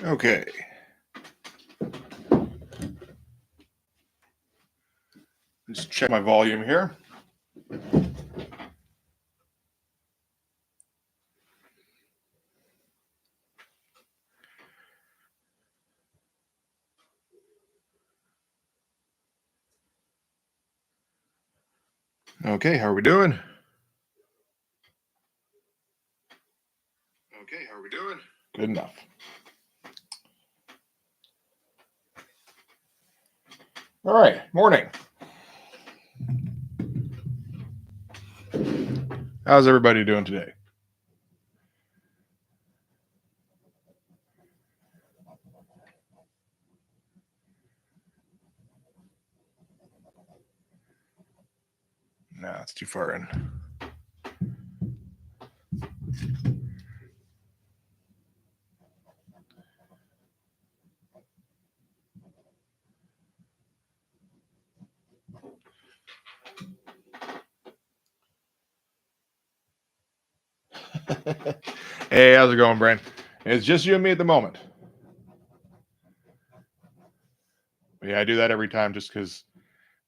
Okay. Just check my volume here. Okay, how are we doing? Okay, how are we doing? Good enough. All right, morning. How's everybody doing today? Nah, it's too far in. Hey, how's it going, Brian? It's just you and me at the moment. Yeah, I do that every time just because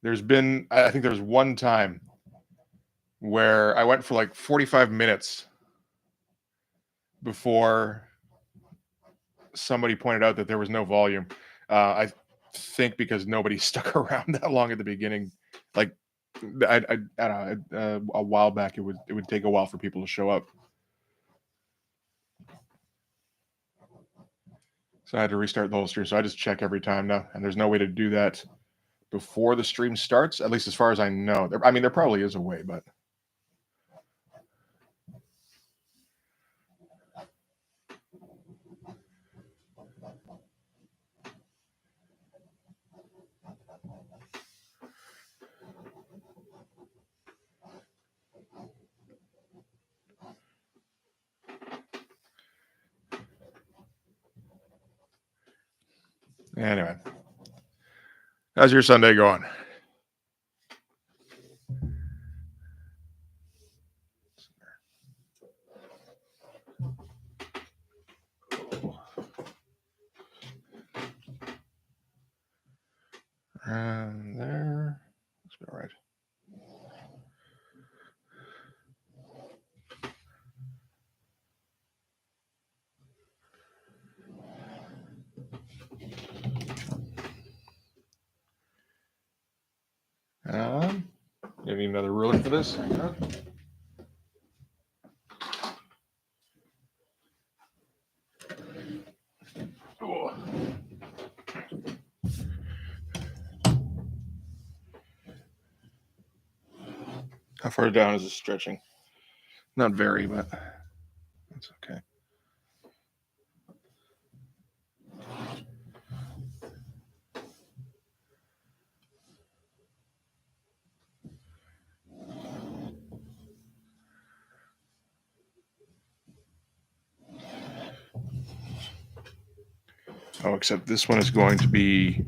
I think there's one time where I went for like 45 minutes before somebody pointed out that there was no volume. I think because nobody stuck around that long at the beginning. Like, I don't know. A while back, it would take a while for people to show up. So I had to restart the whole stream. So I just check every time now, and there's no way to do that before the stream starts. At least as far as I know. I mean, there probably is a way, but. Anyway, how's your Sunday going? And there. That's about right. You need another ruler for this? Hang on. Oh. How far down is this stretching? Not very, but that's okay. Oh, except this one is going to be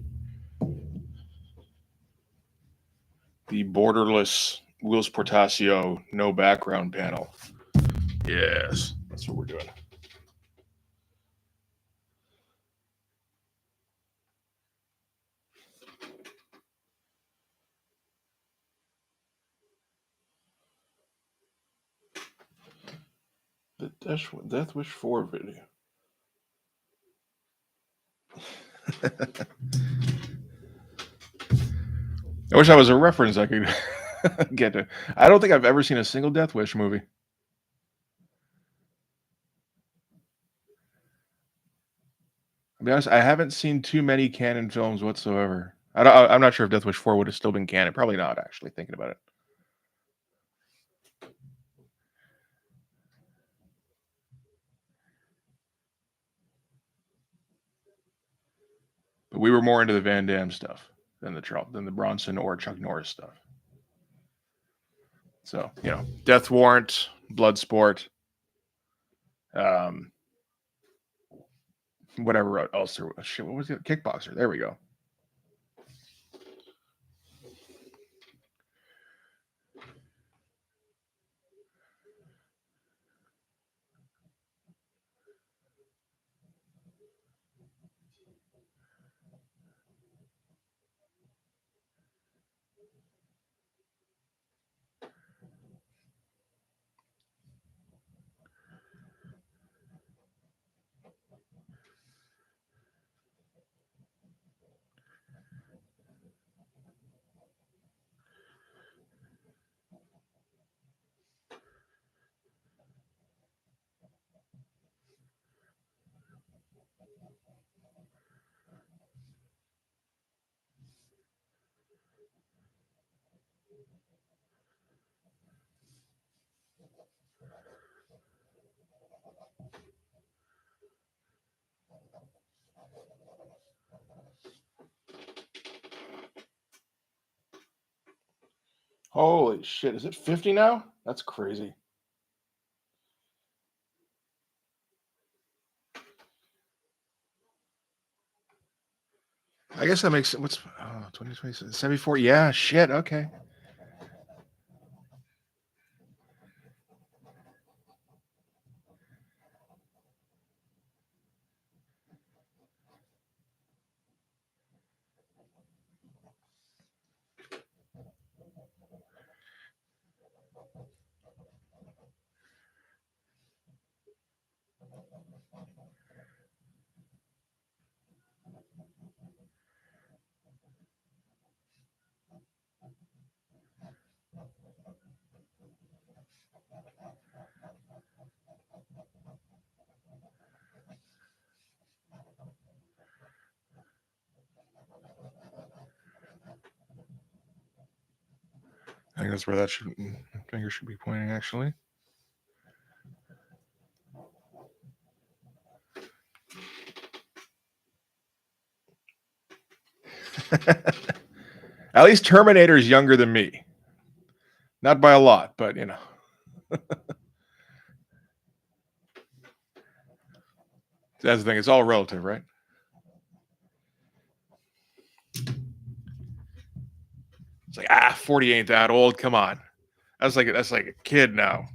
the borderless Wheels Portacio no background panel. Yes, that's what we're doing. The Death Wish 4 video. I wish I was a reference I could get to. I don't think I've ever seen a single Death Wish movie. To be honest, I haven't seen too many canon films whatsoever. I'm not sure if Death Wish 4 would have still been canon. Probably not, actually, thinking about it. But we were more into the Van Damme stuff than the Bronson or Chuck Norris stuff. So, Death Warrant, Bloodsport, whatever else there was. Shit, what was it? Kickboxer. There we go. Holy shit! Is it 50 now? That's crazy. I guess that makes what's 2026 74. Yeah, shit. Okay. I think that's where that should finger should be pointing. Actually, at least Terminator is younger than me. Not by a lot, but you know. That's the thing. It's all relative, right? It's like 40 ain't that old. Come on. That's like a kid now.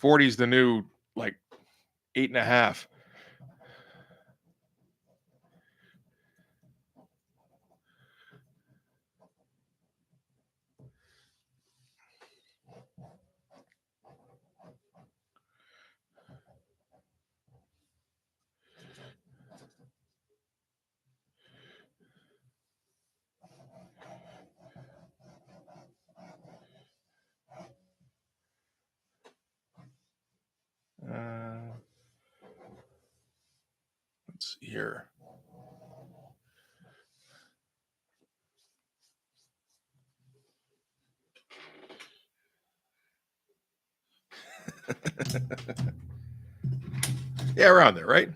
40's the new like 8.5. Uh, let's see here. Yeah, around there, right?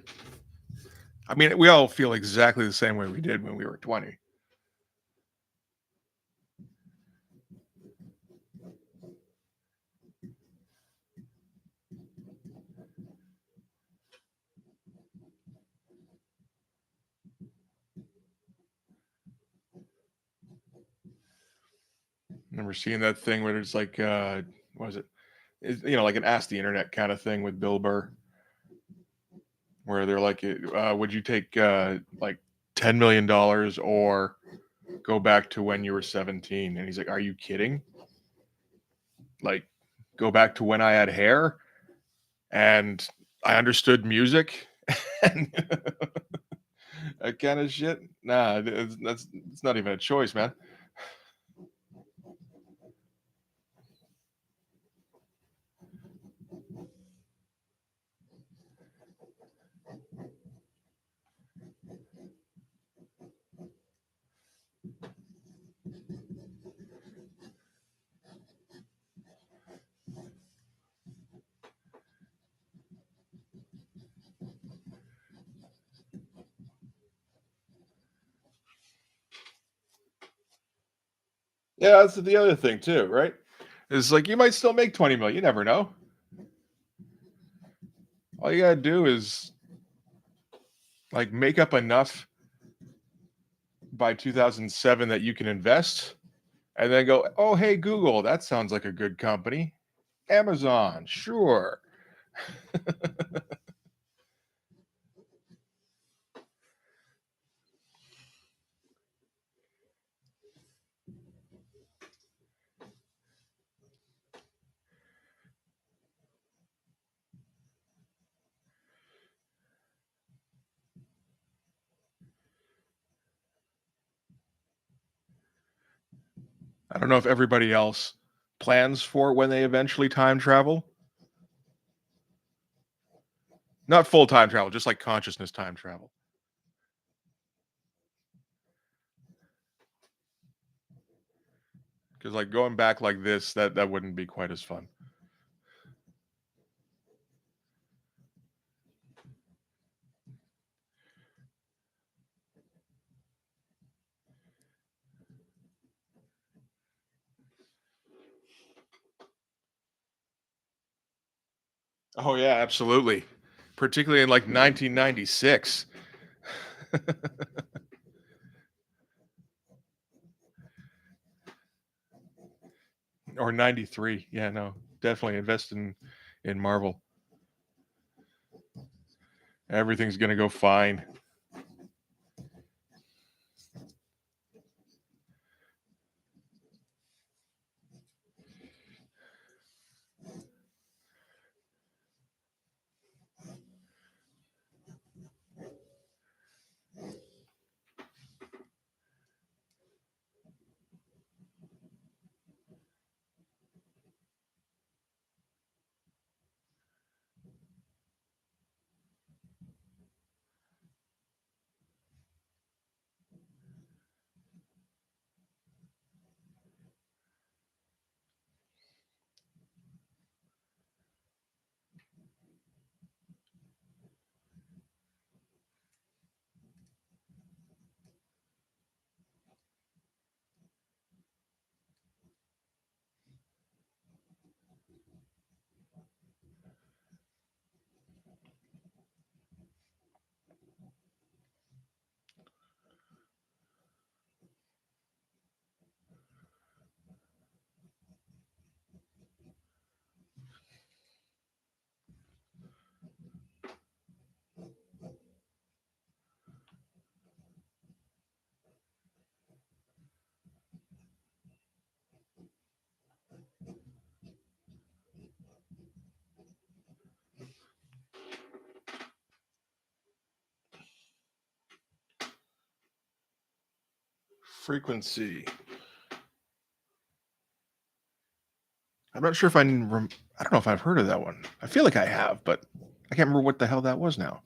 I mean, we all feel exactly the same way we did when we were 20. Remember seeing that thing where it's like, what was it? Like an Ask the Internet kind of thing with Bill Burr, where they're like, would you take like $10 million or go back to when you were 17? And he's like, are you kidding? Like, go back to when I had hair and I understood music and that kind of shit. Nah, it's not even a choice, man. Yeah, that's the other thing too, right? It's like you might still make 20 million. You never know. All you gotta do is like make up enough by 2007 that you can invest, and then go, oh hey Google, that sounds like a good company. Amazon, sure. I don't know if everybody else plans for when they eventually time travel. Not full time travel, just like consciousness time travel. Because like going back like this, that wouldn't be quite as fun. Oh yeah, absolutely. Particularly in like 1996 or 93. Yeah, no, definitely invest in Marvel. Everything's gonna go fine. Frequency. I'm not sure if I don't know if I've heard of that one. I feel like I have, but I can't remember what the hell that was now.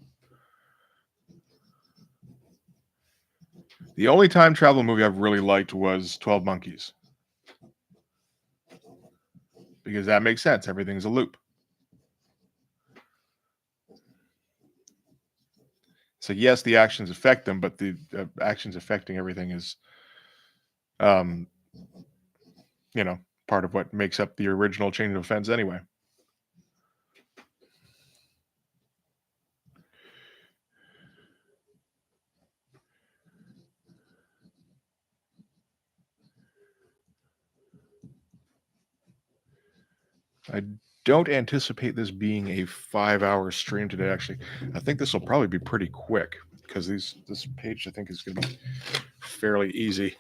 The only time travel movie I've really liked was 12 Monkeys because that makes sense. Everything's a loop. So yes, the actions affect them, but the actions affecting everything is, um, you know, part of what makes up the original chain of offense anyway. I don't anticipate this being a 5-hour stream today. Actually, I think this will probably be pretty quick because this page I think is going to be fairly easy.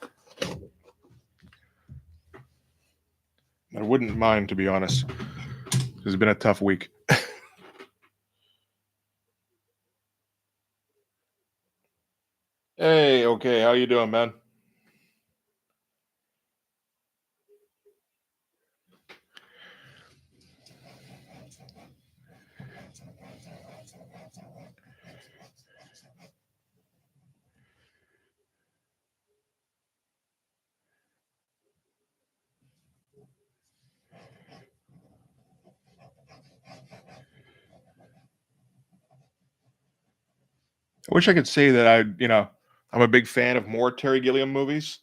I wouldn't mind, to be honest. It's been a tough week. Hey, okay, how you doing, man? I wish I could say that I'm a big fan of more Terry Gilliam movies.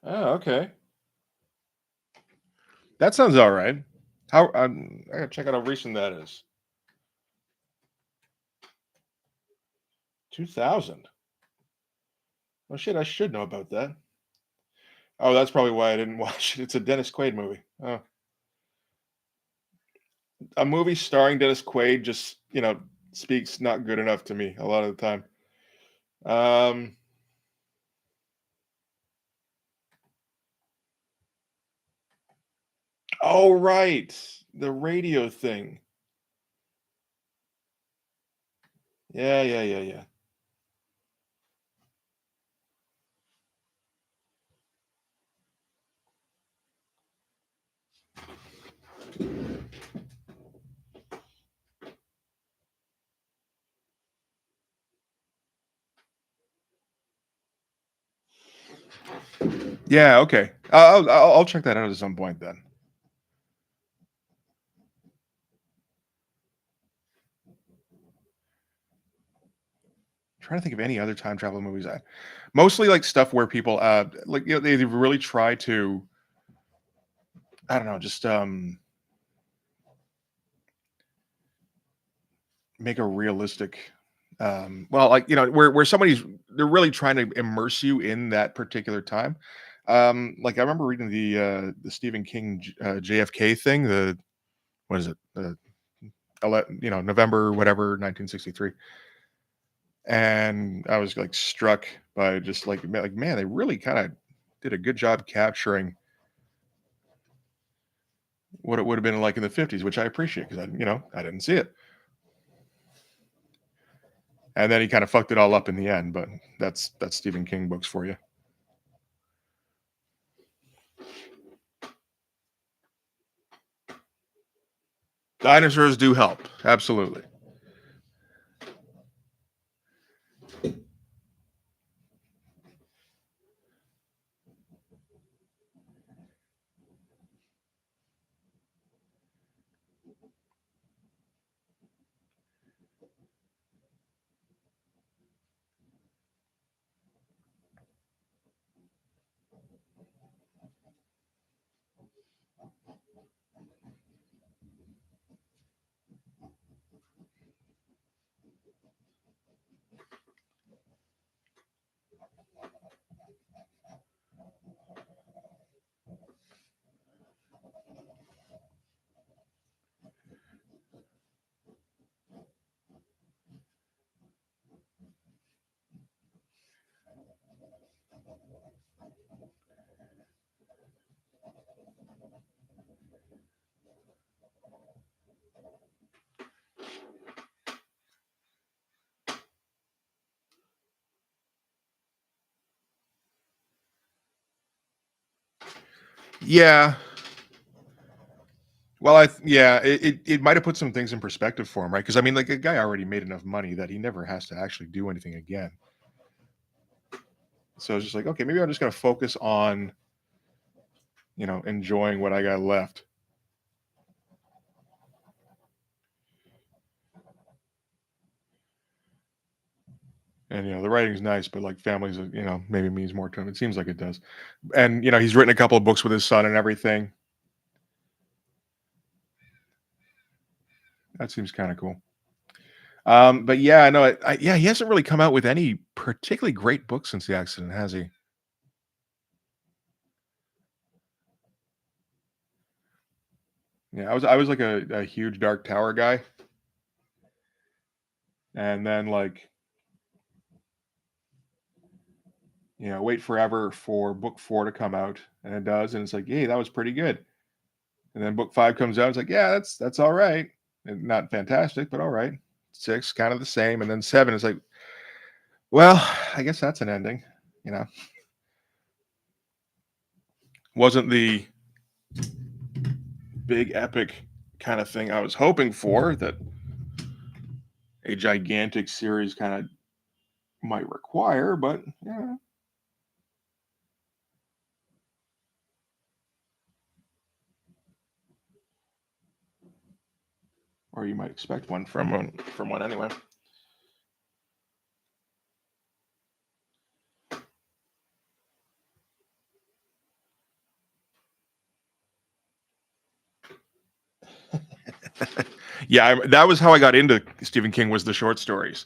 Oh, okay. That sounds all right. I gotta check out how recent that is. 2000. Oh shit, I should know about that. Oh, that's probably why I didn't watch it. It's a Dennis Quaid movie. Oh, a movie starring Dennis Quaid just speaks not good enough to me a lot of the time. Um. Oh right, the radio thing. Yeah, yeah, yeah, yeah. Yeah. Okay. I'll check that out at some point then. Trying to think of any other time travel movies. Mostly like stuff where people like they really try to, I don't know, just make a realistic, well, like, where somebody's they're really trying to immerse you in that particular time. Like I remember reading the Stephen King JFK thing, the what is it? November whatever 1963. And I was like struck by just like man, they really kind of did a good job capturing what it would have been like in the 50s, which I appreciate because I didn't see it. And then he kind of fucked it all up in the end, but that's Stephen King books for you. Dinosaurs do help, absolutely. Yeah. Well, yeah, it might have put some things in perspective for him, right? Because I mean, like a guy already made enough money that he never has to actually do anything again. So it's just like, okay, maybe I'm just gonna focus on, enjoying what I got left. And the writing's nice, but like families, maybe means more to him. It seems like it does. And he's written a couple of books with his son and everything. That seems kind of cool. But yeah, I know. Yeah, he hasn't really come out with any particularly great books since the accident, has he? Yeah, I was like a huge Dark Tower guy, and then like wait forever for book 4 to come out, and it does, and it's like, hey, that was pretty good. And then book 5 comes out, it's like, yeah, that's all right, and not fantastic, but all right. 6 kind of the same, and then 7 is like, well, I guess that's an ending. You know, wasn't the big epic kind of thing I was hoping for that a gigantic series kind of might require, but yeah, or you might expect one from one anyway. Yeah, that was how I got into Stephen King was the short stories.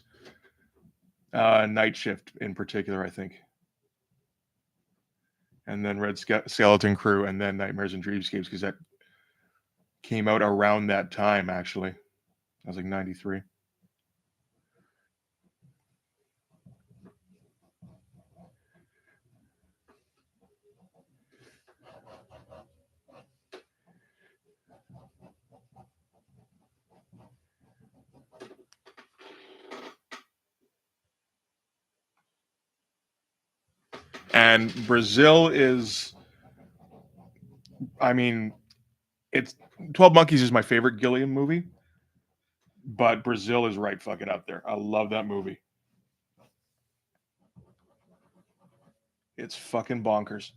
Night Shift in particular, I think, and then Skeleton Crew, and then Nightmares and Dreamscapes because that came out around that time. Actually, I was like 93. And Brazil is, I mean, it's 12 Monkeys is my favorite Gilliam movie, but Brazil is right fucking up there. I love that movie. It's fucking bonkers.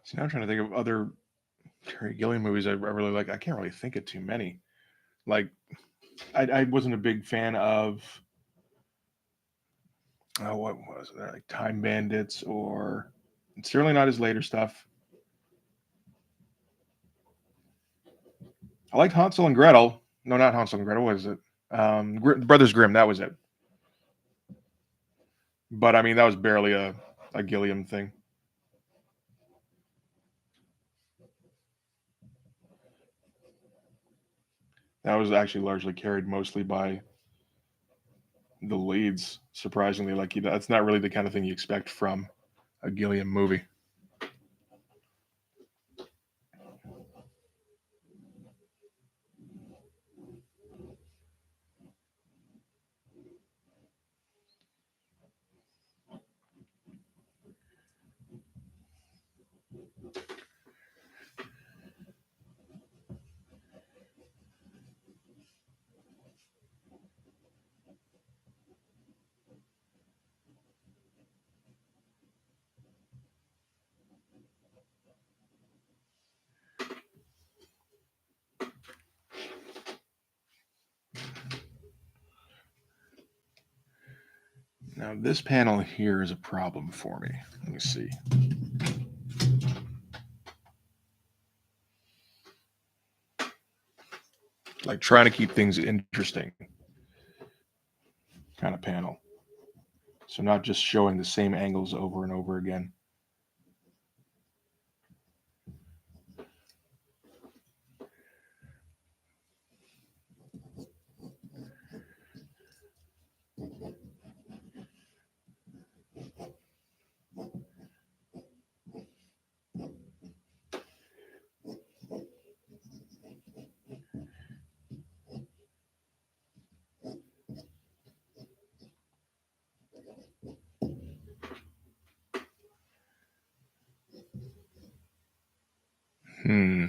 See, now I'm trying to think of other Terry Gilliam movies I really like. I can't really think of too many. Like, I wasn't a big fan of what was it? Like Time Bandits, or it's certainly not his later stuff. I liked Hansel and Gretel. No, not Hansel and Gretel. What is it? Brothers Grimm. That was it. But I mean, that was barely a Gilliam thing. That was actually largely carried mostly by the leads. Surprisingly, like that's not really the kind of thing you expect from a Gilliam movie. Now, this panel here is a problem for me. Let me see. Like trying to keep things interesting kind of panel. So not just showing the same angles over and over again. Hmm.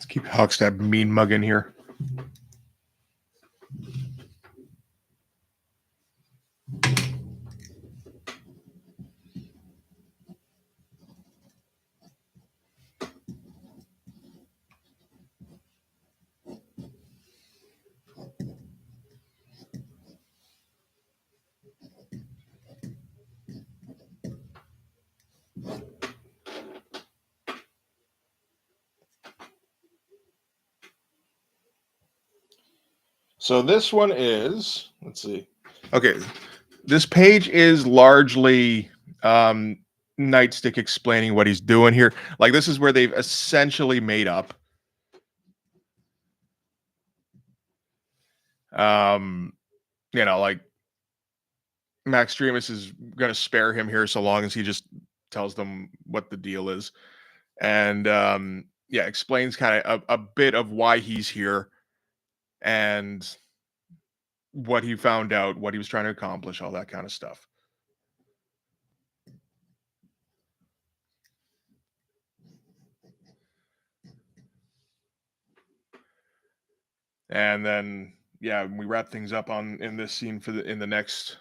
Let's keep Hogstab mean mugging here. So this one is, let's see. Okay, this page is largely Nightstick explaining what he's doing here. Like this is where they've essentially made up. Um, like Max Dreamus is going to spare him here so long as he just tells them what the deal is, and yeah, explains kind of a bit of why he's here and what he found out, what he was trying to accomplish, all that kind of stuff. And then yeah, we wrap things up on in this scene in the next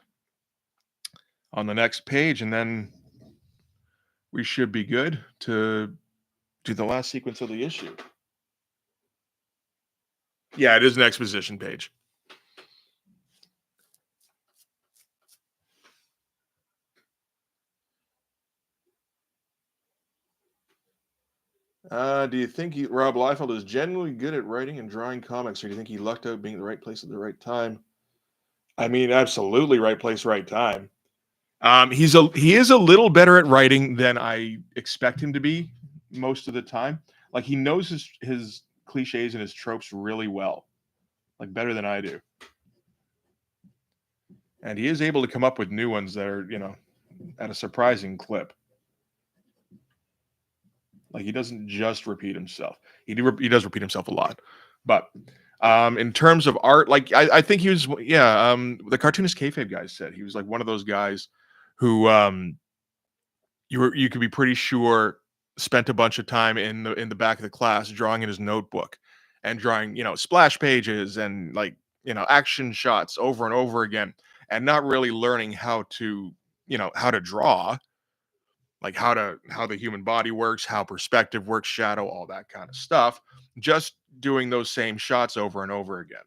on the next page, and then we should be good to do the last sequence of the issue. Yeah, it is an exposition page. Do you think Rob Liefeld is genuinely good at writing and drawing comics, or do you think he lucked out being at the right place at the right time? I mean, absolutely right place, right time. He is a little better at writing than I expect him to be most of the time. Like he knows his cliches and his tropes really well, like better than I do. And he is able to come up with new ones that are, at a surprising clip. Like he doesn't just repeat himself. He does repeat himself a lot. But in terms of art, like I think he was, yeah. The cartoonist kayfabe guy said he was like one of those guys who you could be pretty sure spent a bunch of time in the back of the class drawing in his notebook and drawing, splash pages and like, action shots over and over again, and not really learning how to draw, like how the human body works, how perspective works, shadow, all that kind of stuff, just doing those same shots over and over again.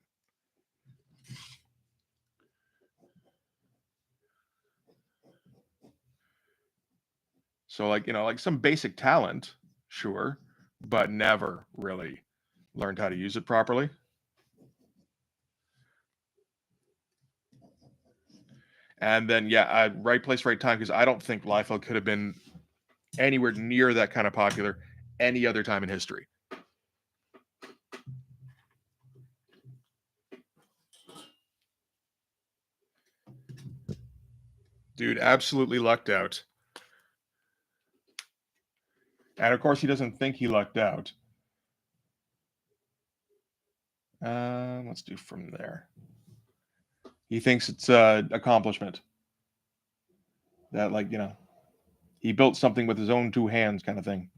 So like, like some basic talent, sure, but never really learned how to use it properly. And then, yeah, right place, right time, because I don't think Liefeld could have been anywhere near that kind of popular any other time in history. Dude, absolutely lucked out. And of course, he doesn't think he lucked out. Let's do from there. He thinks it's an accomplishment. That, like, he built something with his own two hands, kind of thing.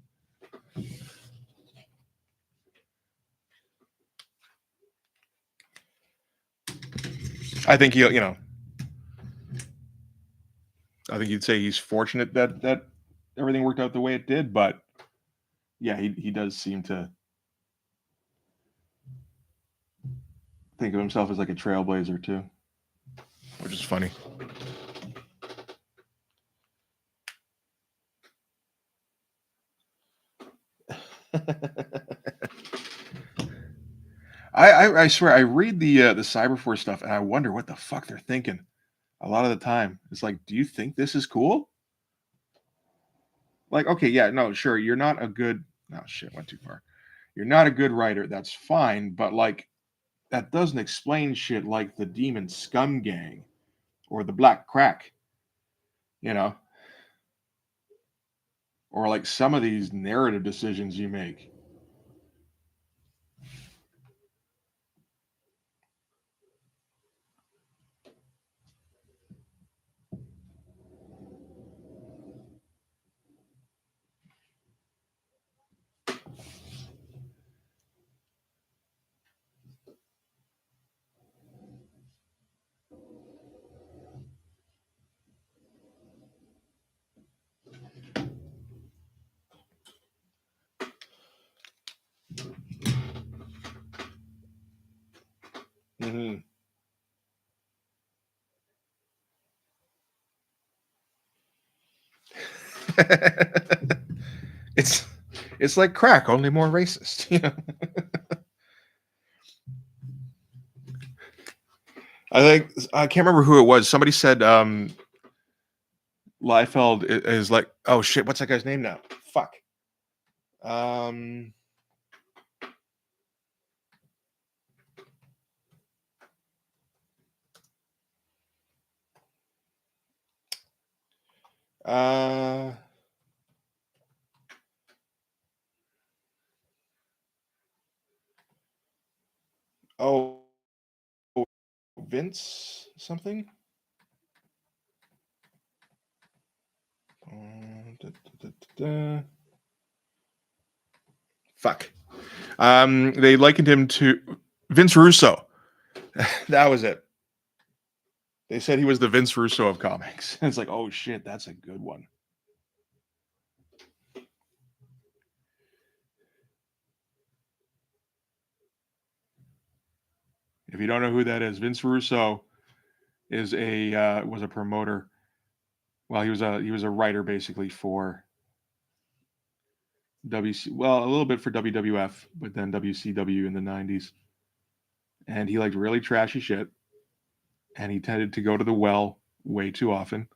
I think I think you'd say he's fortunate that everything worked out the way it did, but yeah, he does seem to think of himself as like a trailblazer too, which is funny. I swear I read the Cyberforce stuff and I wonder what the fuck they're thinking. A lot of the time, it's like, do you think this is cool? Like, okay, yeah, no, sure, you're not a good. No, shit, went too far. You're not a good writer. That's fine, but like, that doesn't explain shit like the Demon Scum Gang or the Black Crack, you know, or like some of these narrative decisions you make. Mm-hmm. it's it's like crack, only more racist. I think I can't remember who it was. Somebody said Liefeld is like, oh shit, what's that guy's name now? Fuck. Um. Uh. Oh, Vince something. Fuck. They likened him to Vince Russo. That was it. They said he was the Vince Russo of comics. It's like, oh shit, that's a good one. If you don't know who that is, Vince Russo is a was a promoter. Well, he was a writer basically for WC. Well, a little bit for WWF, but then WCW in the '90s. And he liked really trashy shit. And he tended to go to the well way too often.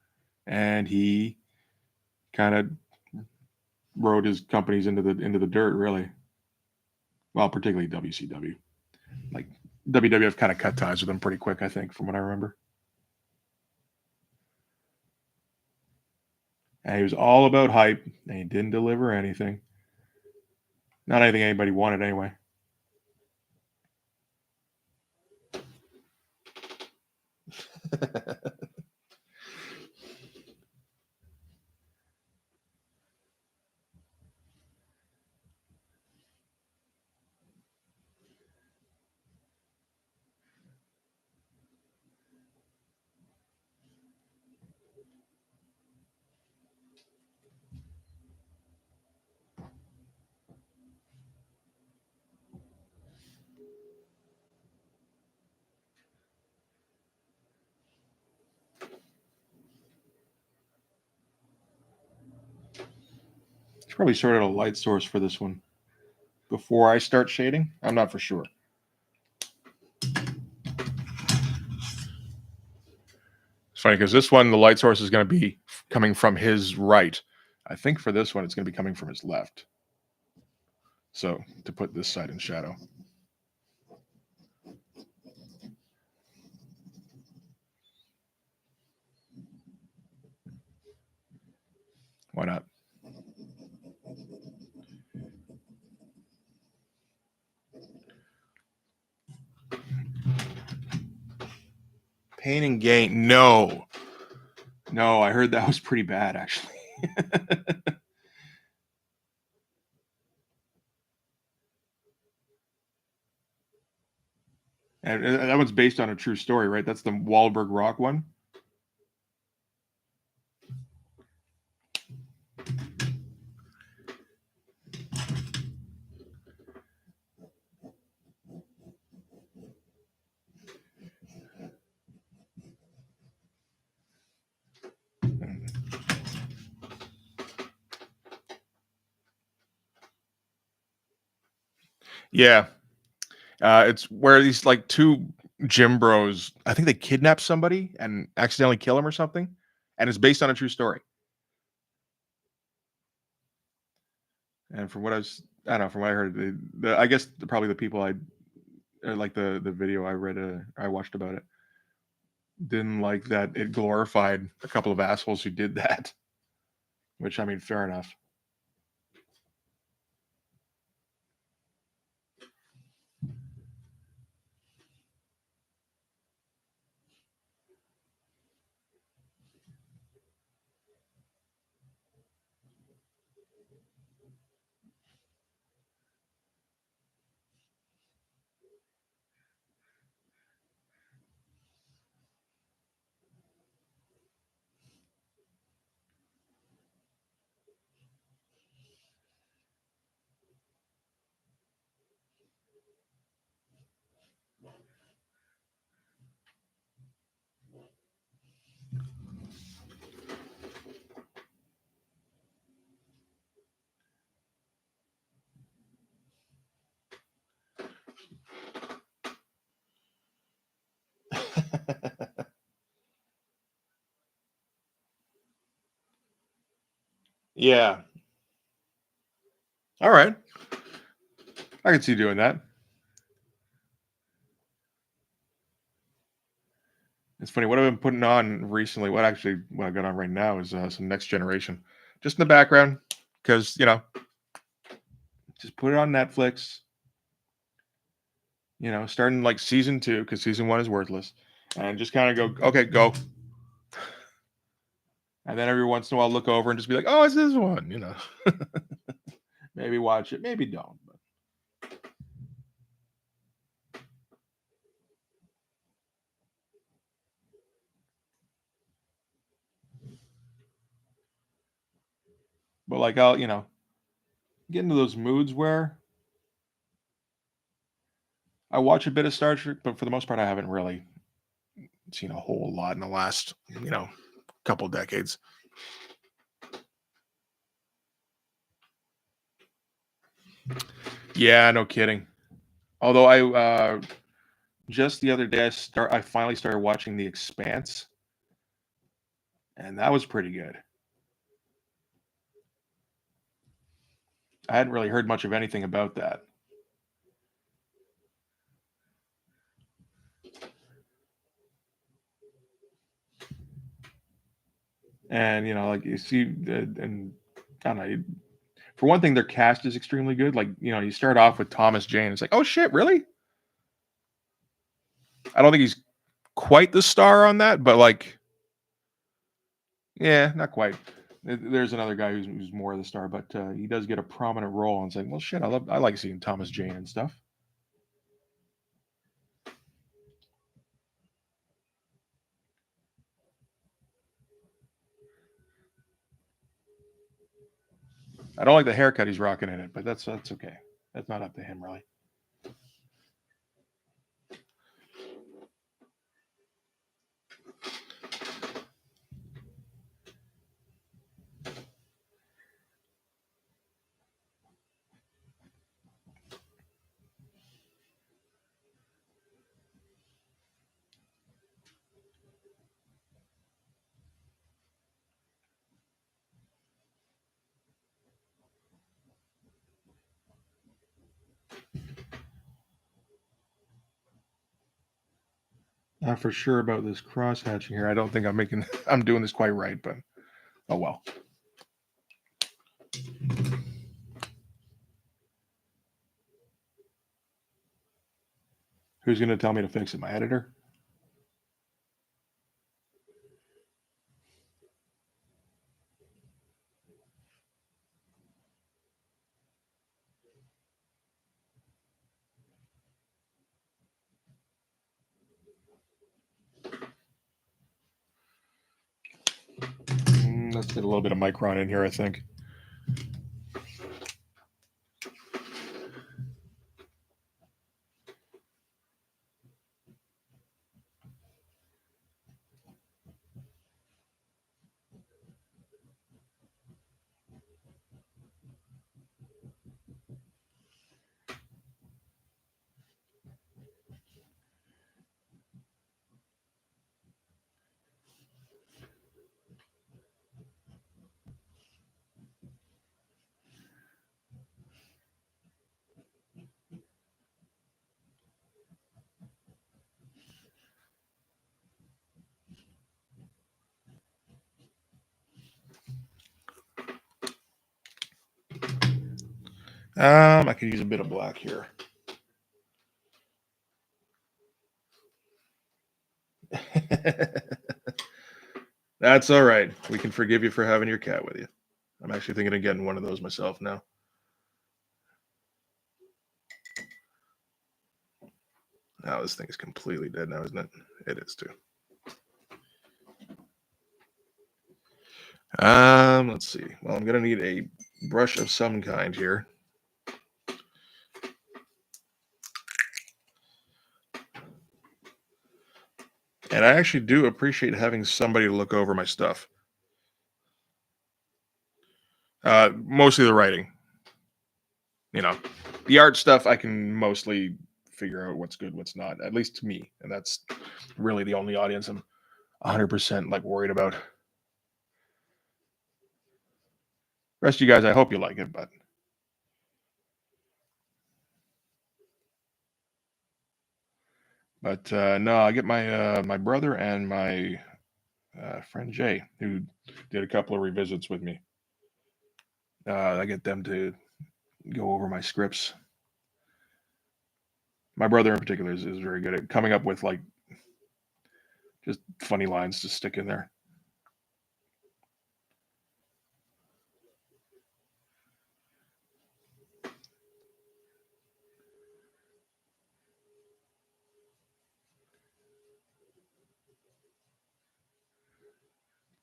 And he kind of rode his companies into the dirt, really. Well, particularly WCW. Like WWF kind of cut ties with him pretty quick, I think, from what I remember. And he was all about hype, and he didn't deliver anything. Not anything anybody wanted, anyway. It's probably sorted a light source for this one before I start shading. I'm not for sure. It's funny because this one, the light source is going to be coming from his right. I think for this one, it's going to be coming from his left. So to put this side in shadow. Why not? Pain and Gain. No. No, I heard that was pretty bad, actually. And that one's based on a true story, right? That's the Wahlberg Rock one. Yeah. It's where these like two gym bros, I think they kidnap somebody and accidentally kill him or something. And it's based on a true story. And from what I don't know, from what I heard, I guess probably the people like the video I read, I watched about it, didn't like that it glorified a couple of assholes who did that. Which I mean, fair enough. Yeah. All right. I can see doing that. It's funny. What I've been putting on recently, what I got on right now is some Next Generation, just in the background, because just put it on Netflix. Starting like season 2 because season 1 is worthless, and just kind of go, okay, go, and then every once in a while look over and just be like, oh, it's this one, maybe watch it, maybe don't. But But like I'll get into those moods where I watch a bit of Star Trek, but for the most part, I haven't really seen a whole lot in the last couple decades. Yeah, no kidding. Although just the other day I finally started watching The Expanse, and that was pretty good. I hadn't really heard much of anything about that. And like you see, and I don't know. For one thing, their cast is extremely good. Like you start off with Thomas Jane. It's like, oh shit, really? I don't think he's quite the star on that, but like, yeah, not quite. There's another guy who's more of the star, but he does get a prominent role. And it's like, well, shit, I like seeing Thomas Jane and stuff. I don't like the haircut he's rocking in it, but that's okay. That's not up to him, really. Not for sure about this cross hatching here. I don't think I'm doing this quite right, but oh well. Who's going to tell me to fix it? My editor? Let's get a little bit of micron in here, I think. I could use a bit of black here. That's all right. We can forgive you for having your cat with you. I'm actually thinking of getting one of those myself now. Now this thing is completely dead now, isn't it? It is too. Let's see. Well, I'm gonna need a brush of some kind here. And I actually do appreciate having somebody to look over my stuff. Mostly the writing. The art stuff I can mostly figure out what's good, what's not, at least to me. And that's really the only audience I'm 100% like worried about. Rest of you guys, I hope you like it, but no, I get my brother and my friend Jay, who did a couple of revisits with me. I get them to go over my scripts. My brother in particular is very good at coming up with like just funny lines to stick in there.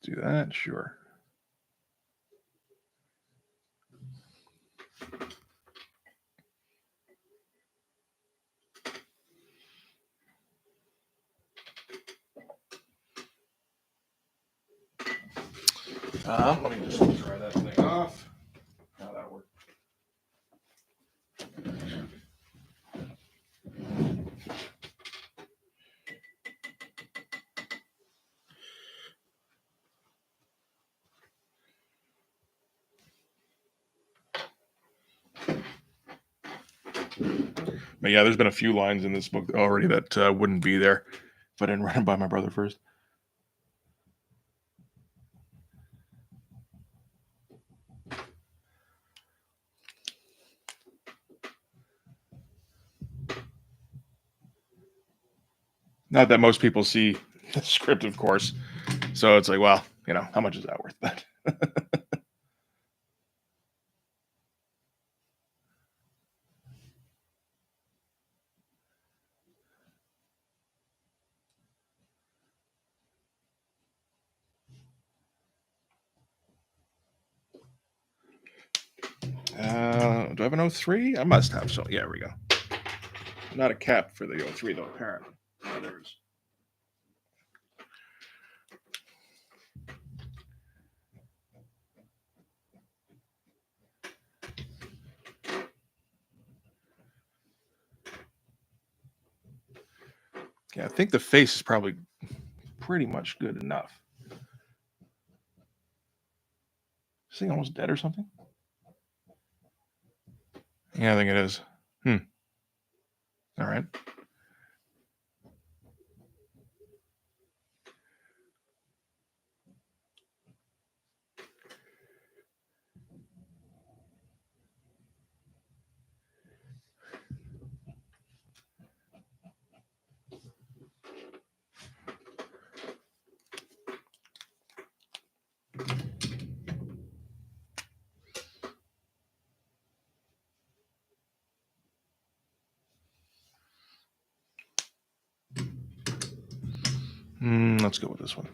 Do that, sure. Let me just try that thing off. How that works. But yeah, there's been a few lines in this book already that wouldn't be there if I didn't run it by my brother first. Not that most people see the script, of course. So it's like, well, how much is that worth? That. Do I have an 03? I must have. So yeah, here we go. Not a cap for the 03 though, apparently. Oh, there it is. Yeah, I think the face is probably pretty much good enough. Is he almost dead or something? Yeah, I think it is. All right. Let's go with this one.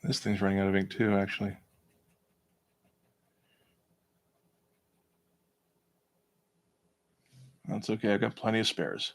This thing's running out of ink too, actually. That's okay. I've got plenty of spares.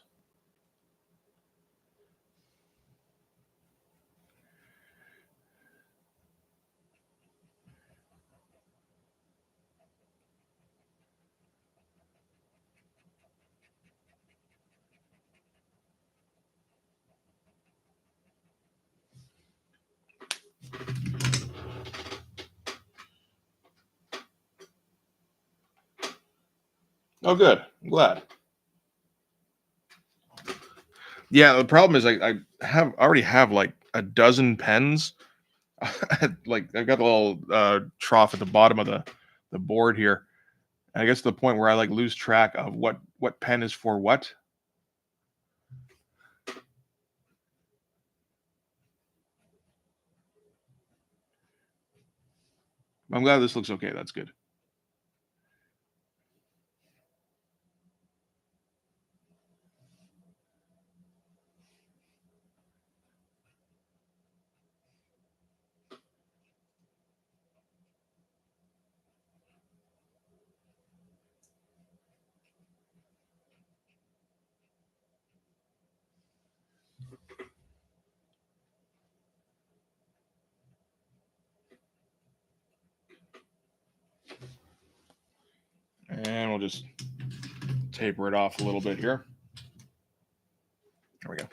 Oh, good. I'm glad. Yeah, the problem is I already have like a dozen pens. Like I've got a little trough at the bottom of the board here. And I guess to the point where I like lose track of what pen is for what. I'm glad this looks okay. That's good. And we'll just taper it off a little bit here. There we go.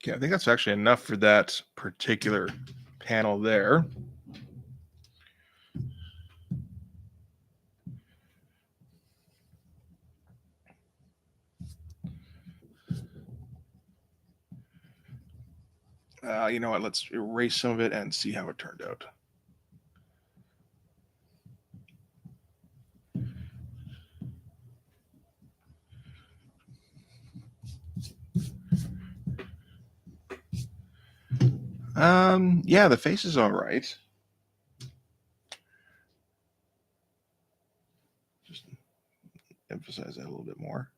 Okay, I think that's actually enough for that particular panel there. You know what? Let's erase some of it and see how it turned out. Yeah, the face is all right. Just emphasize that a little bit more.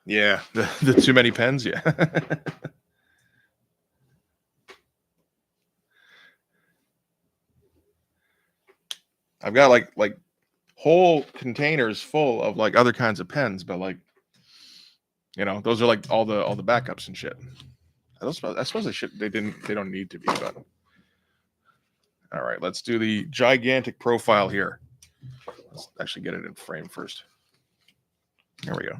Yeah, the too many pens. Yeah, I've got like whole containers full of like other kinds of pens, but like those are like all the backups and shit. I suppose they don't need to be, but all right, let's do the gigantic profile here. Let's actually get it in frame first. There we go.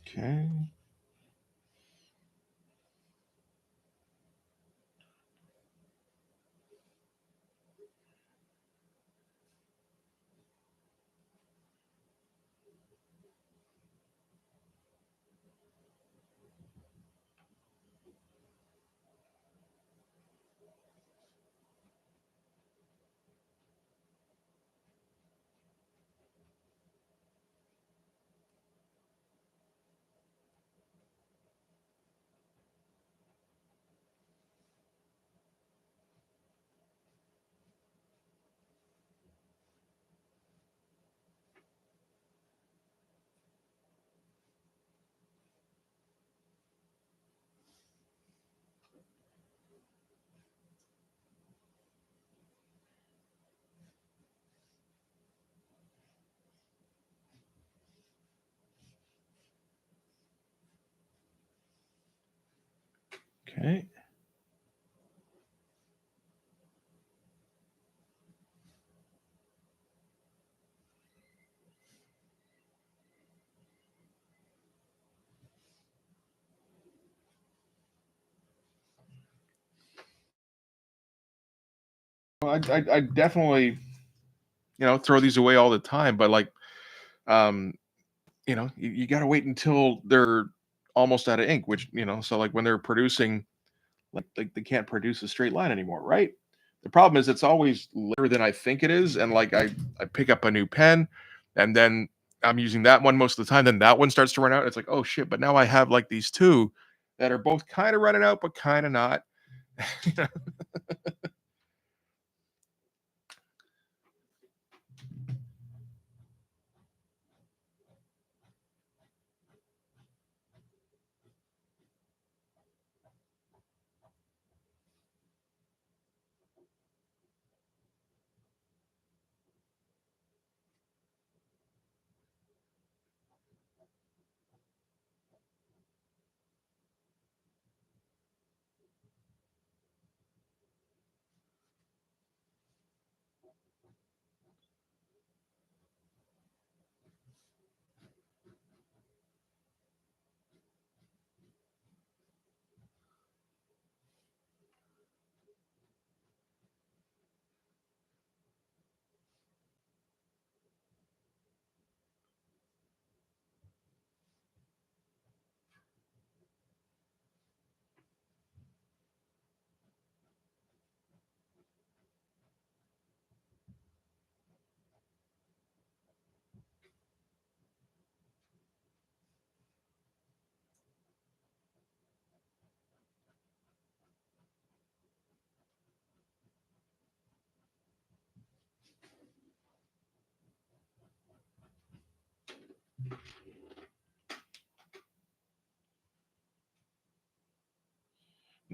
Okay. Okay. Well, I definitely throw these away all the time, but like um you got to wait until they're almost out of ink, which so like when they're producing like they can't produce a straight line anymore, right? The problem is it's always later than I think it is, and like I pick up a new pen, and then I'm using that one most of the time. Then that one starts to run out. It's like, oh shit! But now I have like these two that are both kind of running out, but kind of not.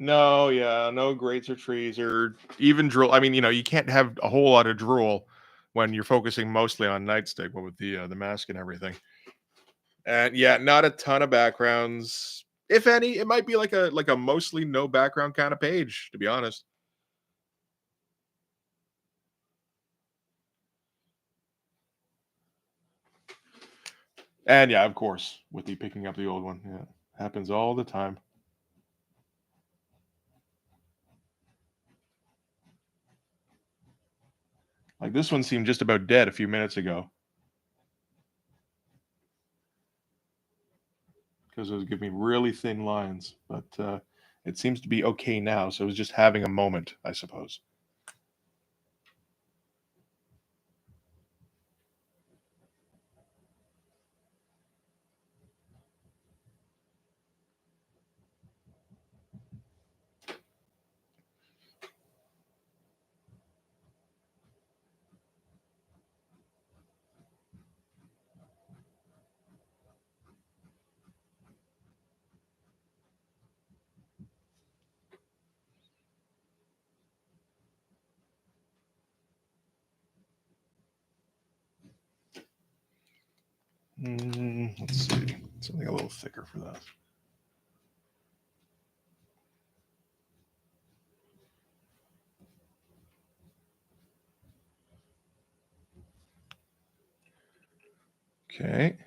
No, yeah, no grates or trees or even drool. I mean, you can't have a whole lot of drool when you're focusing mostly on Nightstick, but with the mask and everything. And yeah, not a ton of backgrounds. If any, it might be like a mostly no background kind of page, to be honest. And yeah, of course, with the picking up the old one, yeah, happens all the time. Like this one seemed just about dead a few minutes ago because it was giving me really thin lines, but it seems to be okay now. So it was just having a moment, I suppose. Let's see, something a little thicker for that. Okay.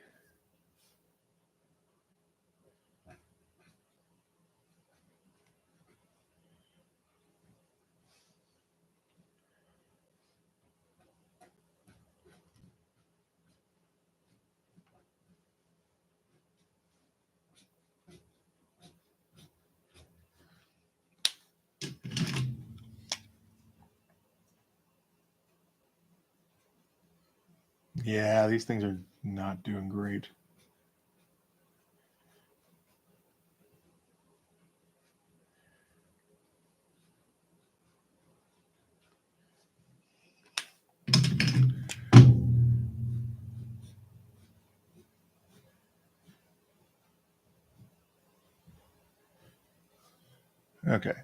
Yeah, these things are not doing great. Okay.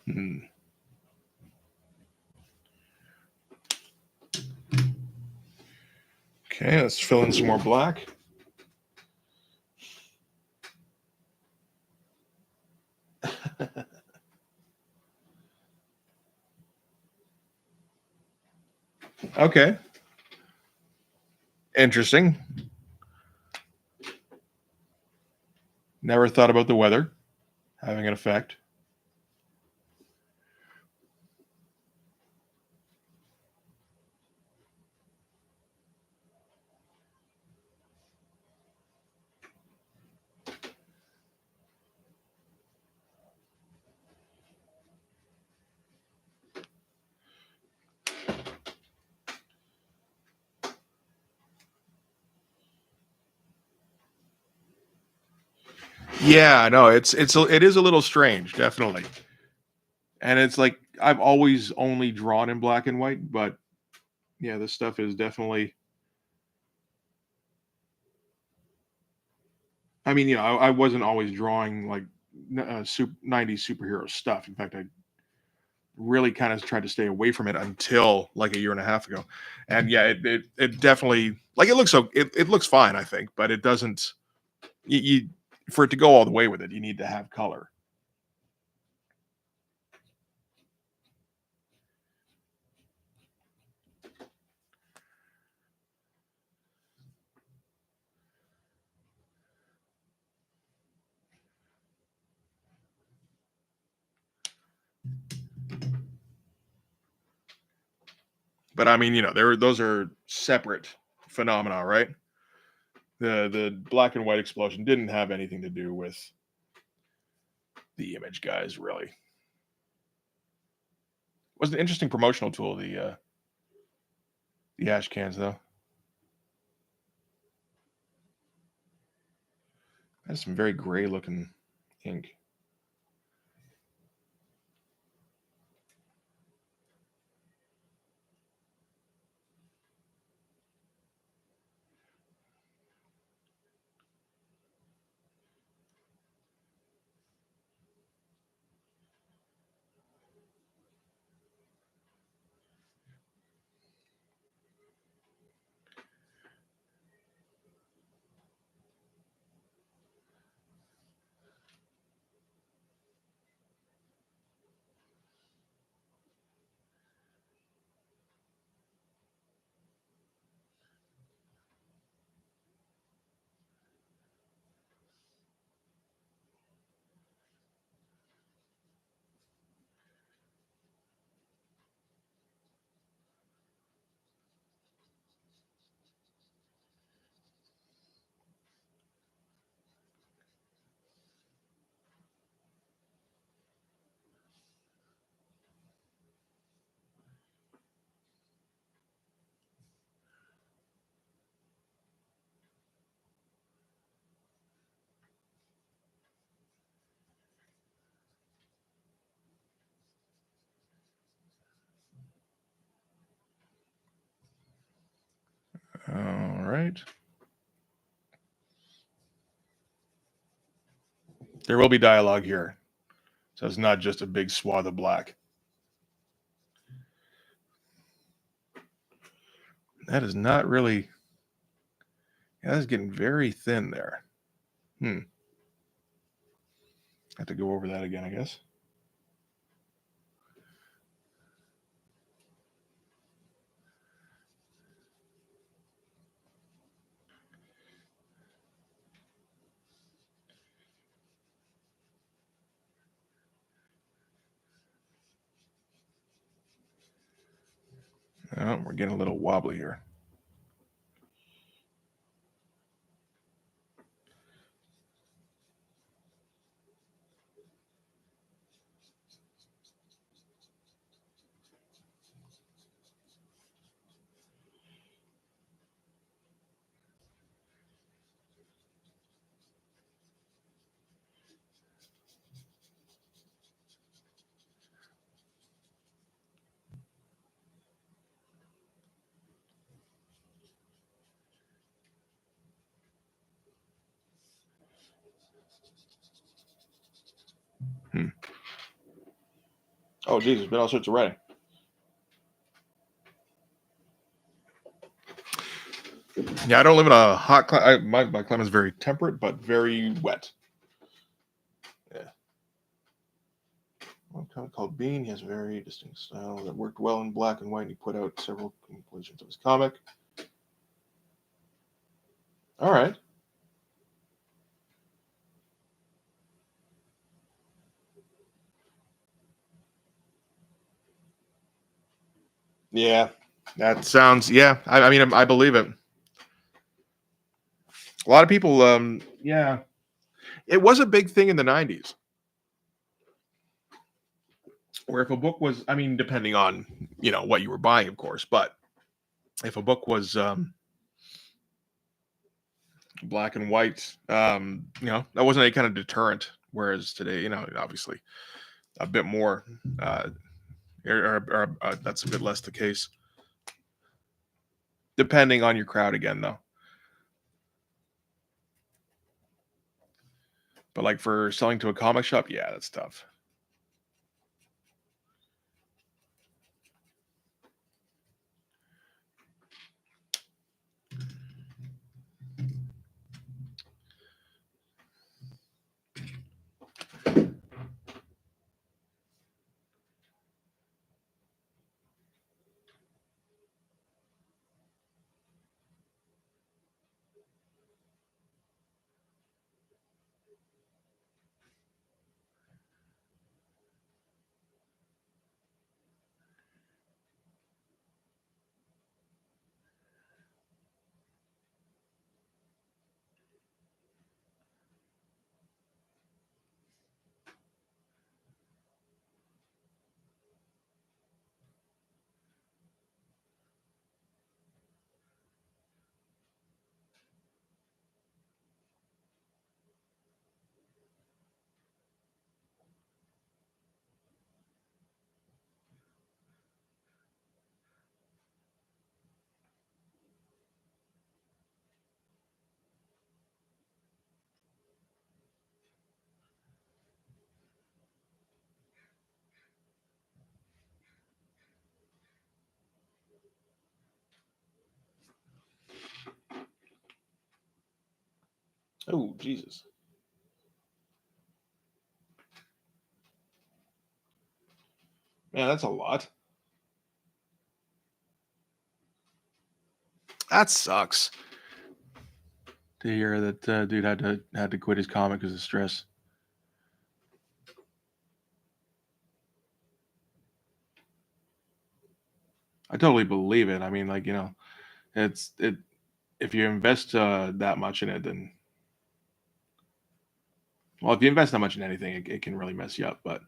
Hmm. Okay, let's fill in some more black. Okay, interesting. Never thought about the weather having an effect. Yeah, no, it is a little strange, definitely. And it's like I've always only drawn in black and white, but yeah, this stuff is definitely. I mean, I wasn't always drawing like 90s superhero stuff. In fact, I really kind of tried to stay away from it until like a year and a half ago. And yeah, it definitely like it looks fine, I think, but it doesn't. You for it to go all the way with it, you need to have color. But I mean, those are separate phenomena, right? The black and white explosion didn't have anything to do with the image guys, really. It was an interesting promotional tool, the ash cans, though. That's some very gray looking ink. All right. There will be dialogue here. So it's not just a big swath of black. That is not really. Yeah, that's getting very thin there. Hmm. I have to go over that again, I guess. Oh, we're getting a little wobbly here. Hmm. Oh, Jesus, been all sorts of writing. Yeah, I don't live in a hot climate. My climate is very temperate, but very wet. Yeah. One comic called Bean. He has a very distinct style that worked well in black and white, and he put out several completions of his comic. All right. Yeah, that sounds. Yeah, I mean, I believe it. A lot of people. Yeah, it was a big thing in the '90s, where if a book was, I mean, depending on what you were buying, of course, but if a book was black and white, that wasn't any kind of deterrent. Whereas today, obviously a bit more, uh, that's a bit less the case, depending on your crowd again, though. But like for selling to a comic shop, yeah, that's tough. Oh, Jesus. Man, that's a lot. That sucks to hear that dude had to quit his comic because of stress. I totally believe it. I mean, like, it's it. If you invest that much in it, then well, if you invest that much in anything, it can really mess you up. But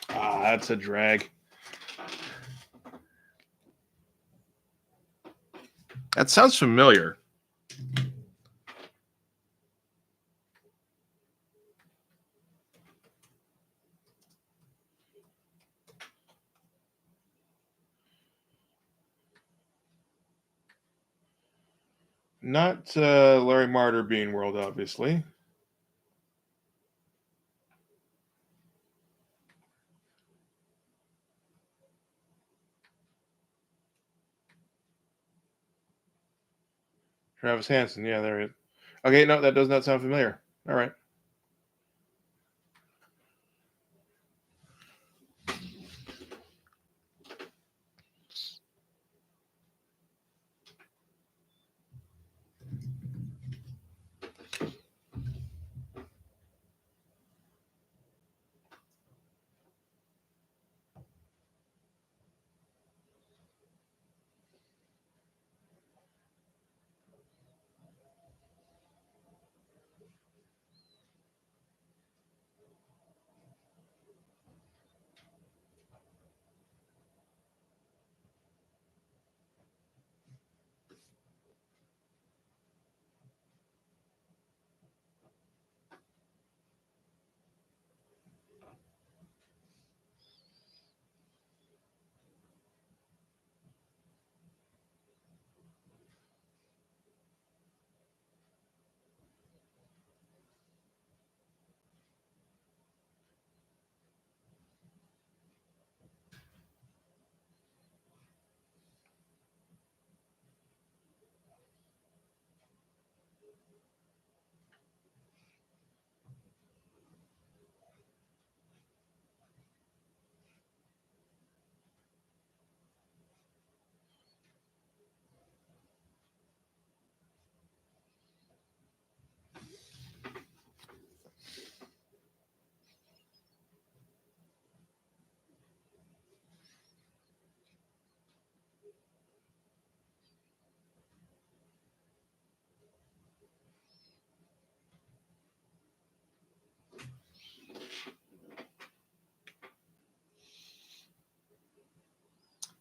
that's a drag. That sounds familiar. Not Larry Martyr Bean World, obviously. Travis Hansen. Yeah, there it is. Okay, no, that does not sound familiar. All right.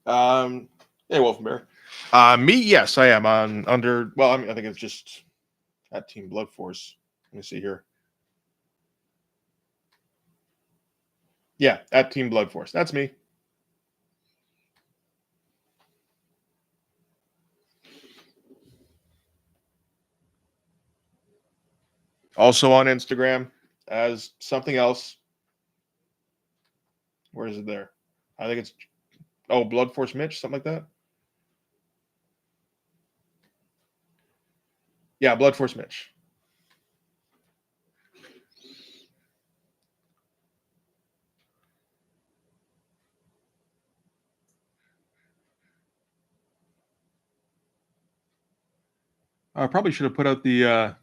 Hey, Wolfen Bear. Me, yes, I am on under. Well, I mean, I think it's just at Team Blood Force. Let me see here. Yeah, at Team Blood Force. That's me. Also on Instagram as something else. Where is it there? I think it's Blood Force Mitch, something like that. Yeah, Blood Force Mitch. I probably should have put out the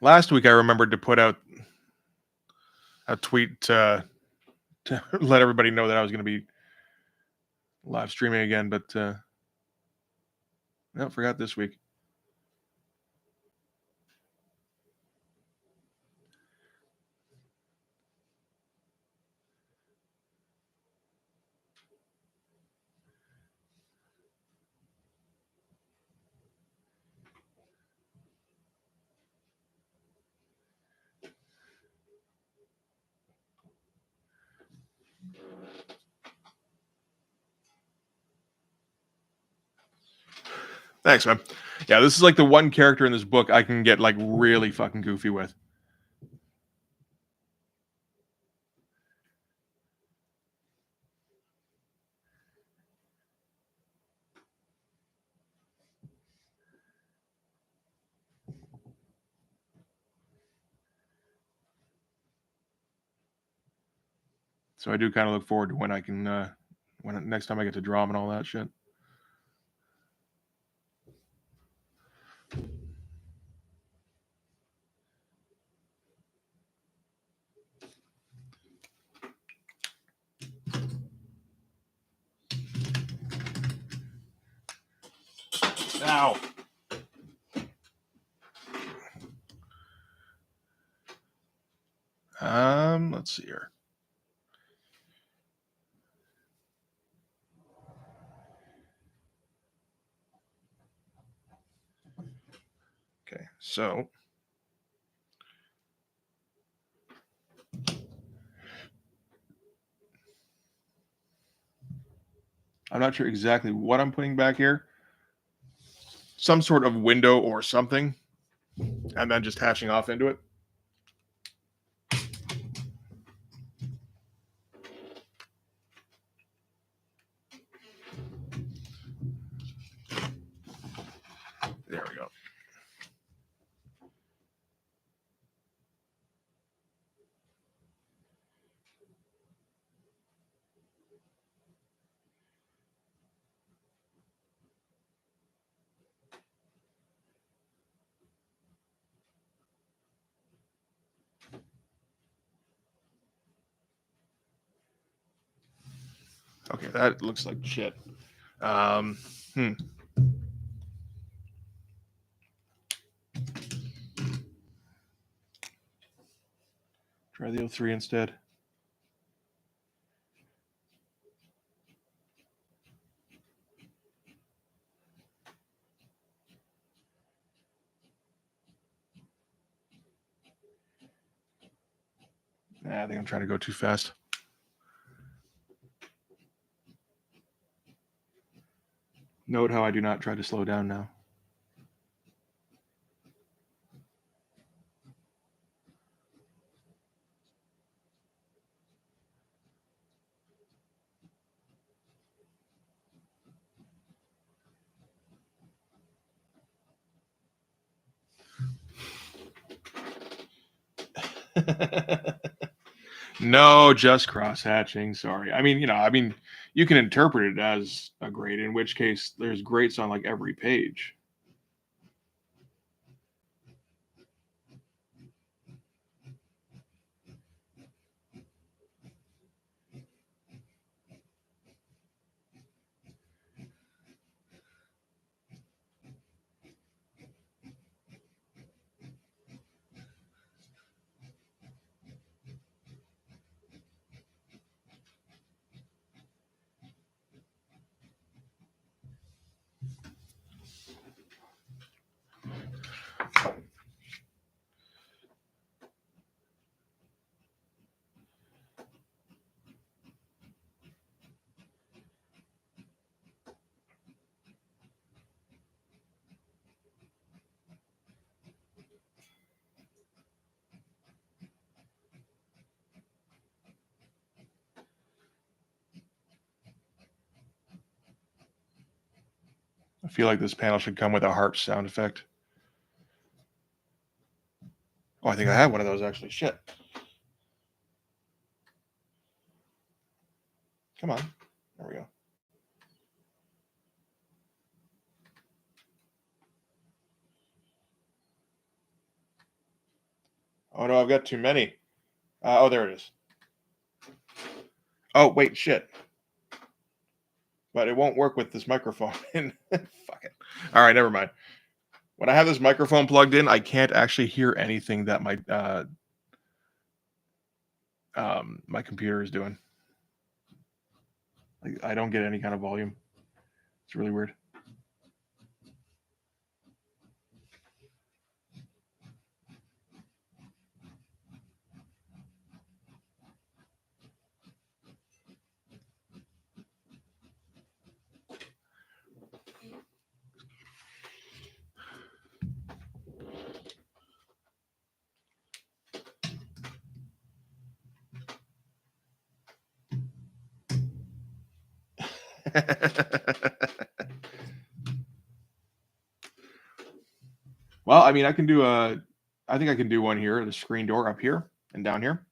last week. I remembered to put out a tweet to let everybody know that I was going to be live streaming again, but no, forgot this week. Thanks, man. Yeah, this is like the one character in this book I can get like really fucking goofy with. So I do kind of look forward to when I can, when next time I get to draw 'em and all that shit. Ow. Let's see here. Okay, so I'm not sure exactly what I'm putting back here. Some sort of window or something, and then just hashing off into it. There we go. Okay, that looks like shit. Um, hmm. Try the 03 instead. Nah, I think I'm trying to go too fast. Note how I do not try to slow down now. No, just cross hatching. Sorry. I mean, you can interpret it as a grade, in which case there's grates on like every page. I feel like this panel should come with a harp sound effect. Oh, I think I had one of those actually. Shit. Come on. There we go. Oh no, I've got too many. Oh, there it is. Oh wait, shit. But it won't work with this microphone. Fuck it. All right, never mind. When I have this microphone plugged in, I can't actually hear anything that my computer is doing. Like I don't get any kind of volume. It's really weird. Well, I mean, I can do a. I think I can do one here. The screen door up here and down here.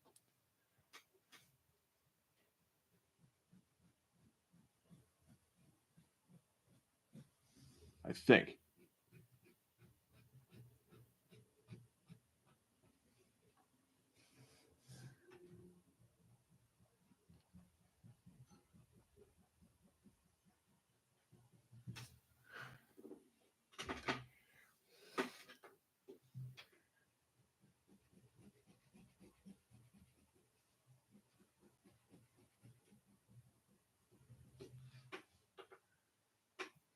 I think.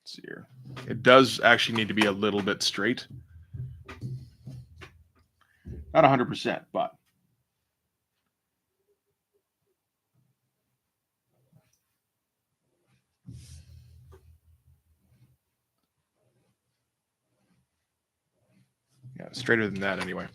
Let's see here. It does actually need to be a little bit straight. Not 100%, but yeah, straighter than that anyway.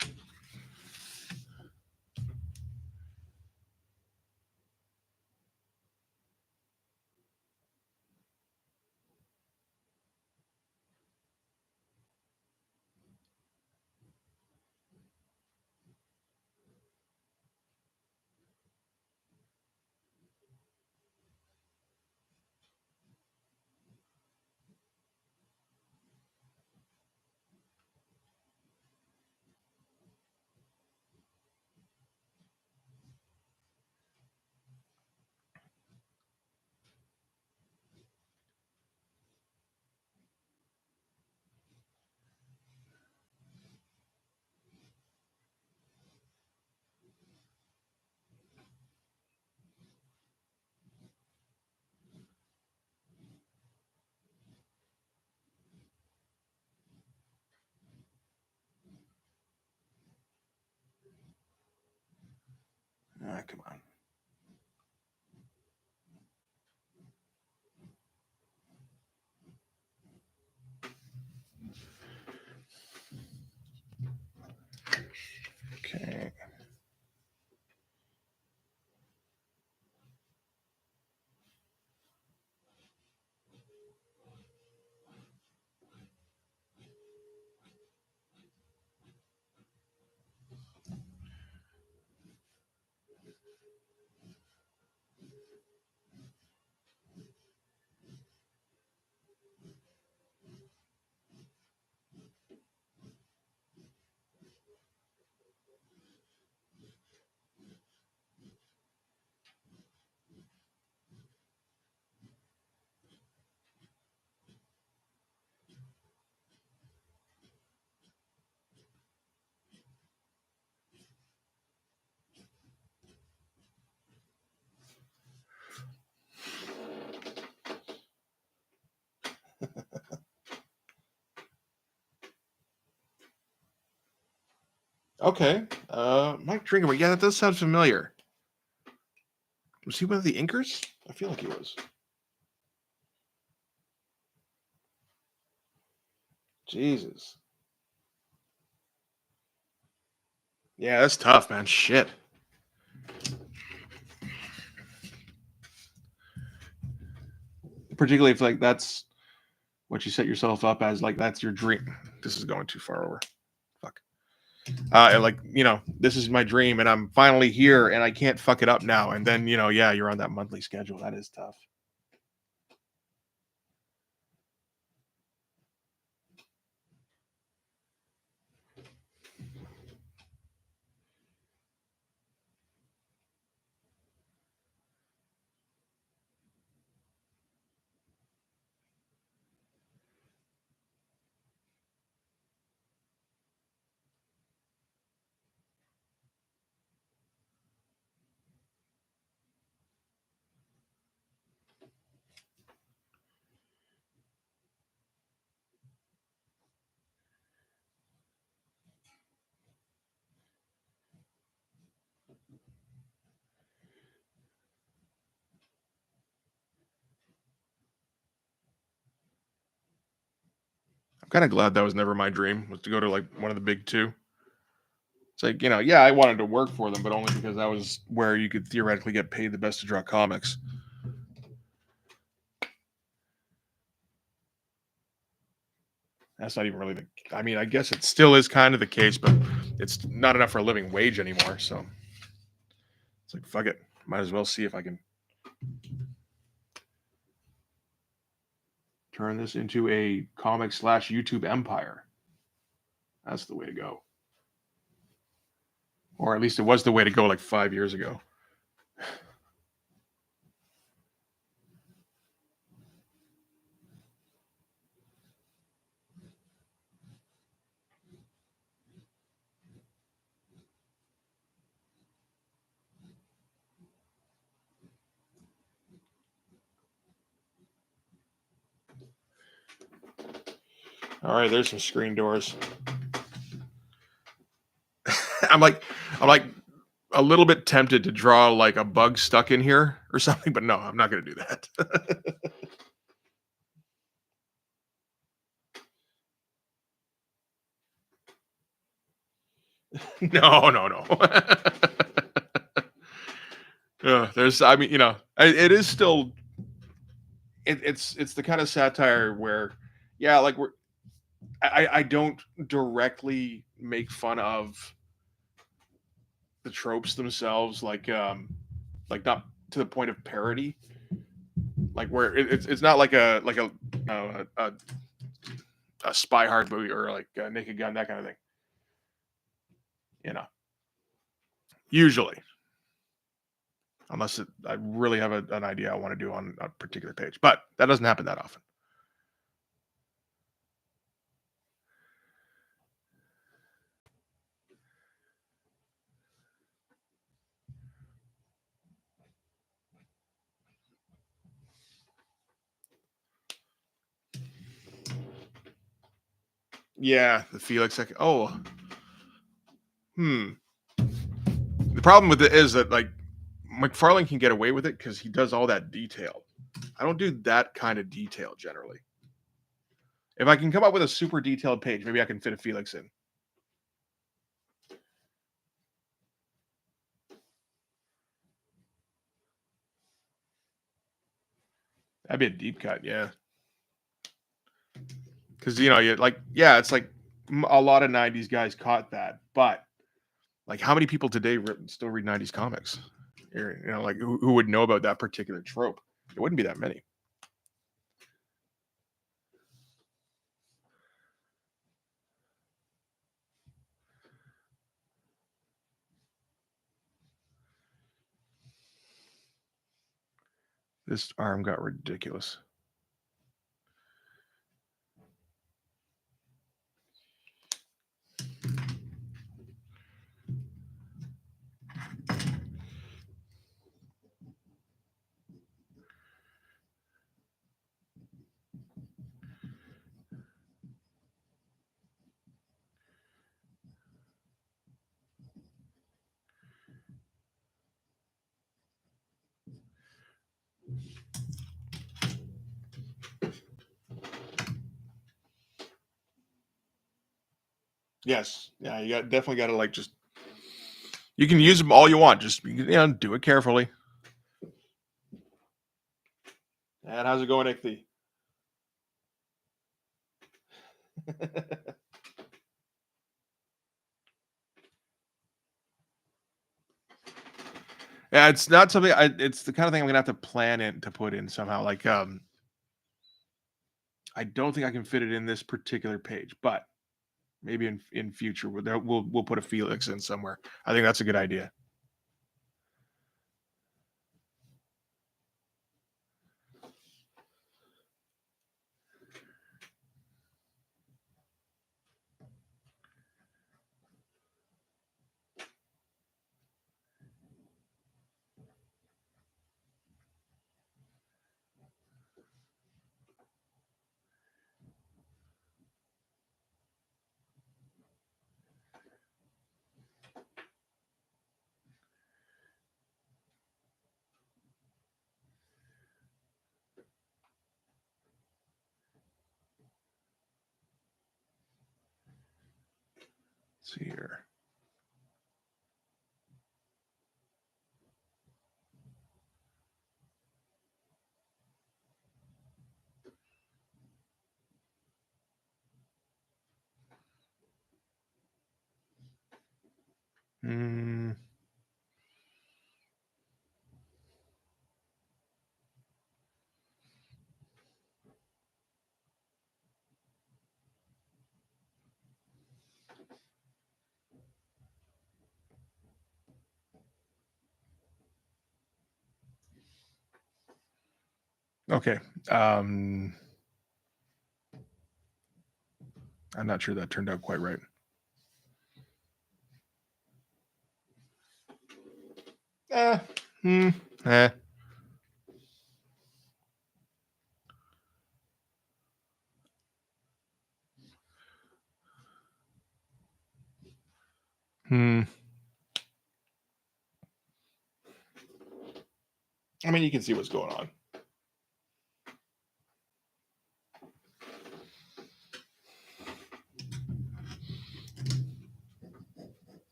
Come on. Okay. Okay. Mike Drinker. Yeah, that does sound familiar. Was he one of the Inkers? I feel like he was. Jesus. Yeah, that's tough, man. Shit. Particularly if like that's what you set yourself up as, like that's your dream. This is going too far over. Fuck. And like, this is my dream and I'm finally here and I can't fuck it up now. And then, yeah, you're on that monthly schedule. That is tough. I'm kind of glad that was never my dream, was to go to like one of the big two. It's like, yeah, I wanted to work for them, but only because that was where you could theoretically get paid the best to draw comics. That's not even really I mean, I guess it still is kind of the case, but it's not enough for a living wage anymore. So it's like, fuck it. Might as well see if I can turn this into a comic slash YouTube empire. That's the way to go. Or at least it was the way to go like 5 years ago. All right, there's some screen doors. I'm like, I'm like a little bit tempted to draw like a bug stuck in here or something, but no, I'm not going to do that. No, no, no. There's, I mean, it is still, it's the kind of satire where, yeah, like I don't directly make fun of the tropes themselves, like not to the point of parody, like where it's not like a Spy Hard movie or like a Naked Gun, that kind of thing. You know, usually, unless I really have an idea I want to do on a particular page, but that doesn't happen that often. Yeah, the Felix. Oh, hmm. The problem with it is that like McFarlane can get away with it because he does all that detail. I don't do that kind of detail generally. If I can come up with a super detailed page, maybe I can fit a Felix in. That'd be a deep cut, yeah. Because you like, yeah, it's like a lot of '90s guys caught that, but like, how many people today still read '90s comics? Like who would know about that particular trope? It wouldn't be that many. This arm got ridiculous. Yes, yeah, definitely got to like just. You can use them all you want. Just do it carefully. And how's it going, Ichthy? It's not something it's the kind of thing I'm gonna have to plan in to put in somehow. Like, I don't think I can fit it in this particular page, but maybe in future we'll put a Felix in somewhere. I think that's a good idea. Let's see here. Mm, okay. Um, I'm not sure that turned out quite right. Eh, hmm, eh, hmm. I mean, you can see what's going on.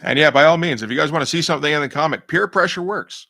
And yeah, by all means, if you guys want to see something in the comic, peer pressure works.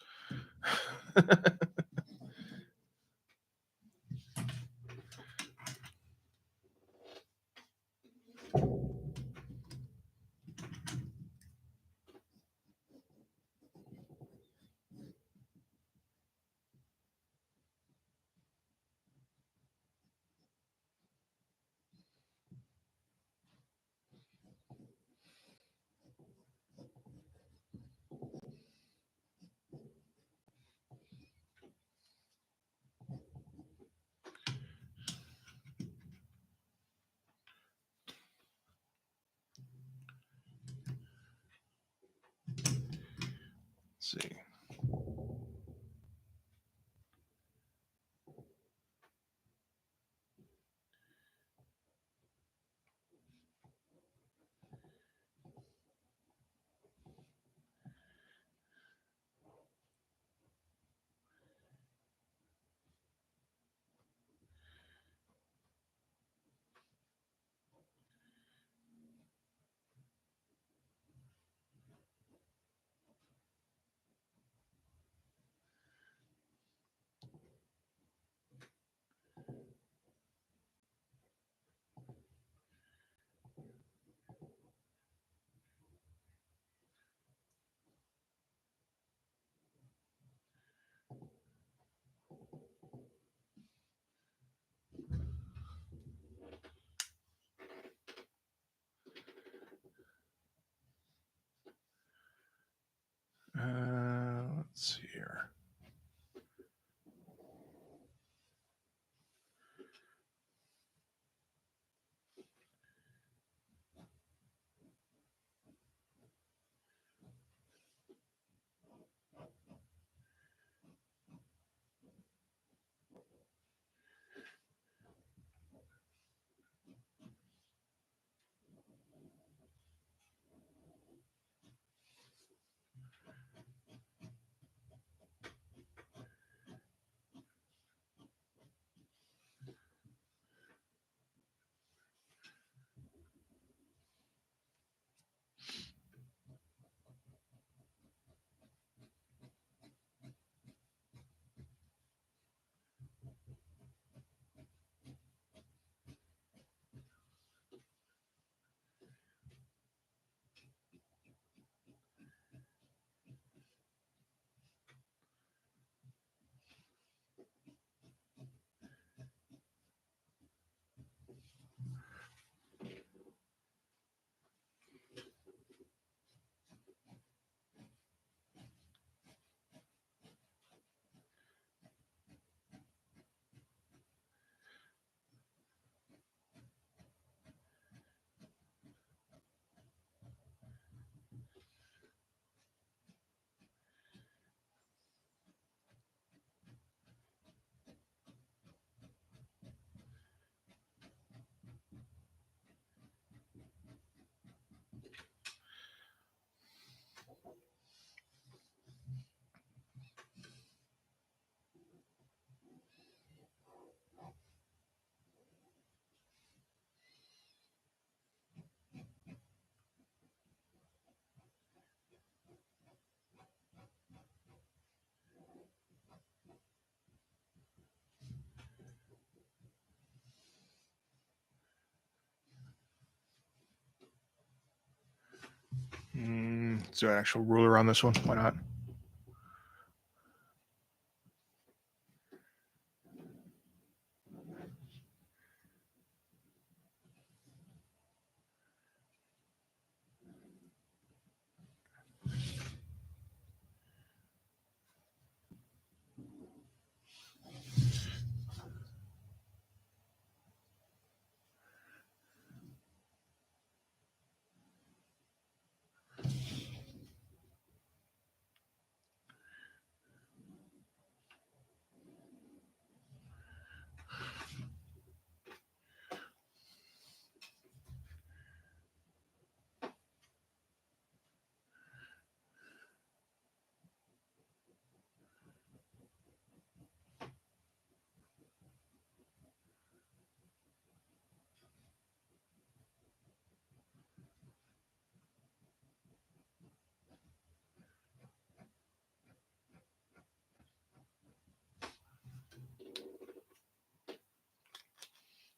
Is there an actual ruler on this one? Why not?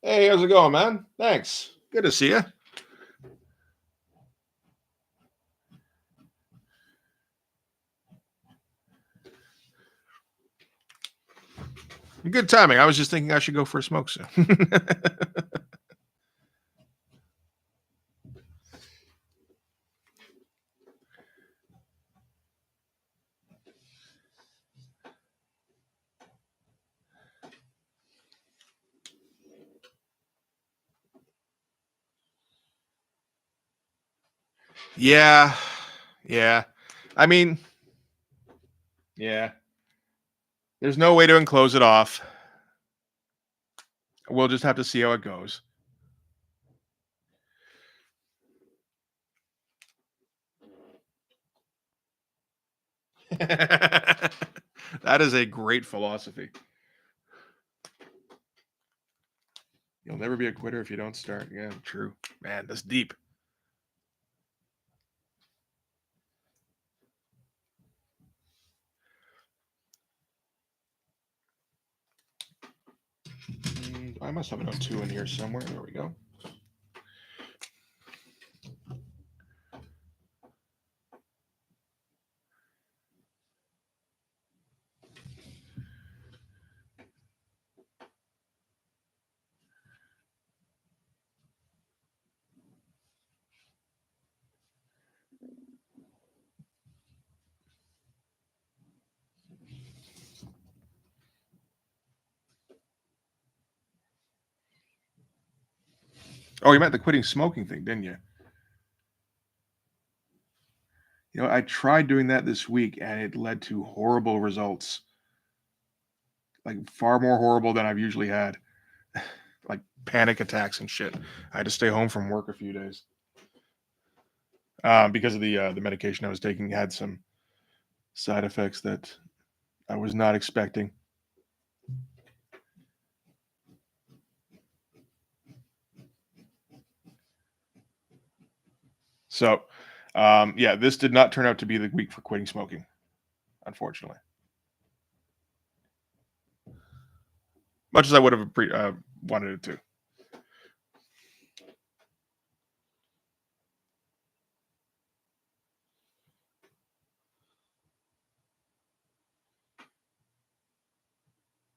Hey, how's it going, man? Thanks. Good to see you. Good timing. I was just thinking I should go for a smoke soon. Yeah. Yeah. I mean, yeah. There's no way to enclose it off. We'll just have to see how it goes. That is a great philosophy. You'll never be a quitter if you don't start. Yeah, true. Man, that's deep. I must have an O2 in here somewhere. There we go. Oh, you meant the quitting smoking thing, didn't you? You know, I tried doing that this week and it led to horrible results. Like far more horrible than I've usually had. Like panic attacks and shit. I had to stay home from work a few days. Because of the medication I was taking had some side effects that I was not expecting. So, yeah, this did not turn out to be the week for quitting smoking, unfortunately. Much as I would have wanted it to.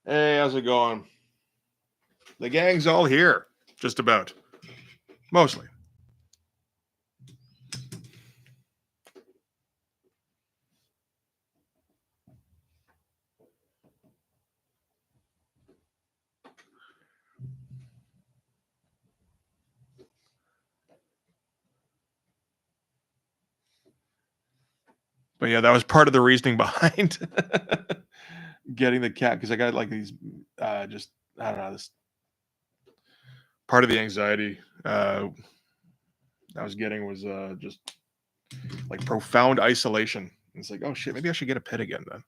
Hey, how's it going? The gang's all here, just about. Mostly. But yeah, that was part of the reasoning behind getting the cat because I got like these just I don't know, this part of the anxiety I was getting was just like profound isolation. It's like, oh shit, maybe I should get a pet again then.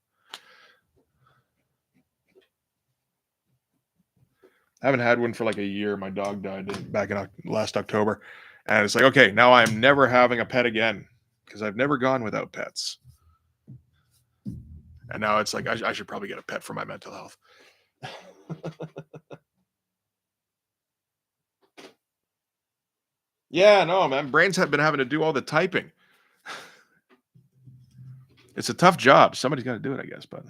I haven't had one for like a year. My dog died back in last October. And it's like, okay, now I'm never having a pet again because I've never gone without pets. And now it's like, I should probably get a pet for my mental health. Yeah, no, man. Brains have been having to do all the typing. It's a tough job. Somebody's got to do it, I guess. But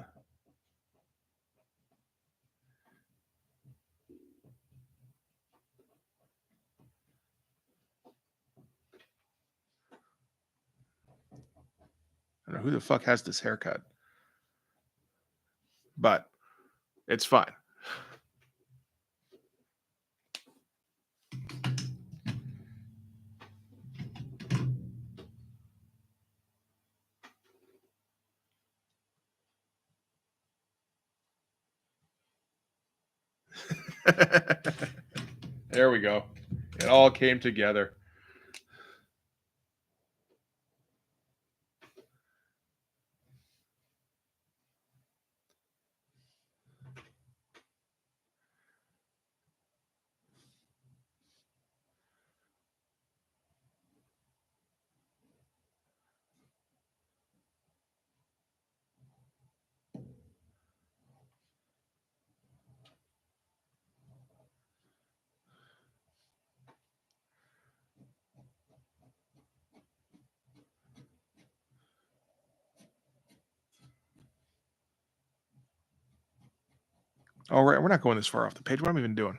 I don't know who the fuck has this haircut, but it's fine. There we go. It all came together. All right, we're not going this far off the page. What am I even doing?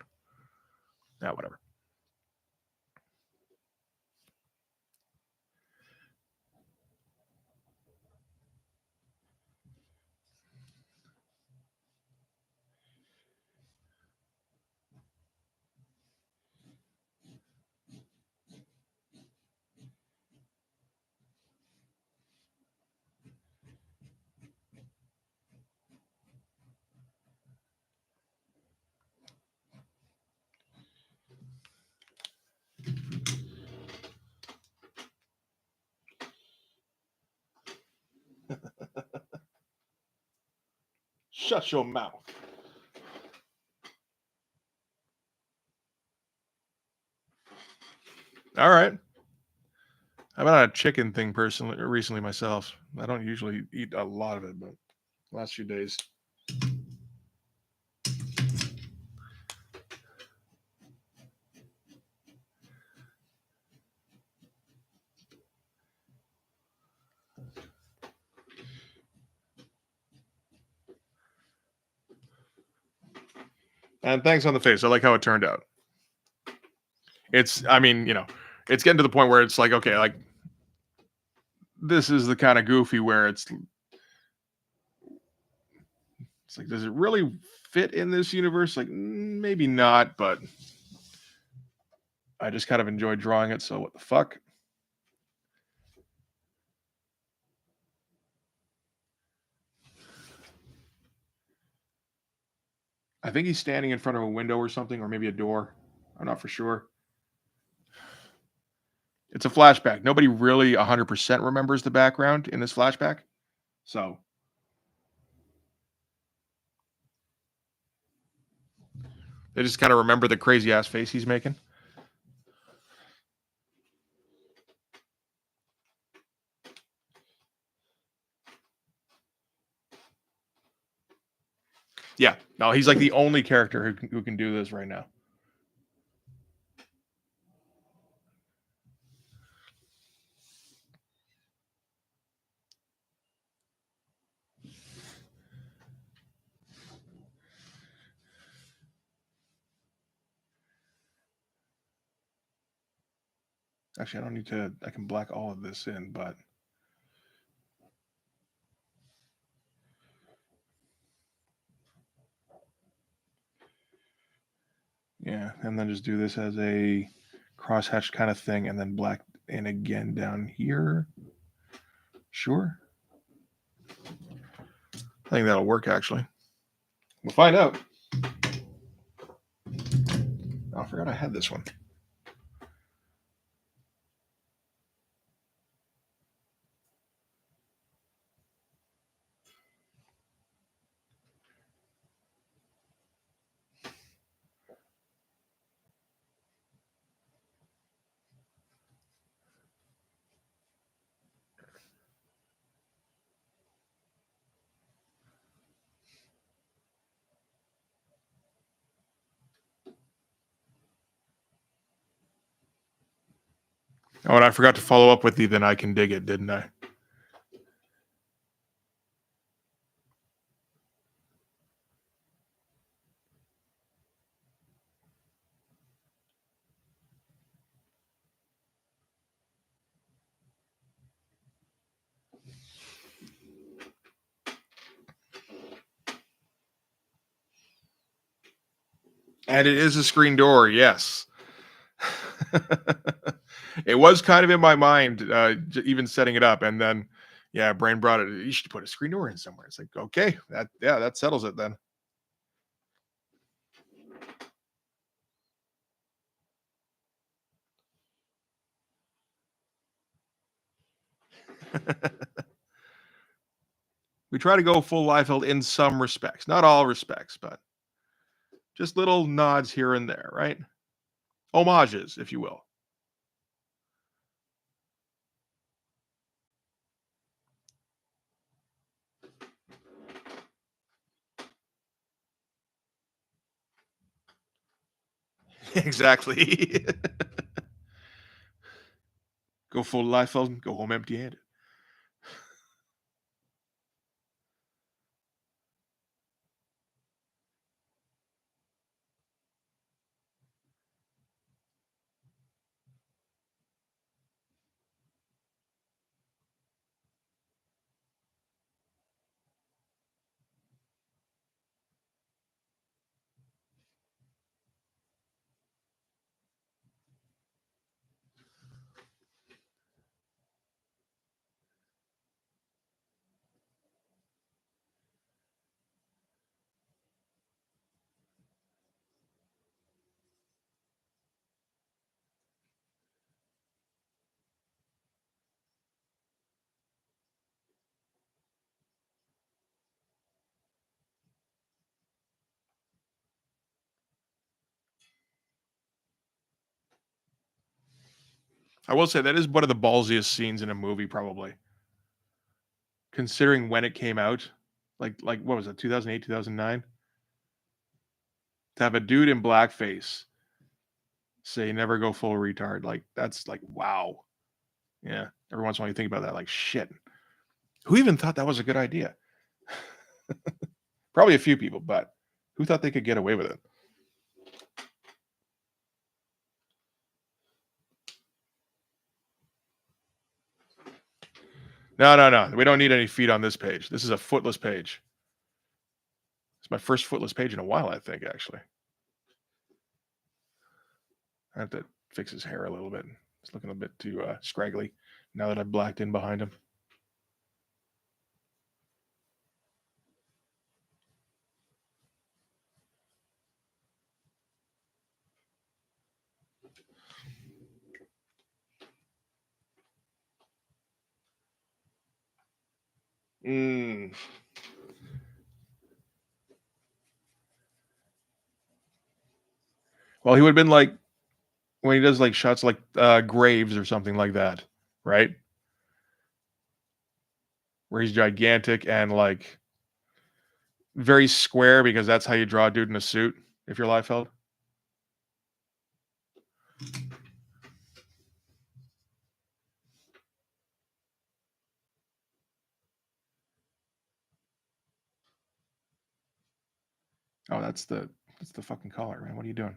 Yeah, whatever. Shut your mouth. All right. I'm not a chicken thing personally recently myself. I don't usually eat a lot of it, but last few days. And thanks on the face. I like how it turned out. I mean, it's getting to the point where it's like, okay, like this is the kind of goofy where it's like, does it really fit in this universe? Like, maybe not, but I just kind of enjoy drawing it. So what the fuck? I think he's standing in front of a window or something, or maybe a door. I'm not for sure. It's a flashback. Nobody really 100% remembers the background in this flashback. So they just kind of remember the crazy ass face he's making. Yeah. No, he's like the only character who can do this right now. Actually, I don't need to. I can black all of this in, but yeah, and then just do this as a crosshatch kind of thing, and then black in again down here. Sure. I think that'll work, actually. We'll find out. Oh, I forgot I had this one. Oh, and I forgot to follow up with the "Then I Can Dig It," didn't I? And it is a screen door, yes. It was kind of in my mind, even setting it up, and then, yeah, brain brought it. You should put a screen door in somewhere. It's like, okay, that settles it then. We try to go full Liefeld in some respects, not all respects, but just little nods here and there, right? Homages, if you will. Exactly. Go full Liefeld, go home empty-handed. I will say that is one of the ballsiest scenes in a movie, probably, considering when it came out. Like what was it, 2008, 2009? To have a dude in blackface say never go full retard, like that's like wow. Yeah. Every once in a while you think about that, like shit. Who even thought that was a good idea? Probably a few people, but who thought they could get away with it? No, no, no. We don't need any feet on this page. This is a footless page. It's my first footless page in a while, I think, actually. I have to fix his hair a little bit. It's looking a bit too scraggly now that I've blacked in behind him. Mm. Well, he would have been like when he does like shots like graves or something like that, right? Where he's gigantic and like very square because that's how you draw a dude in a suit if you're Liefeld. Oh, that's the fucking collar, man. What are you doing?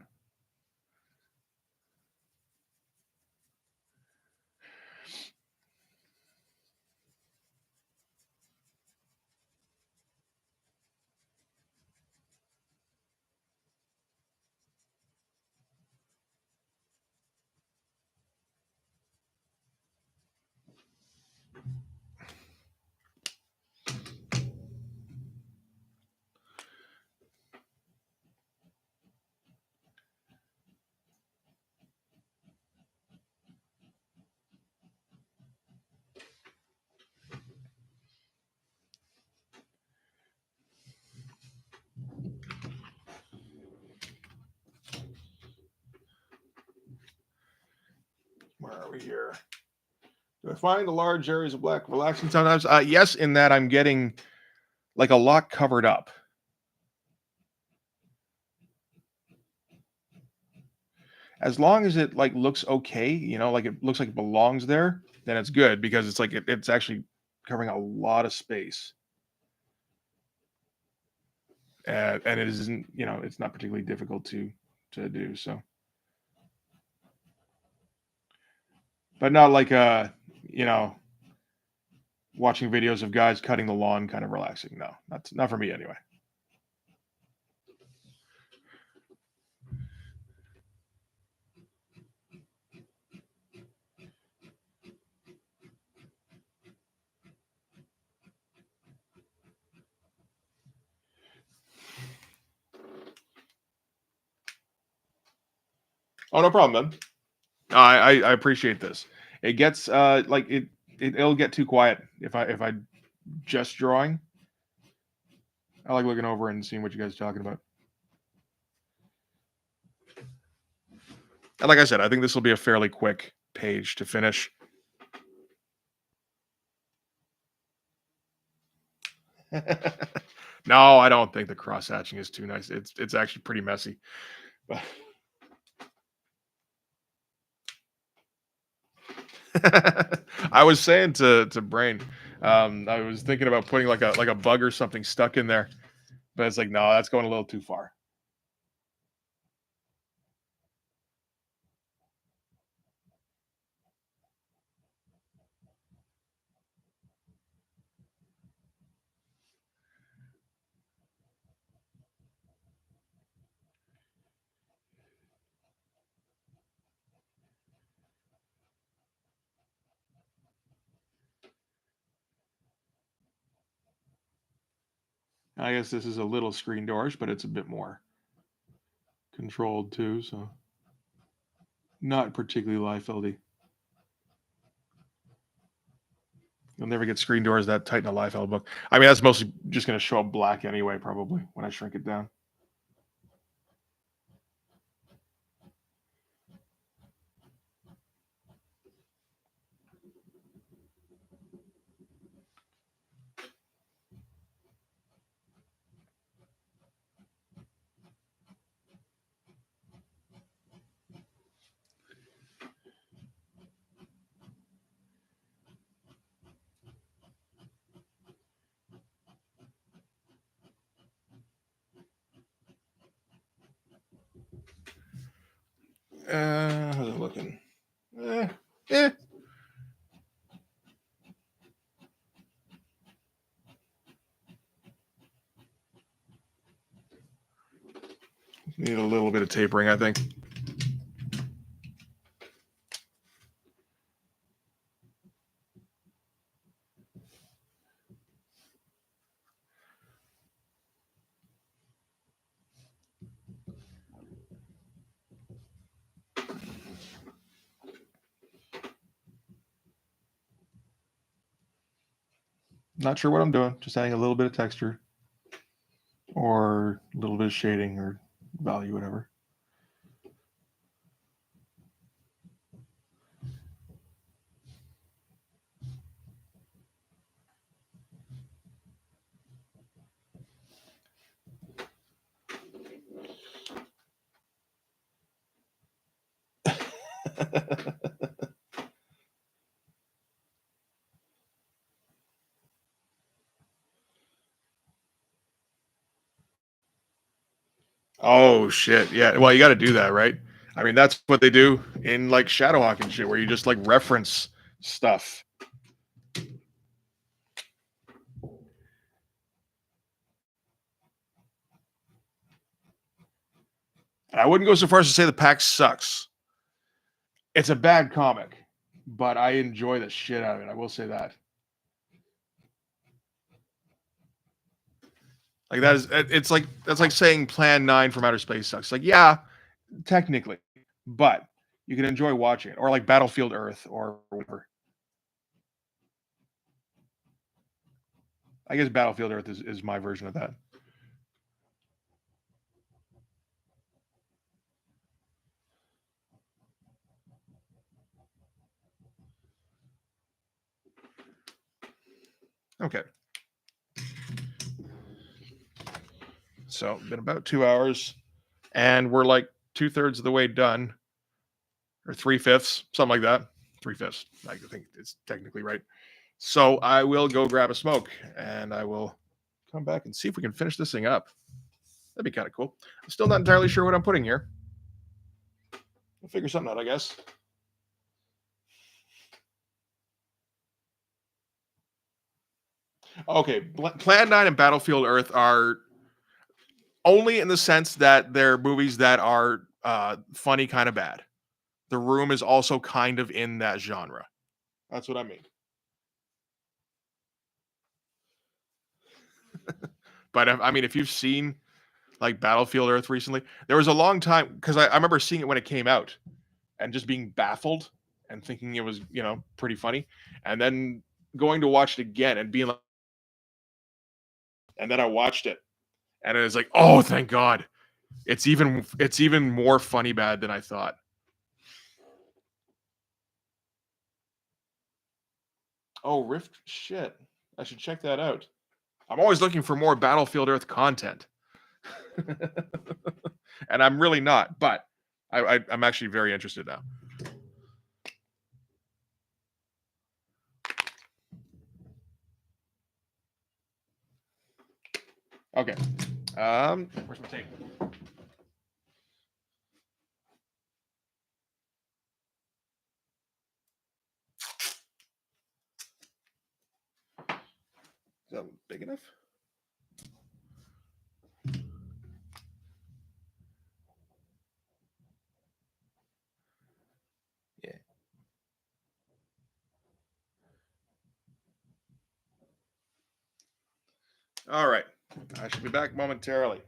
Where are we here? Do I find the large areas of black relaxing sometimes? Yes, in that I'm getting like a lot covered up. As long as it like looks okay, like it looks like it belongs there, then it's good because it's like it's actually covering a lot of space. And it isn't, it's not particularly difficult to do so. But not like you know, watching videos of guys cutting the lawn kind of relaxing. No, not for me anyway. Oh, no problem, man. I appreciate this. It gets like it'll get too quiet if I just drawing. I like looking over and seeing what you guys are talking about. And like I said, I think this will be a fairly quick page to finish. No, I don't think the cross hatching is too nice. It's actually pretty messy. But I was saying to Brain, I was thinking about putting like a bug or something stuck in there, but it's like no, that's going a little too far. I guess this is a little screen doorish, but it's a bit more controlled too, so not particularly Liefeldy. You'll never get screen doors that tight in a Liefeld book. I mean, that's mostly just going to show up black anyway, probably when I shrink it down. How's it looking? Eh, eh. Need a little bit of tapering, I think. Not sure what I'm doing. Just adding a little bit of texture or a little bit of shading or value, whatever. Oh shit! Yeah, well, you got to do that, right? I mean, that's what they do in like Shadowhawk and shit, where you just like reference stuff. And I wouldn't go so far as to say the pack sucks. It's a bad comic, but I enjoy the shit out of it. I will say that. Like that is, it's like that's like saying Plan 9 from Outer Space sucks. Like, yeah, technically, but you can enjoy watching it, or like Battlefield Earth, or whatever. I guess Battlefield Earth is my version of that. Okay, so been about 2 hours, and we're like 2/3 of the way done, or 3/5, something like that. 3/5. I think it's technically right. So I will go grab a smoke, and I will come back and see if we can finish this thing up. That'd be kind of cool. I'm still not entirely sure what I'm putting here. We'll figure something out, I guess. Okay, Plan 9 and Battlefield Earth are only in the sense that they're movies that are funny, kind of bad. The Room is also kind of in that genre. That's what I mean. But I mean, if you've seen like Battlefield Earth recently. There was a long time because I remember seeing it when it came out and just being baffled and thinking it was, pretty funny. And then going to watch it again and being like, and then I watched it and it was like, oh, thank God. It's even more funny bad than I thought. Oh, Rift shit. I should check that out. I'm always looking for more Battlefield Earth content. And I'm really not, but I'm actually very interested now. Okay. Where's my tape? Is that big enough? Yeah. All right. I should be back momentarily.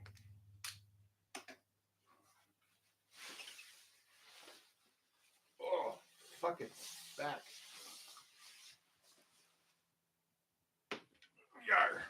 Oh, fucking back. Yar.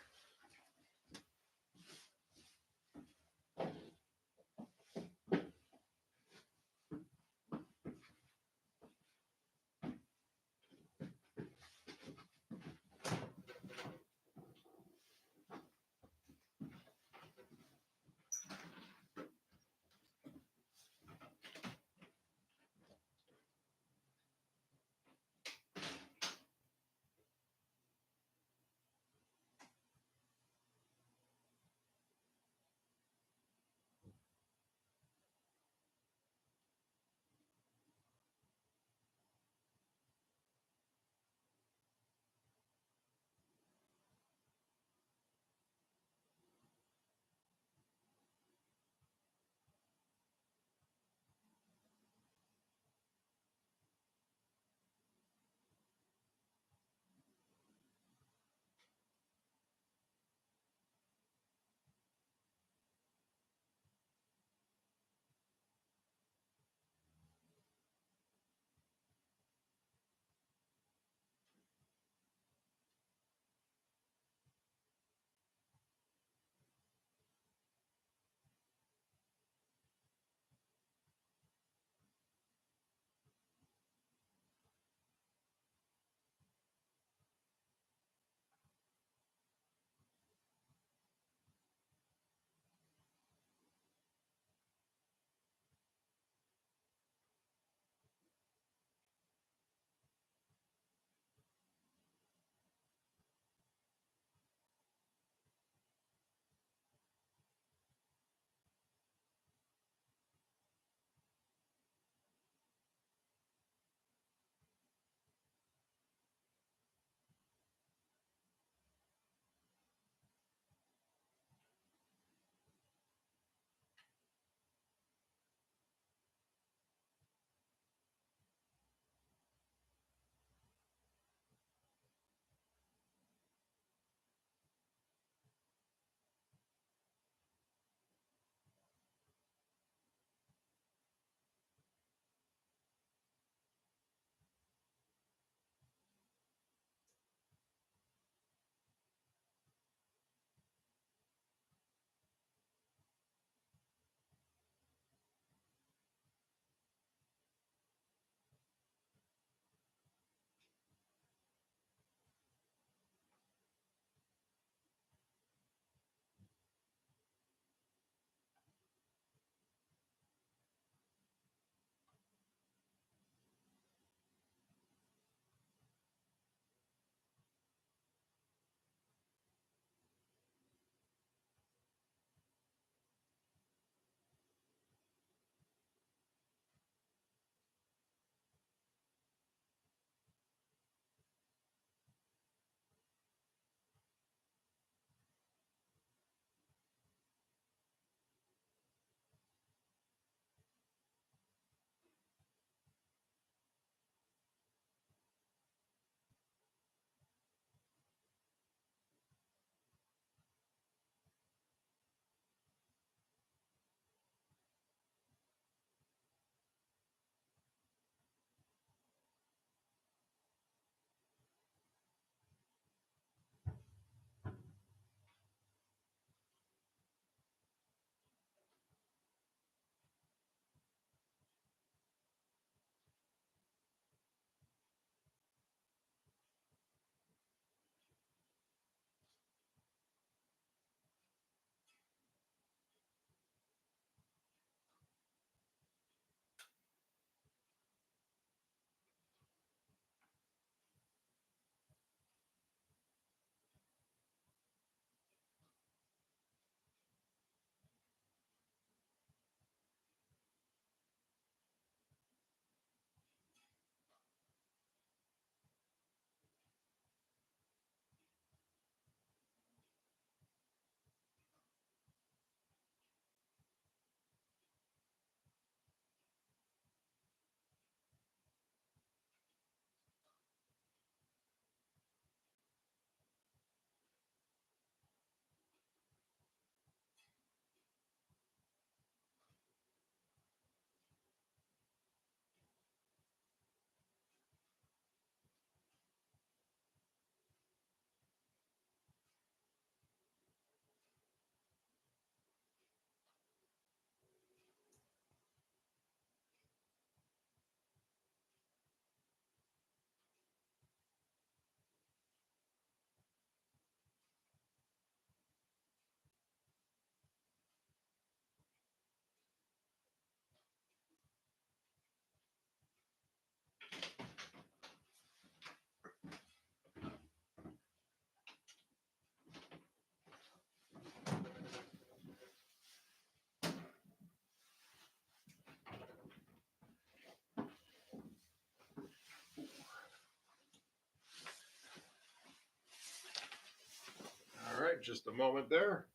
right, just a moment there.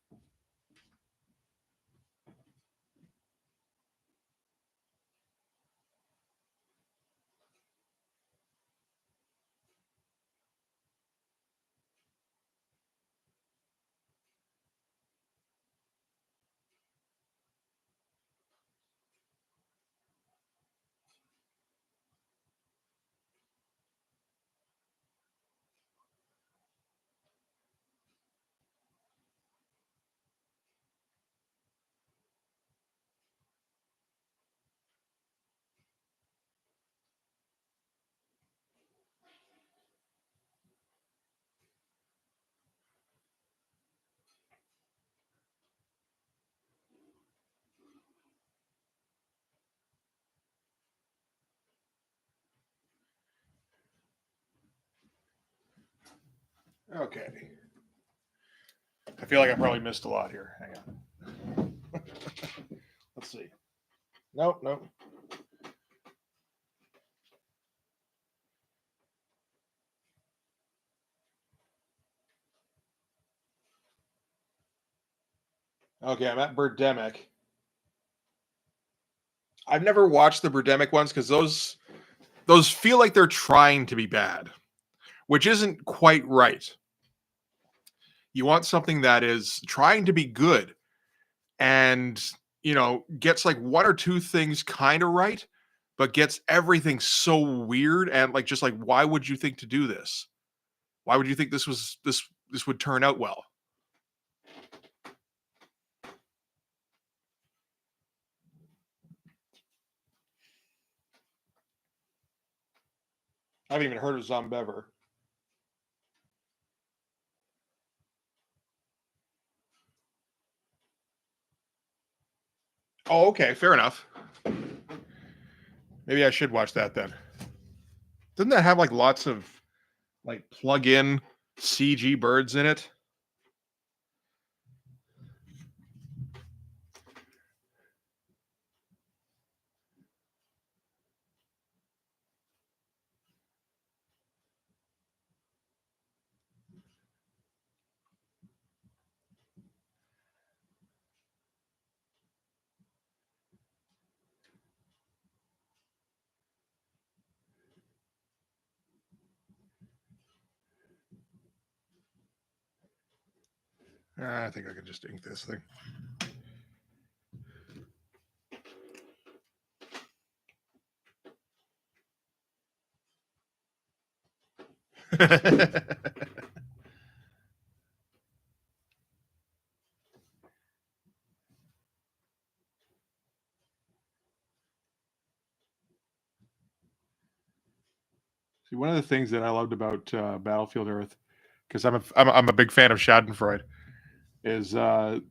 Okay. I feel like I probably missed a lot here. Hang on. Let's see. Nope, nope. Okay, I'm at Birdemic. I've never watched the Birdemic ones because those feel like they're trying to be bad, which isn't quite right. You want something that is trying to be good and, gets like one or two things kind of right, but gets everything so weird and like just like why would you think to do this? Why would you think this would turn out well? I haven't even heard of Zombever. Oh, okay, fair enough. Maybe I should watch that then. Doesn't that have like lots of like plug-in CG birds in it? I think I can just ink this thing. See, one of the things that I loved about Battlefield Earth, because I'm a big fan of Schadenfreude, is John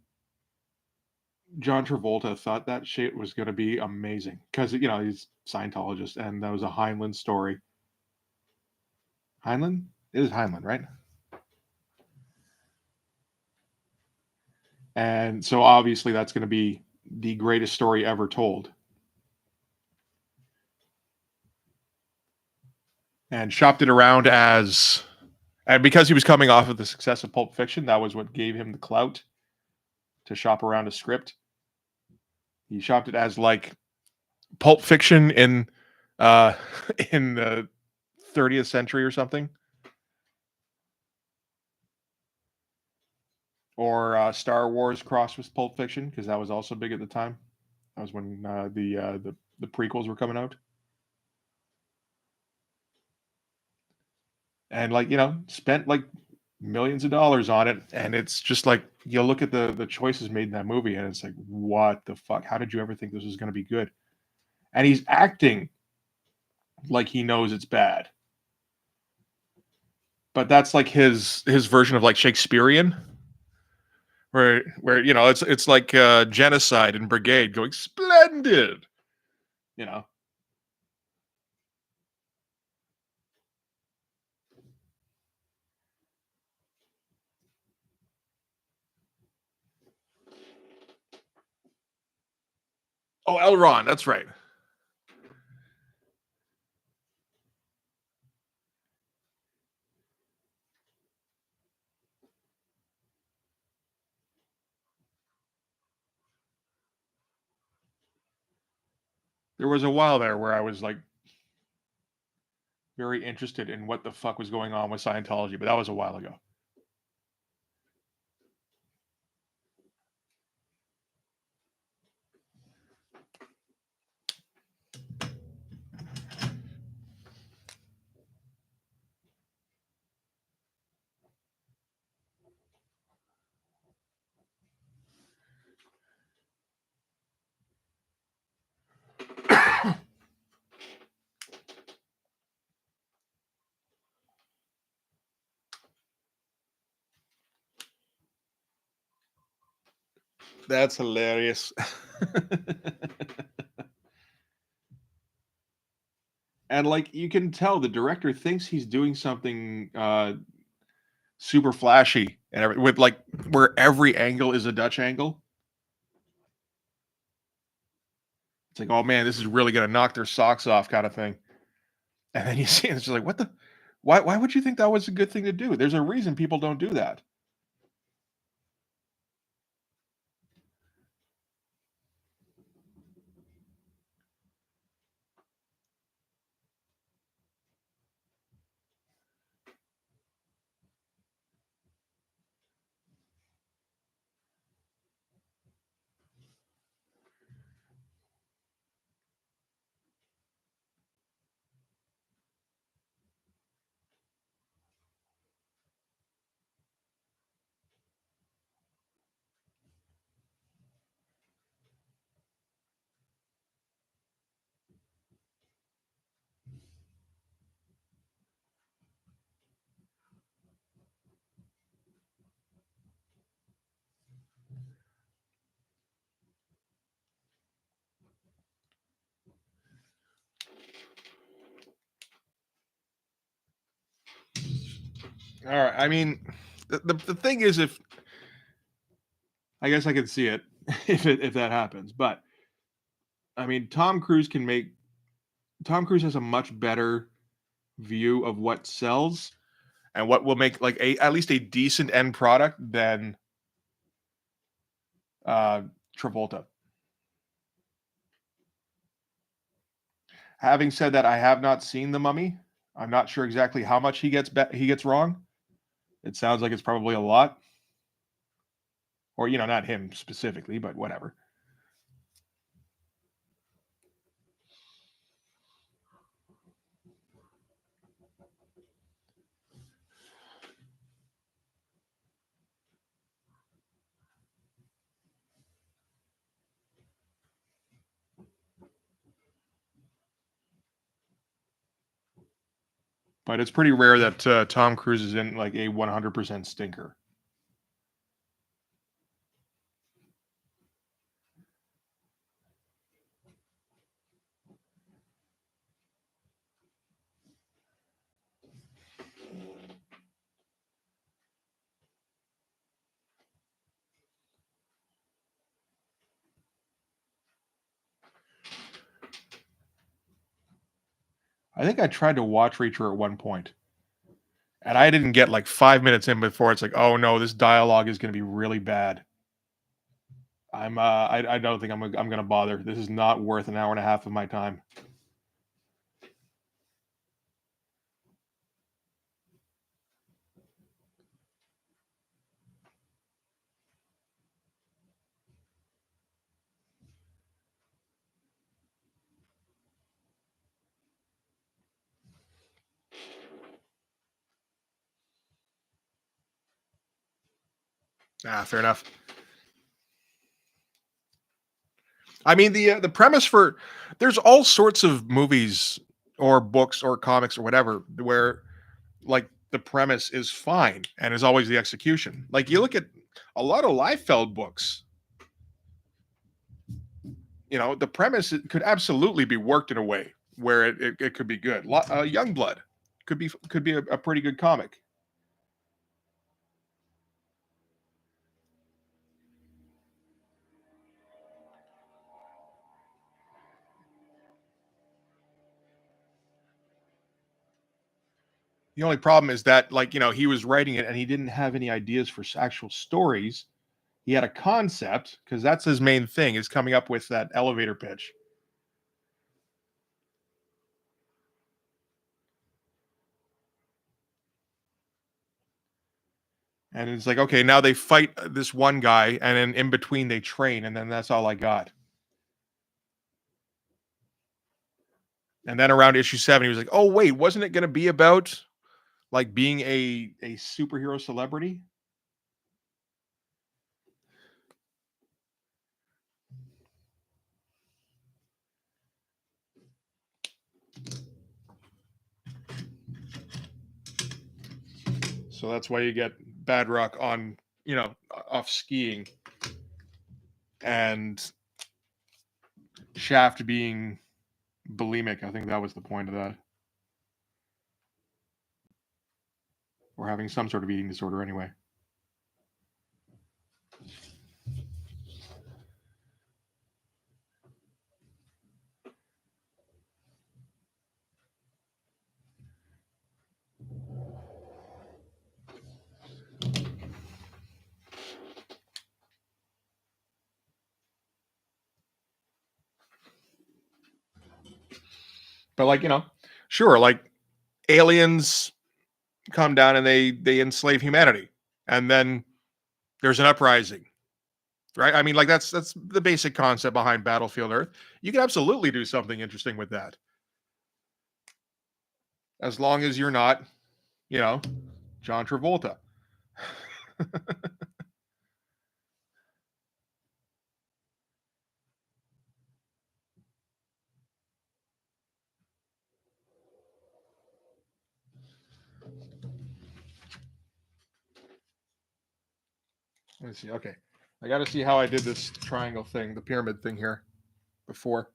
Travolta thought that shit was going to be amazing because he's Scientologist, and that was a Heinlein story. Heinlein? It is Heinlein, right? And so obviously that's going to be the greatest story ever told. And shopped it around and because he was coming off of the success of Pulp Fiction, that was what gave him the clout to shop around a script. He shopped it as like Pulp Fiction in uh in the 30th century or something, or Star Wars crossed with Pulp Fiction because that was also big at the time. That was when the prequels were coming out, and like spent like millions of dollars on it, and it's just like you look at the choices made in that movie, and it's like what the fuck? How did you ever think this was going to be good? And he's acting like he knows it's bad, but that's like his version of like Shakespearean, where it's like genocide and brigade going splendid, you know. Oh, Elron, that's right. There was a while there where I was like very interested in what the fuck was going on with Scientology, but that was a while ago. That's hilarious. And like you can tell the director thinks he's doing something super flashy and with like where every angle is a Dutch angle. It's like, oh man, this is really gonna knock their socks off, kind of thing. And then you see it's just like, what the why would you think that was a good thing to do? There's a reason people don't do that. All right. I mean, the thing is, if I guess I could see it if that happens, but I mean, Tom Cruise has a much better view of what sells and what will make like a at least a decent end product than uh, Travolta. Having said that, I have not seen The Mummy. I'm not sure exactly how much he gets wrong. It sounds like it's probably a lot, or not him specifically, but whatever. But it's pretty rare that Tom Cruise is in like a 100% stinker. I think I tried to watch Reacher at one point, and I didn't get like 5 minutes in before it's like, oh no, this dialogue is going to be really bad. I don't think I'm going to bother. This is not worth an hour and a half of my time. Ah, fair enough. I mean, the premise for there's all sorts of movies or books or comics or whatever where like the premise is fine and is always the execution. Like you look at a lot of Liefeld books, the premise could absolutely be worked in a way where it could be good. Youngblood could be a pretty good comic. The only problem is that he was writing it and he didn't have any ideas for actual stories. He had a concept because that's his main thing is coming up with that elevator pitch. And it's like, okay, now they fight this one guy, and then in between they train, and then that's all I got. And then around issue 7, he was like, "Oh wait, wasn't it going to be about like being a superhero celebrity?" So that's why you get Badrock on, off skiing, and Shaft being bulimic. I think that was the point of that, or having some sort of eating disorder anyway. But like, sure, like aliens come down and they enslave humanity, and then there's an uprising, right? I mean, like that's the basic concept behind Battlefield Earth. You can absolutely do something interesting with that, as long as you're not, you know, John Travolta. Let me see. Okay, I got to see how I did this triangle thing, the pyramid thing here before.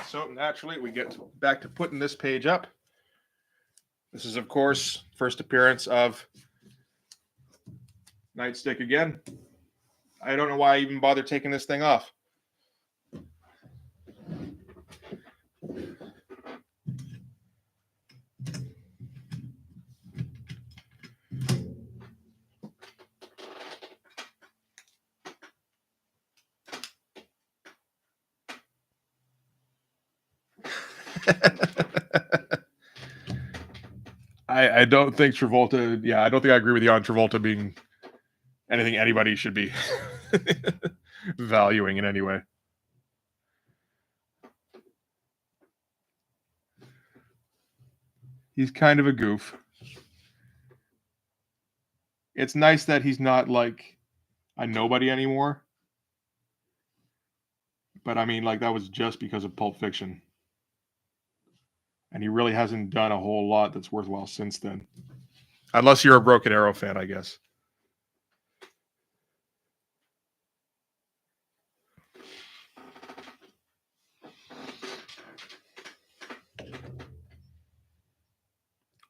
So naturally, we get back to putting this page up. This is, of course, first appearance of Nightstick again. I don't know why I even bother taking this thing off. I don't think Travolta. Yeah, I don't think I agree with you on Travolta being anything anybody should be valuing in any way. He's kind of a goof. It's nice that he's not like a nobody anymore. But I mean, like, that was just because of Pulp Fiction. And he really hasn't done a whole lot that's worthwhile since then. Unless you're a Broken Arrow fan, I guess.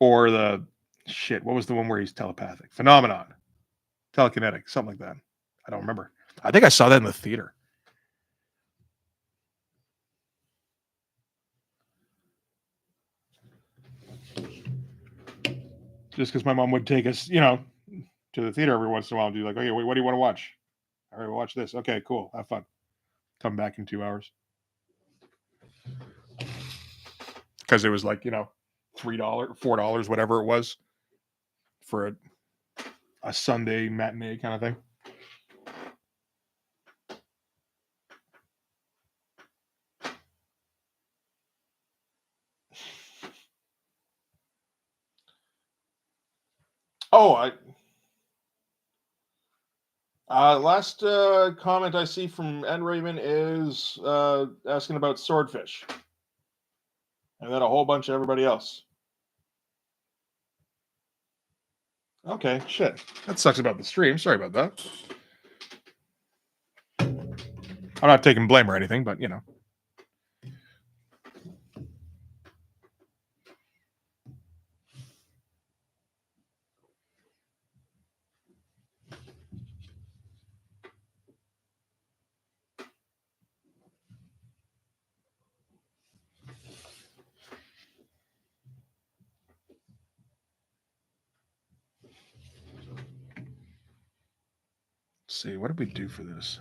Or the shit, what was the one where he's telepathic? Phenomenon. Telekinetic, something like that. I don't remember. I think I saw that in the theater. Just because my mom would take us, to the theater every once in a while and be like, okay, wait, what do you want to watch? All right, watch this. Okay, cool. Have fun. Come back in 2 hours. Because it was like, $3, $4, whatever it was, for a Sunday matinee kind of thing. Oh, last comment I see from N. Raymond is asking about Swordfish. And then a whole bunch of everybody else. Okay, shit. That sucks about the stream. Sorry about that. I'm not taking blame or anything, but Let's see, what did we do for this?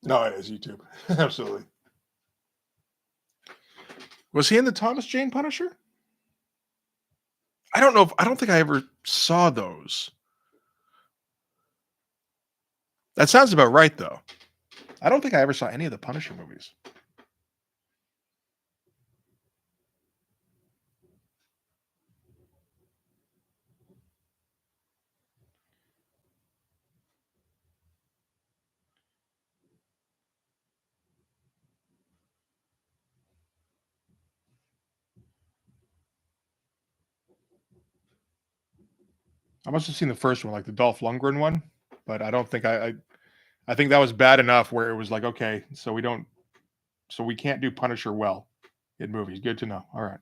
No, it is YouTube. Absolutely. Was he in the Thomas Jane Punisher? I don't know. I don't think I ever saw those. That sounds about right, though. I don't think I ever saw any of the Punisher movies. I must have seen the first one, like the Dolph Lundgren one, but I don't think I think that was bad enough where it was like, okay, so we can't do Punisher well in movies. Good to know. All right.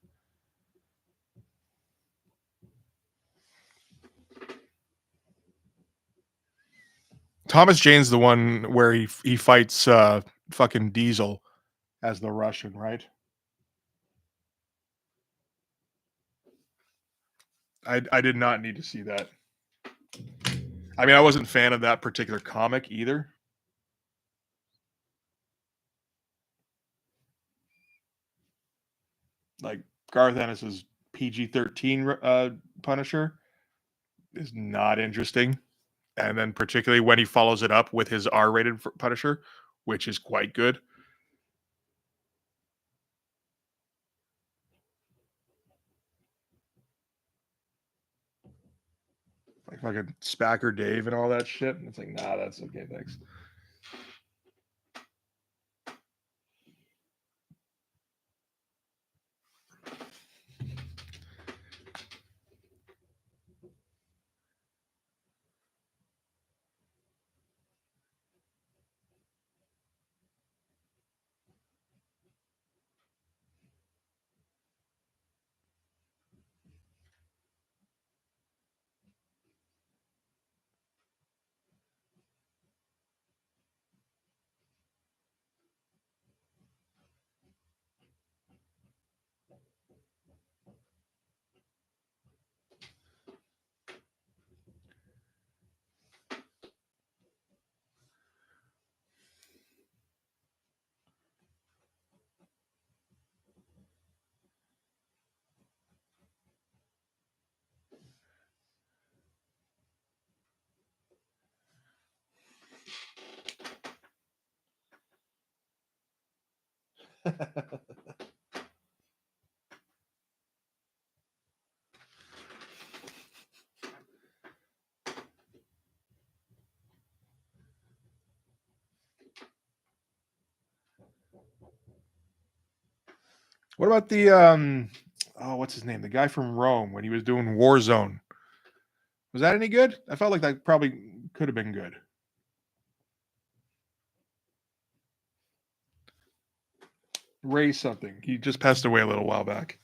Thomas Jane's the one where he fights fucking Diesel as the Russian, right? I did not need to see that. I mean, I wasn't a fan of that particular comic either. Like Garth Ennis's PG-13 Punisher is not interesting, and then particularly when he follows it up with his R-rated Punisher, which is quite good. Like fucking Spacker Dave and all that shit. And it's like, nah, that's okay, thanks. What about the oh, what's his name? The guy from Rome when he was doing Warzone. Was that any good? I felt like that probably could have been good. Ray something. He just passed away a little while back.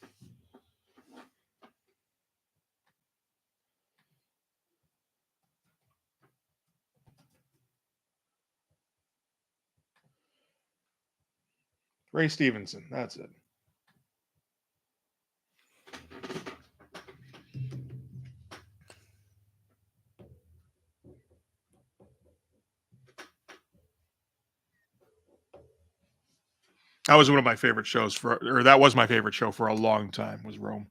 Ray Stevenson. That's it. That was one of my favorite shows or that was my favorite show for a long time. Was Rome.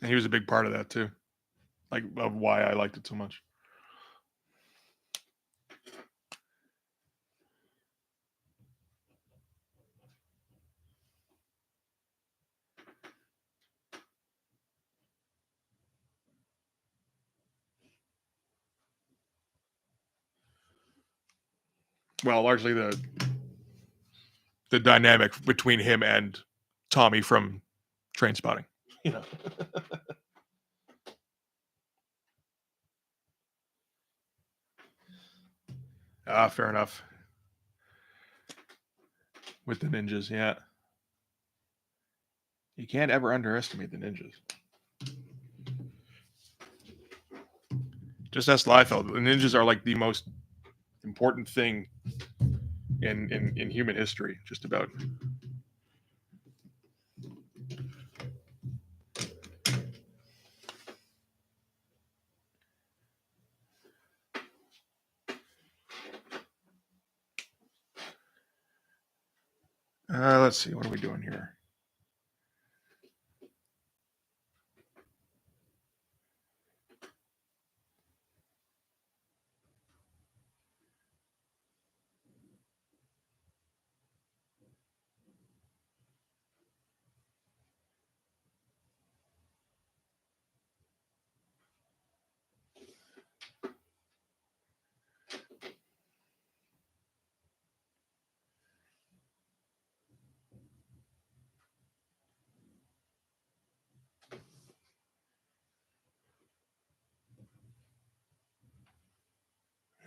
And he was a big part of that too. Like of why I liked it so much. Well, largely the dynamic between him and Tommy from Trainspotting. You know. Fair enough. With the ninjas, yeah. You can't ever underestimate the ninjas. Just ask Liefeld. The ninjas are like the most important thing in human history, just about. Let's see. What are we doing here?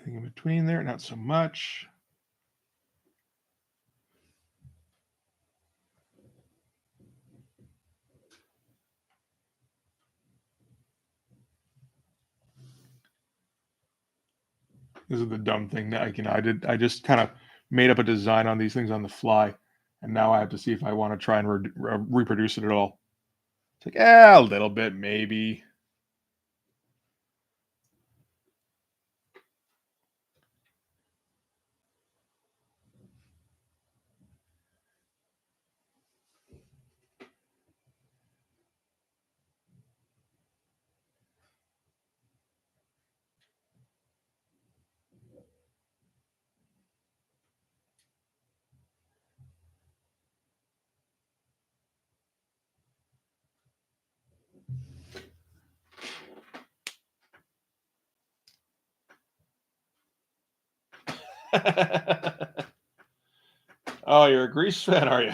Anything in between there? Not so much. This is the dumb thing that I did. I just kind of made up a design on these things on the fly, and now I have to see if I want to try and reproduce it at all. It's like, a little bit, maybe. Oh, you're a Grease fan, are you?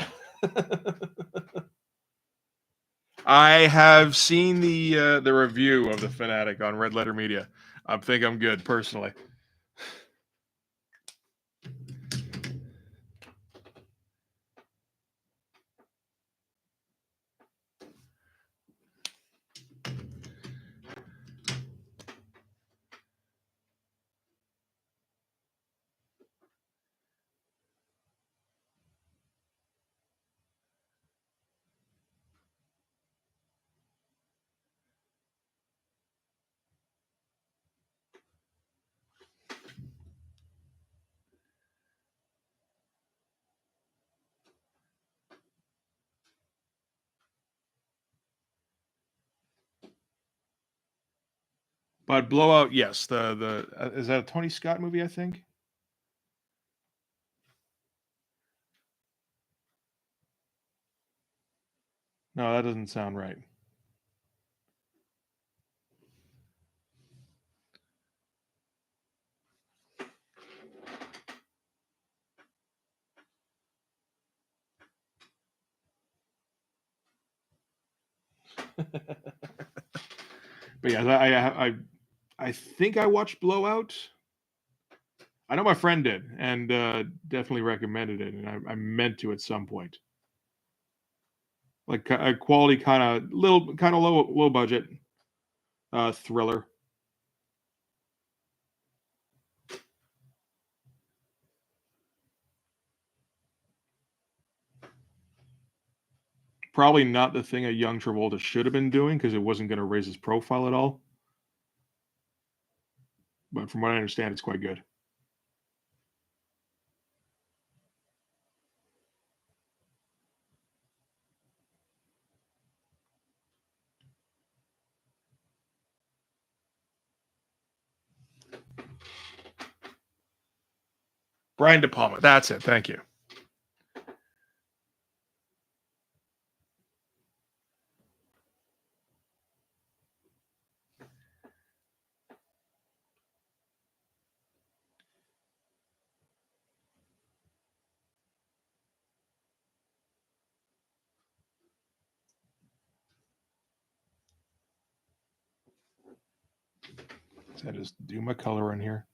I have seen the review of the Fanatic on Red Letter Media. I think I'm good personally. But Blowout, yes. The is that a Tony Scott movie? I think. No, that doesn't sound right. But yeah, I think I watched Blowout. I know my friend did, and definitely recommended it, and I meant to at some point. Like a quality kind of low budget thriller. Probably not the thing a young Travolta should have been doing because it wasn't going to raise his profile at all. But from what I understand, it's quite good. Brian De Palma. That's it. Thank you. So I just do my color in here.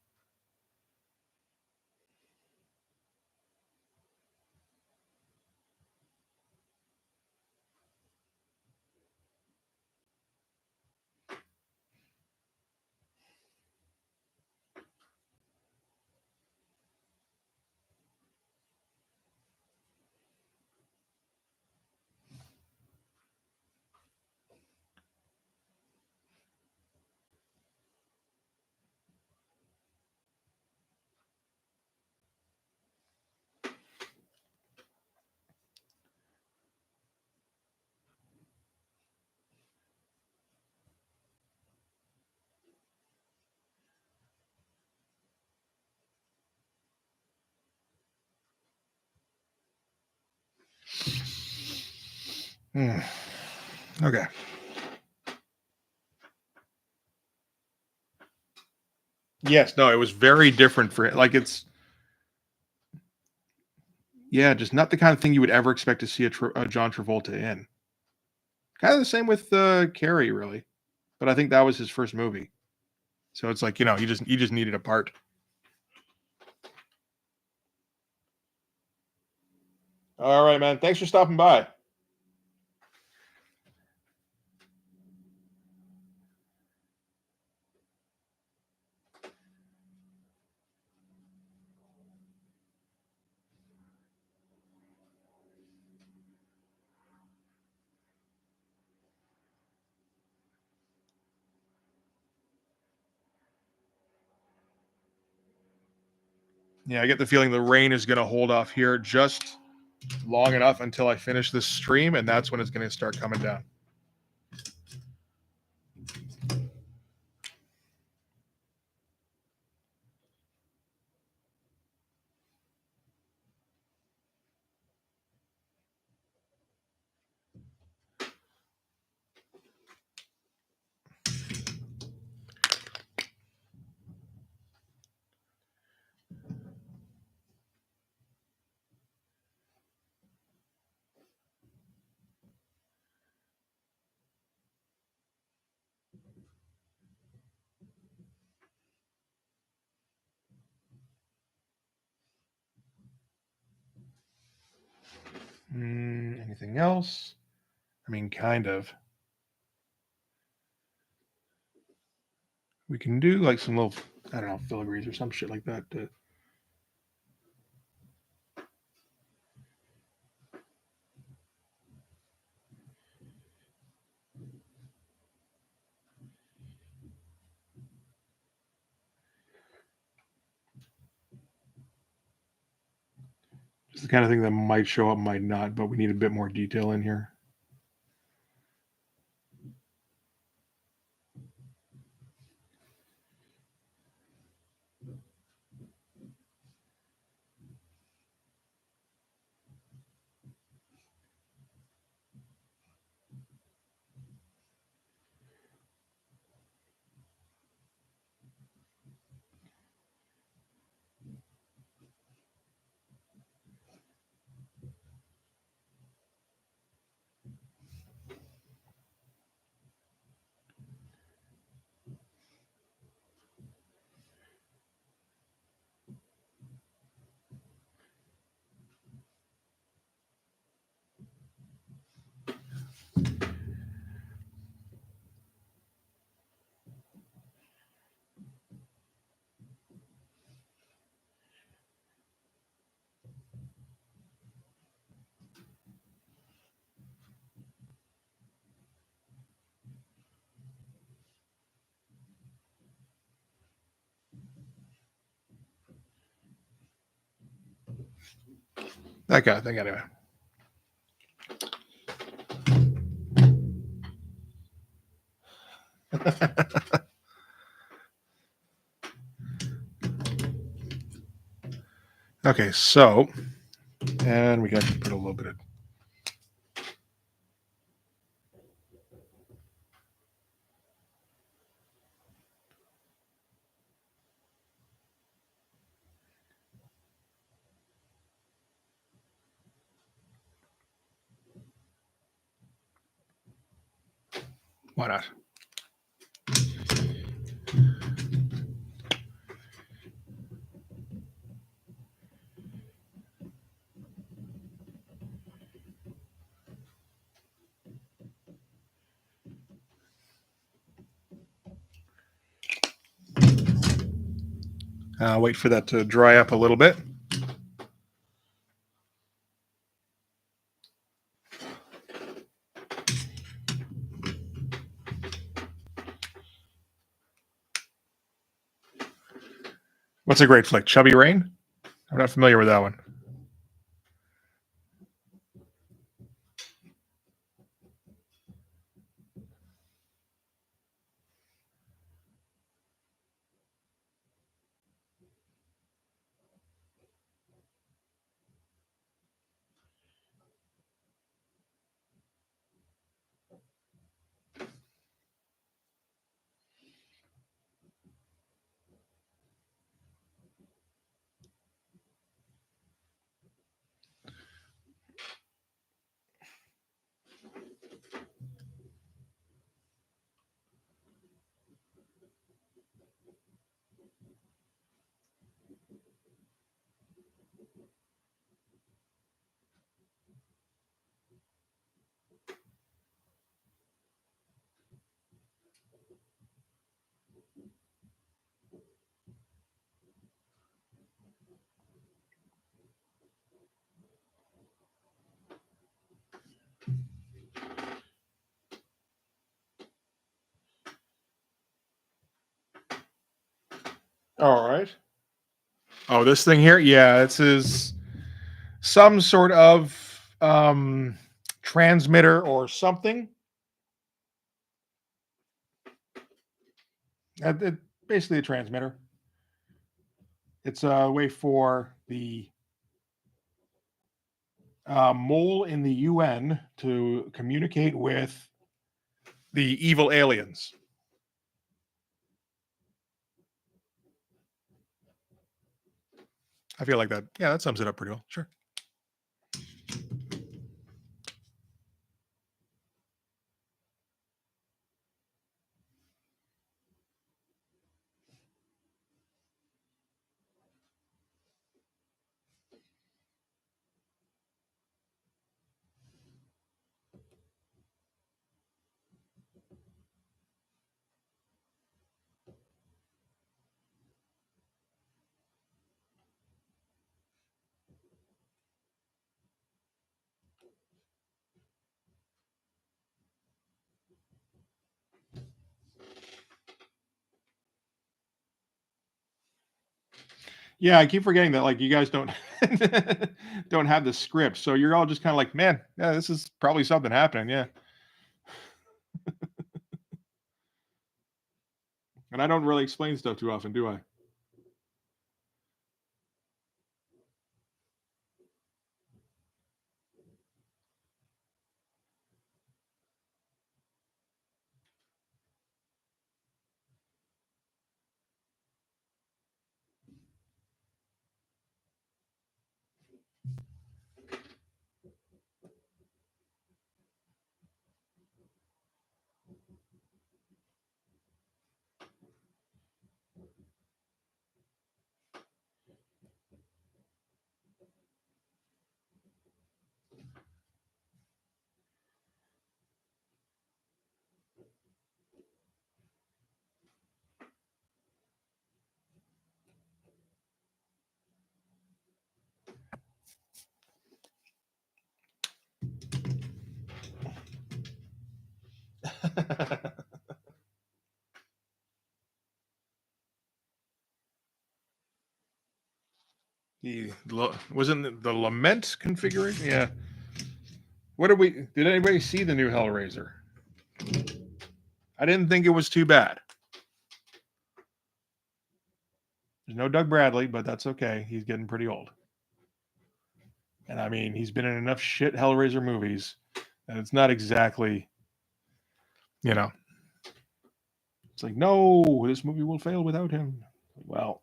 Okay. Yes, no, it was very different for like yeah, just not the kind of thing you would ever expect to see a John Travolta in. Kind of the same with Carrie, really, but I think that was his first movie, so it's like you just needed a part. All right, man. Thanks for stopping by. Yeah, I get the feeling the rain is going to hold off here just long enough until I finish this stream, and that's when it's going to start coming down. Anything else? I mean, kind of. We can do like some little, I don't know, filigrees or some shit like that. Just the kind of thing that might show up, might not, but we need a bit more detail in here. That kind of thing, anyway. Okay, so, and we got to put a little bit of. Why not? Wait for that to dry up a little bit. What's a great flick? Chubby Rain? I'm not familiar with that one. All right. Oh, this thing here? Yeah, this is some sort of transmitter or something. Basically a transmitter. It's a way for the mole in the UN to communicate with the evil aliens. I feel like that. Yeah, that sums it up pretty well. Sure. Yeah, I keep forgetting that like you guys don't don't have the script, so you're all just kind of like, man, yeah, this is probably something happening, yeah. And I don't really explain stuff too often, do I? Wasn't the lament configuration? Yeah. What did we? Did anybody see the new Hellraiser? I didn't think it was too bad. There's no Doug Bradley, but that's okay. He's getting pretty old. And I mean, he's been in enough shit Hellraiser movies that it's not exactly, you know, it's like, no, this movie will fail without him. Well,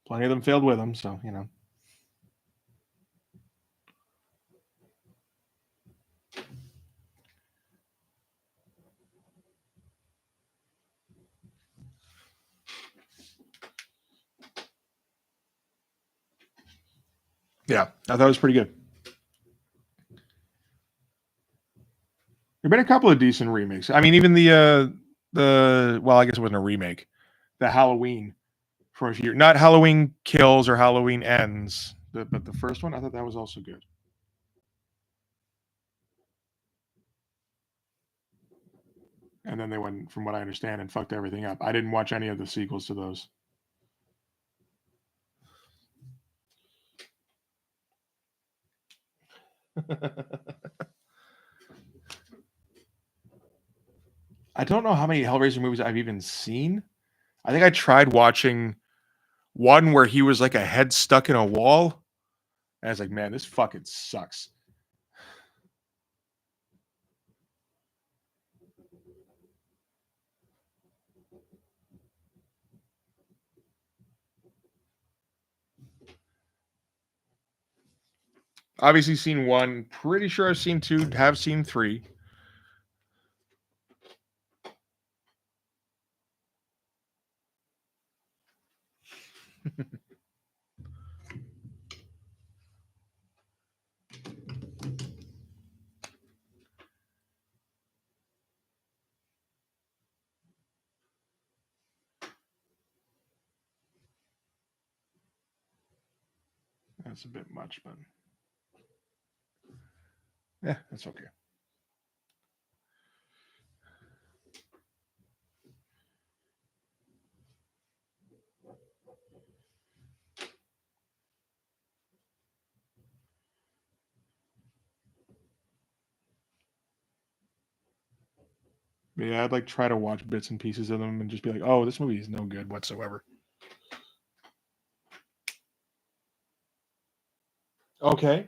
plenty of them failed with him, so, you know. Yeah, I thought it was pretty good. There've been a couple of decent remakes. I mean, even the well, I guess it wasn't a remake. The Halloween. for a few. Not Halloween Kills or Halloween Ends, but the first one, I thought that was also good. And then they went, from what I understand, and fucked everything up. I didn't watch any of the sequels to those. I don't know how many Hellraiser movies I've even seen. I think I tried watching one where he was like a head stuck in a wall. And I was like, man, this fucking sucks. Obviously seen one. Pretty sure I've seen two. Have seen three. That's a bit much, but yeah, that's okay. Yeah, I'd like try to watch bits and pieces of them and just be like, oh, this movie is no good whatsoever. Okay.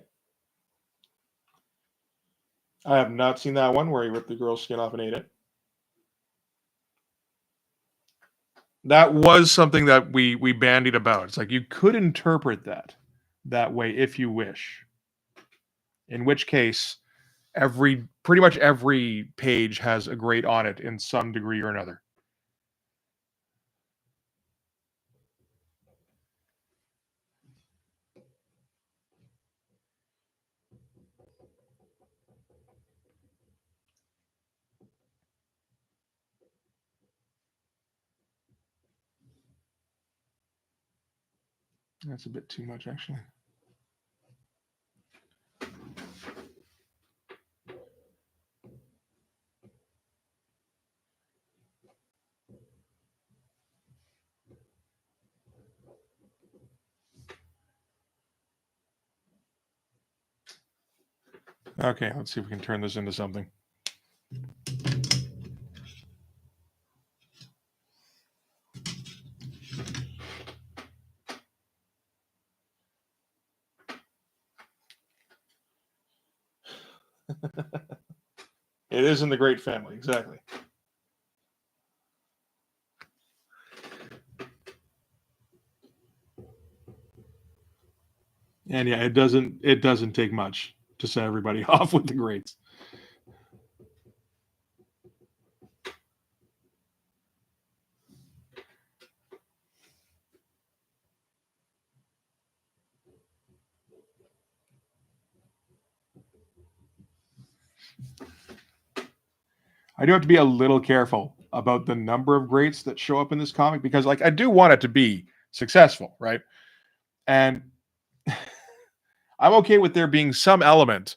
I have not seen that one where he ripped the girl's skin off and ate it. That was something that we bandied about. It's like you could interpret that way if you wish. In which case, pretty much every page has a grate on it in some degree or another. That's a bit too much, actually. Okay, let's see if we can turn this into something. It is in the Great Family, exactly. And yeah, it doesn't take much to set everybody off with the grades. I do have to be a little careful about the number of greats that show up in this comic because, like, I do want it to be successful, right? And I'm okay with there being some element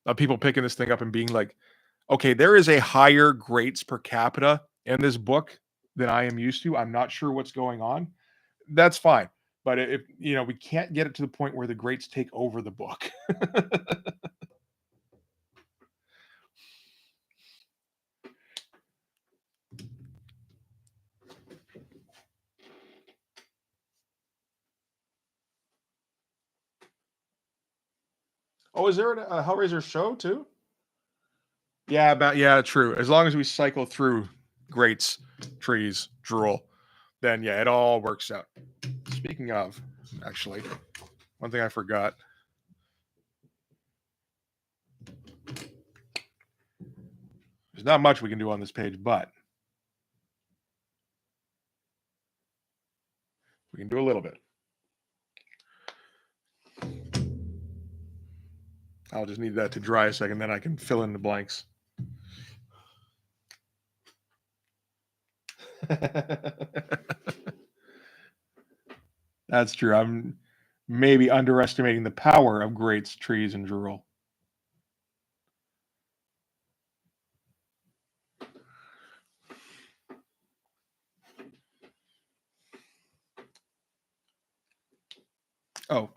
of people picking this thing up and being like, okay, there is a higher greats per capita in this book than I am used to. I'm not sure what's going on. That's fine. But if we can't get it to the point where the greats take over the book. Oh, is there a Hellraiser show too? Yeah, true. As long as we cycle through greats, trees, drool, then yeah, it all works out. Speaking of, actually, one thing I forgot. There's not much we can do on this page, but we can do a little bit. I'll just need that to dry a second, then I can fill in the blanks. That's true. I'm maybe underestimating the power of greats, trees, and drool. Oh,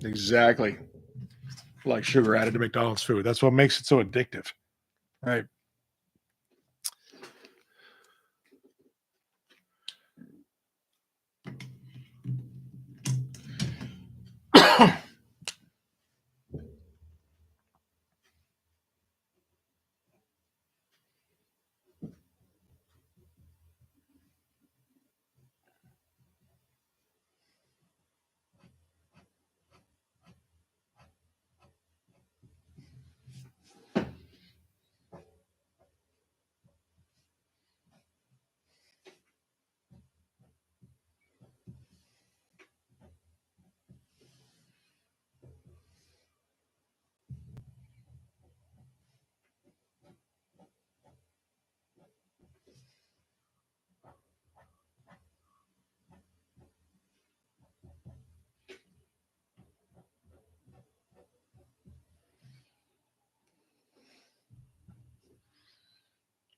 exactly. Like sugar added to McDonald's food. That's what makes it so addictive. Right.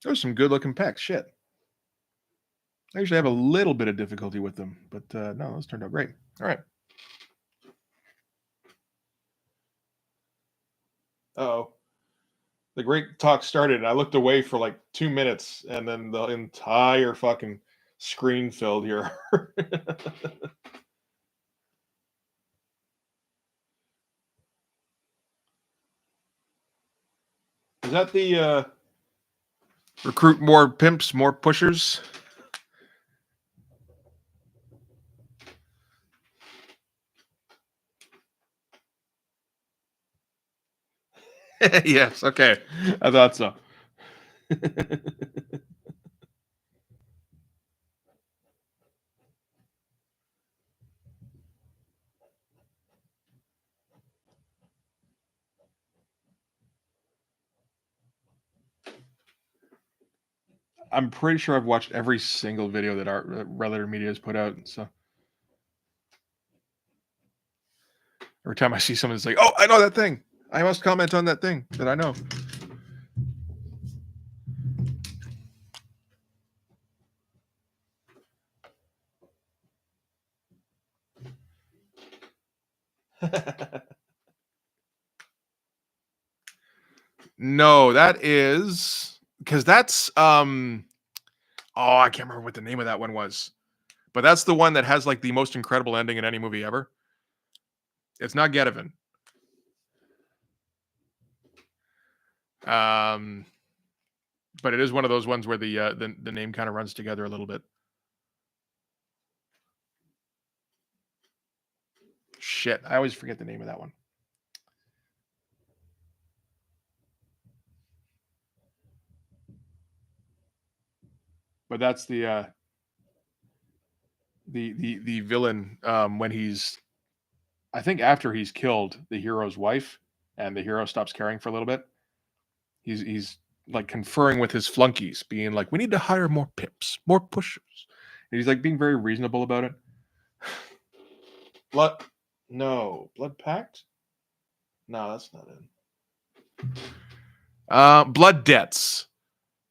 Those are some good looking pecs. Shit. I usually have a little bit of difficulty with them, but no, those turned out great. All right. Oh, the great talk started, and I looked away for like 2 minutes, and then the entire fucking screen filled here. Is that the recruit more pimps, more pushers? Yes. Okay. I thought so. I'm pretty sure I've watched every single video that our Relator Media has put out. So every time I see someone that's like, "Oh, I know that thing. I must comment on that thing that I know." No, that is because that's oh, I can't remember what the name of that one was. But that's the one that has like the most incredible ending in any movie ever. It's not Getaven. Um but it is one of those ones where the name kind of runs together a little bit. Shit, I always forget the name of that one. But that's the villain when he's I think after he's killed the hero's wife and the hero stops caring for a little bit, he's like conferring with his flunkies, being like, "We need to hire more pips, more pushers." And he's like being very reasonable about it. Blood, no, Blood Pact. No, that's not it. Blood Debts.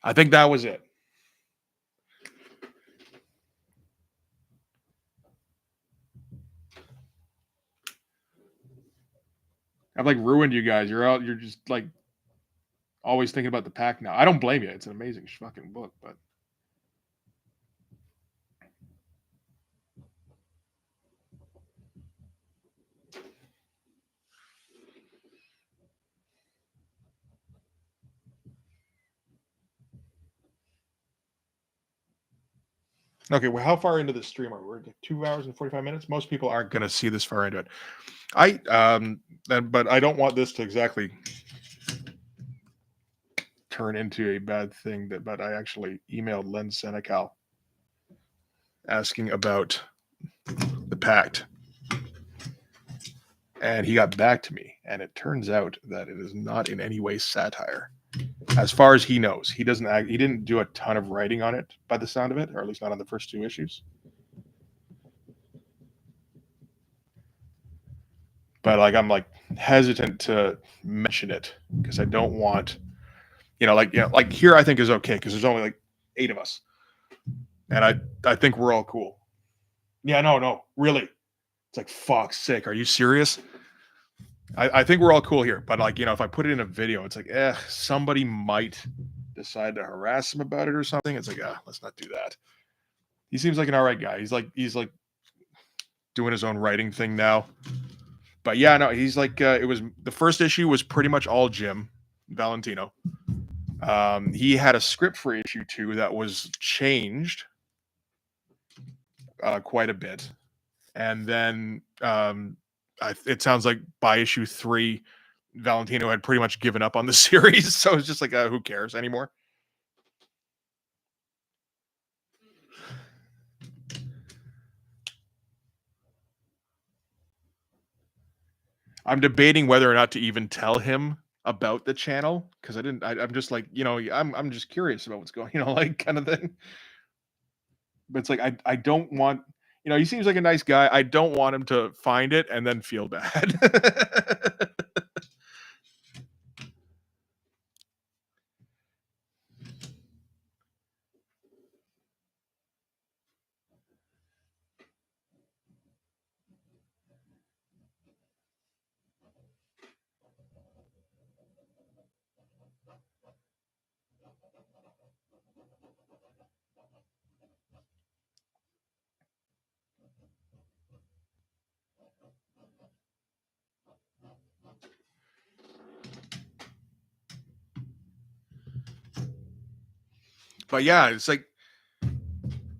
I think that was it. I've like ruined you guys. You're out. You're just like always thinking about the pack now. I don't blame you. It's an amazing fucking book, but Okay, well, how far into the stream are we? We're at 2 hours and 45 minutes. Most people aren't going to see this far into it. But I don't want this to exactly turn into a bad thing. But I actually emailed Len Senecal asking about the pact, and he got back to me. And it turns out that it is not in any way satire, as far as he knows. He didn't do a ton of writing on it, by the sound of it, or at least not on the first 2 issues. But like, I'm like hesitant to mention it because I don't want, like here I think is okay because there's only like 8 of us, and I think we're all cool. Yeah, no, really. It's like, fuck's sake, are you serious? I think we're all cool here, but like, if I put it in a video, it's like, somebody might decide to harass him about it or something. It's like, let's not do that. He seems like an all right guy. He's like doing his own writing thing now. But yeah, no, he's like, it was the first issue was pretty much all Jim Valentino. He had a script for issue 2 that was changed quite a bit, and then it sounds like by issue 3, Valentino had pretty much given up on the series, so it's just like, who cares anymore? I'm debating whether or not to even tell him about the channel because I'm just like, I'm just curious about what's going, like kind of thing. But it's like I don't want, he seems like a nice guy. I don't want him to find it and then feel bad. But yeah, it's like,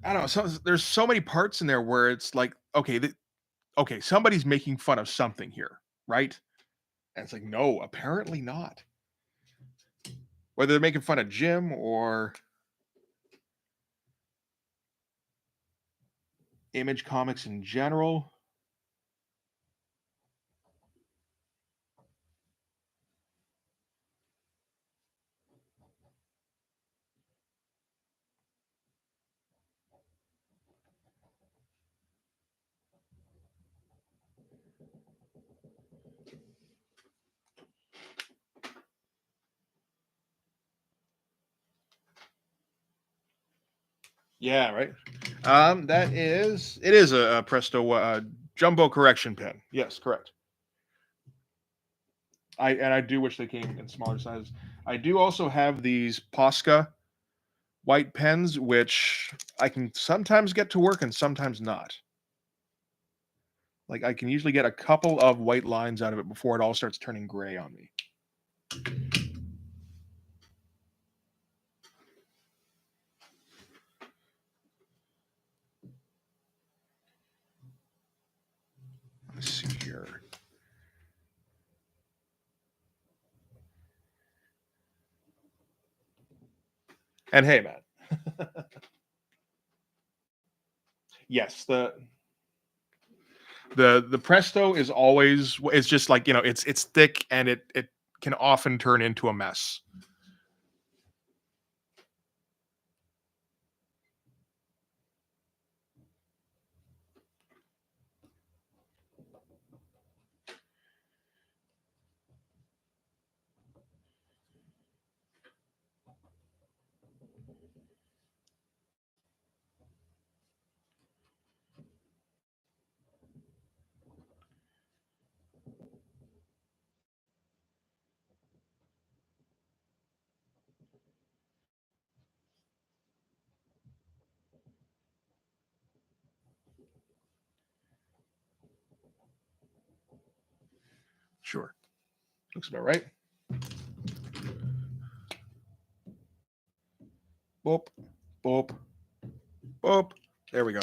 I don't know. There's so many parts in there where it's like, okay, somebody's making fun of something here, right? And it's like, no, apparently not. Whether they're making fun of Jim or Image Comics in general. Yeah, right. It is a Presto jumbo correction pen. Yes, correct. I do wish they came in smaller sizes. I do also have these Posca white pens, which I can sometimes get to work and sometimes not. Like I can usually get a couple of white lines out of it before it all starts turning gray on me. Let's see here. And hey, man. Yes, the Presto is always, it's just like, it's thick and it can often turn into a mess. Sure. Looks about right. Boop, boop, boop. There we go.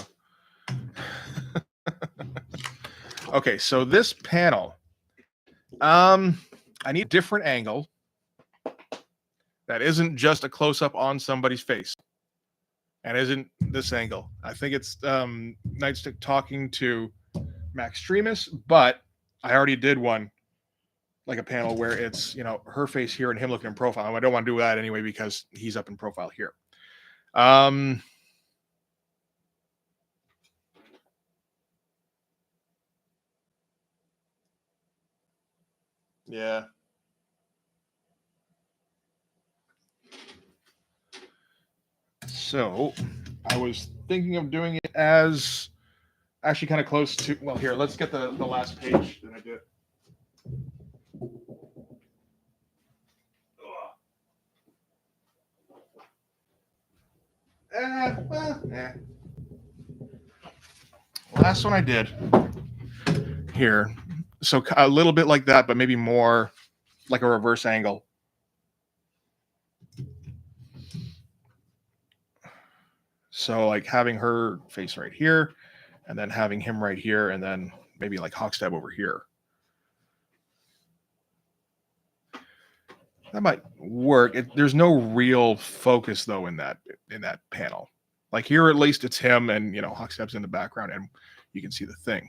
Okay, so this panel, I need a different angle that isn't just a close up on somebody's face and isn't this angle. I think it's Nightstick talking to Max Streamus, but I already did one like a panel where it's, you know, her face here and him looking in profile. I don't want to do that anyway because he's up in profile here. Yeah. So I was thinking of doing it as actually kind of close to, well, here, let's get the last page that I did. Last one I did here. So a little bit like that, but maybe more like a reverse angle. So like having her face right here and then having him right here and then maybe like Hawkstab over here. That might work. There's no real focus though in that panel. Like here, at least it's him and, you know, Hawkstab's in the background and you can see the thing.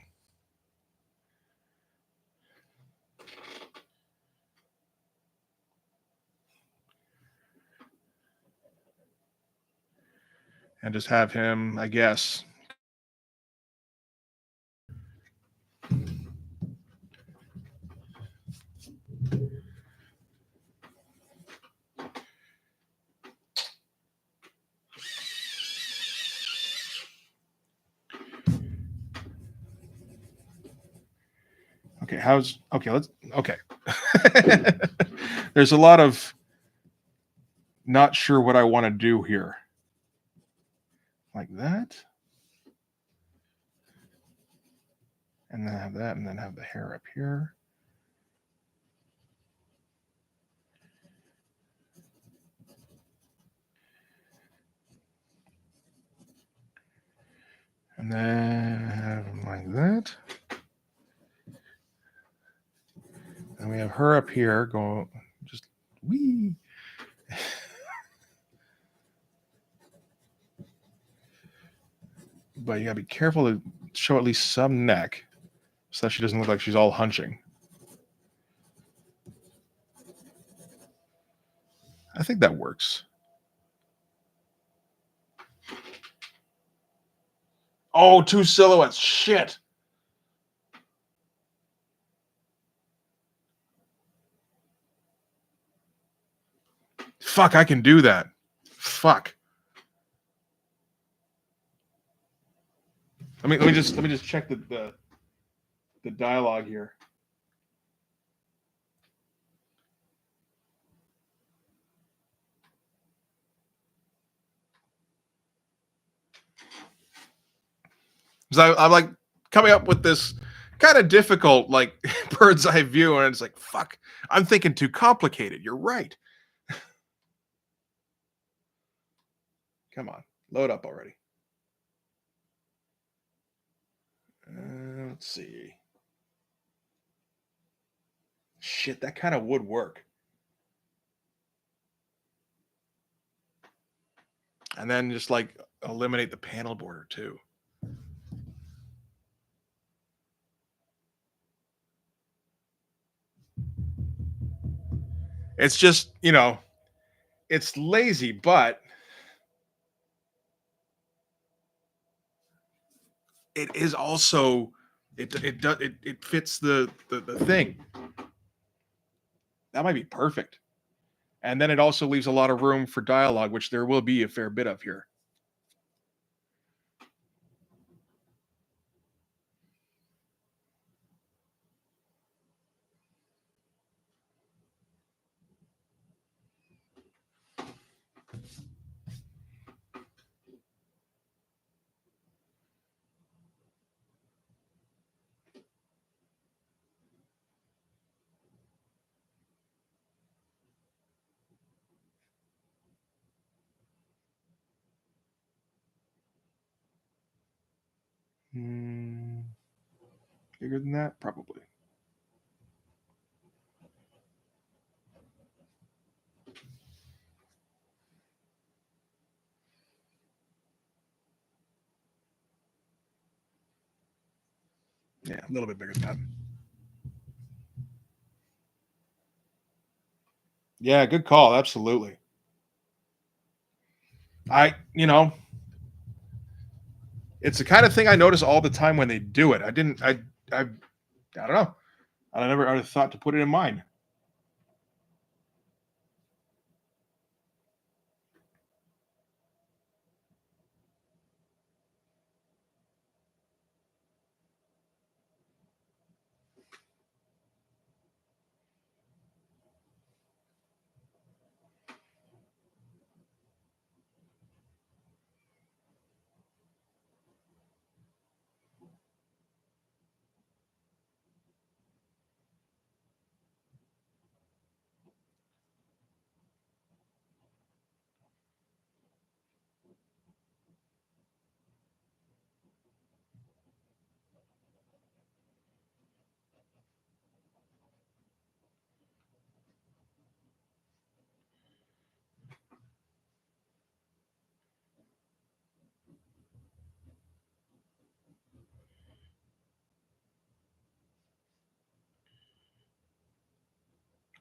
And just have him, I guess. Okay, okay. There's a lot of not sure what I want to do here. Like that. And then have that, and then have the hair up here. And then have them like that. And we have her up here going just wee. But you gotta be careful to show at least some neck so that she doesn't look like she's all hunching. I think that works. Oh, two silhouettes. Shit. Fuck, I can do that. Fuck. Let me just check the dialogue here. So I'm like coming up with this kind of difficult, like bird's eye view, and it's like, fuck, I'm thinking too complicated. You're right. Come on, load up already. Let's see. Shit, that kind of would work. And then just like eliminate the panel border too. It's just, you know, it's lazy, but it is also it fits the thing. That might be perfect. And then it also leaves a lot of room for dialogue, which there will be a fair bit of here. Mm, bigger than that, probably. Yeah, a little bit bigger than that. Yeah, good call. Absolutely. It's the kind of thing I notice all the time when they do it. I don't know. I never would have thought to put it in mine.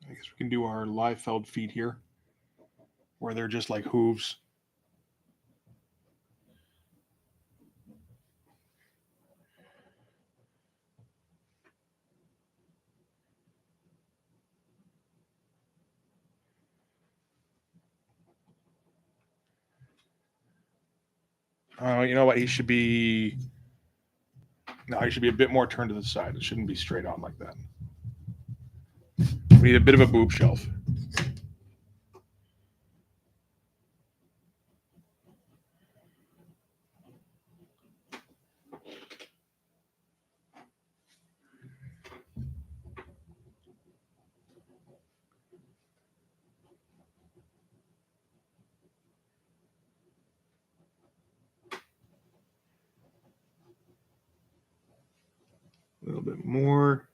I guess we can do our live feld feet here, where they're just like hooves. You know what? He should be. No, he should be a bit more turned to the side. It shouldn't be straight on like that. We need a bit of a boob shelf. A little bit more.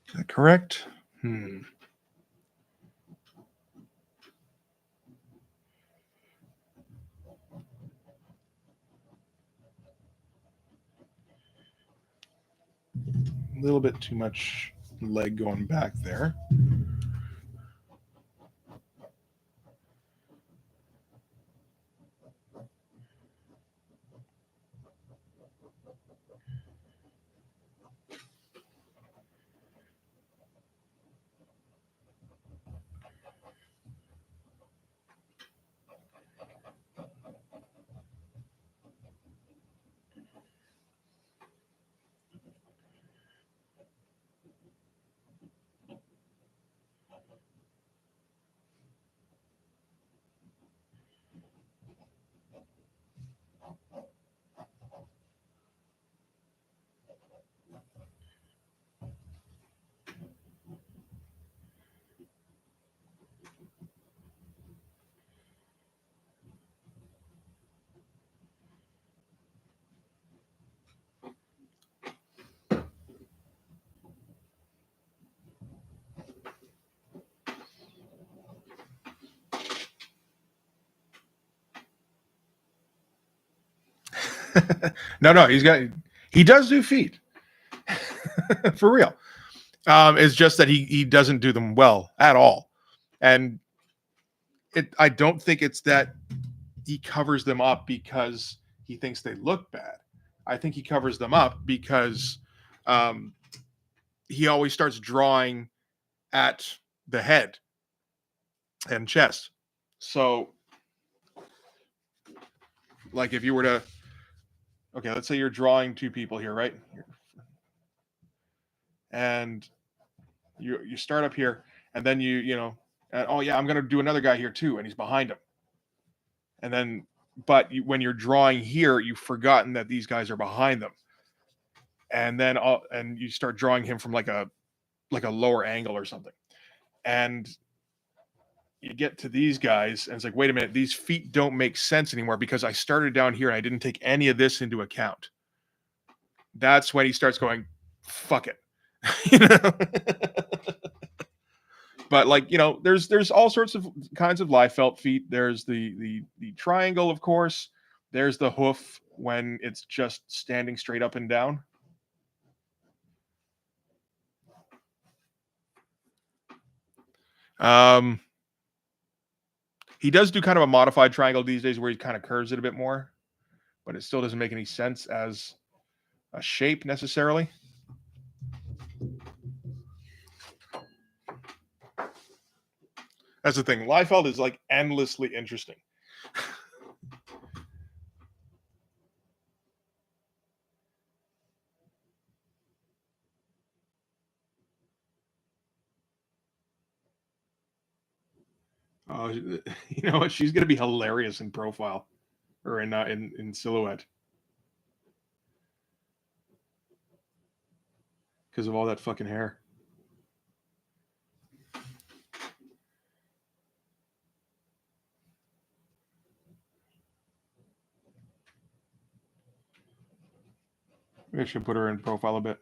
Is that correct? A little bit too much leg going back there. No, he does do feet for real. It's just that he doesn't do them well at all, and I don't think it's that he covers them up because he thinks they look bad. I think he covers them up because um, he always starts drawing at the head and chest. So, like, if you were to, okay, let's say you're drawing two people here, right? And you start up here, and then oh yeah, I'm gonna do another guy here too, and he's behind him. And then, but when you're drawing here, you've forgotten that these guys are behind them, and then and you start drawing him from like a lower angle or something, and you get to these guys, and it's like, wait a minute, these feet don't make sense anymore because I started down here and I didn't take any of this into account. That's when he starts going, fuck it. you know? But like, there's all sorts of kinds of live felt feet. There's the triangle, of course. There's the hoof when it's just standing straight up and down. He does do kind of a modified triangle these days where he kind of curves it a bit more, but it still doesn't make any sense as a shape necessarily. That's the thing. Liefeld is like endlessly interesting. You know what? She's gonna be hilarious in profile or in silhouette because of all that fucking hair. Maybe I should put her in profile a bit.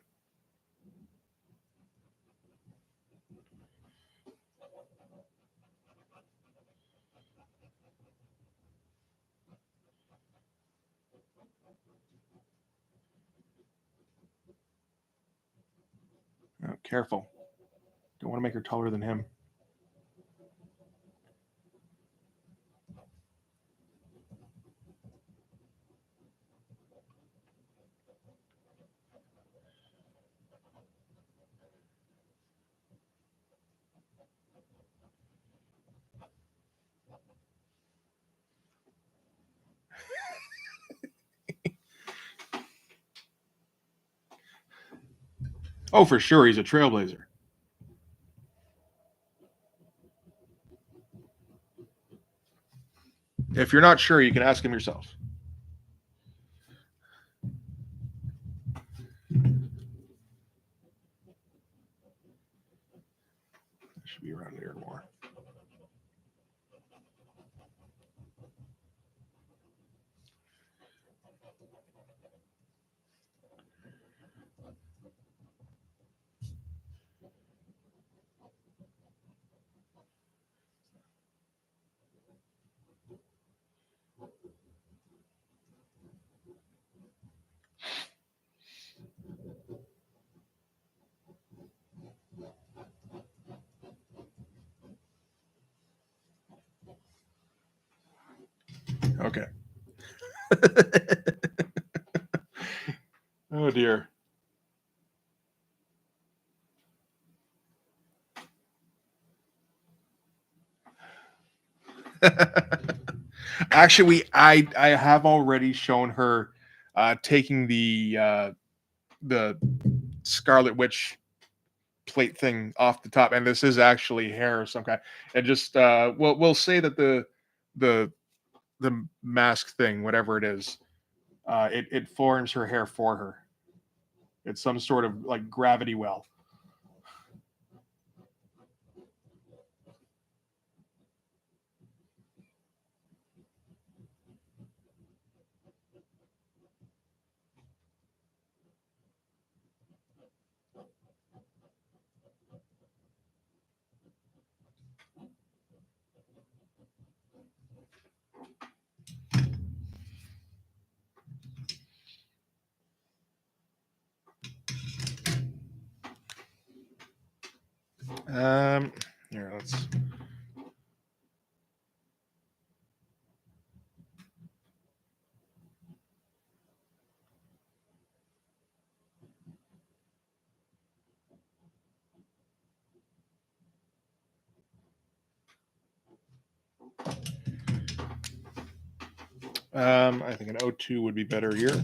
Oh, careful. Don't want to make her taller than him. Oh, for sure, he's a trailblazer. If you're not sure, you can ask him yourself. Should be around here more. Okay. Oh dear. Actually, I have already shown her taking the Scarlet Witch plate thing off the top, and this is actually hair of some kind. And just we'll say that the the mask thing, whatever it is, it forms her hair for her. It's some sort of like gravity well. Here, let's. I think an O2 would be better here.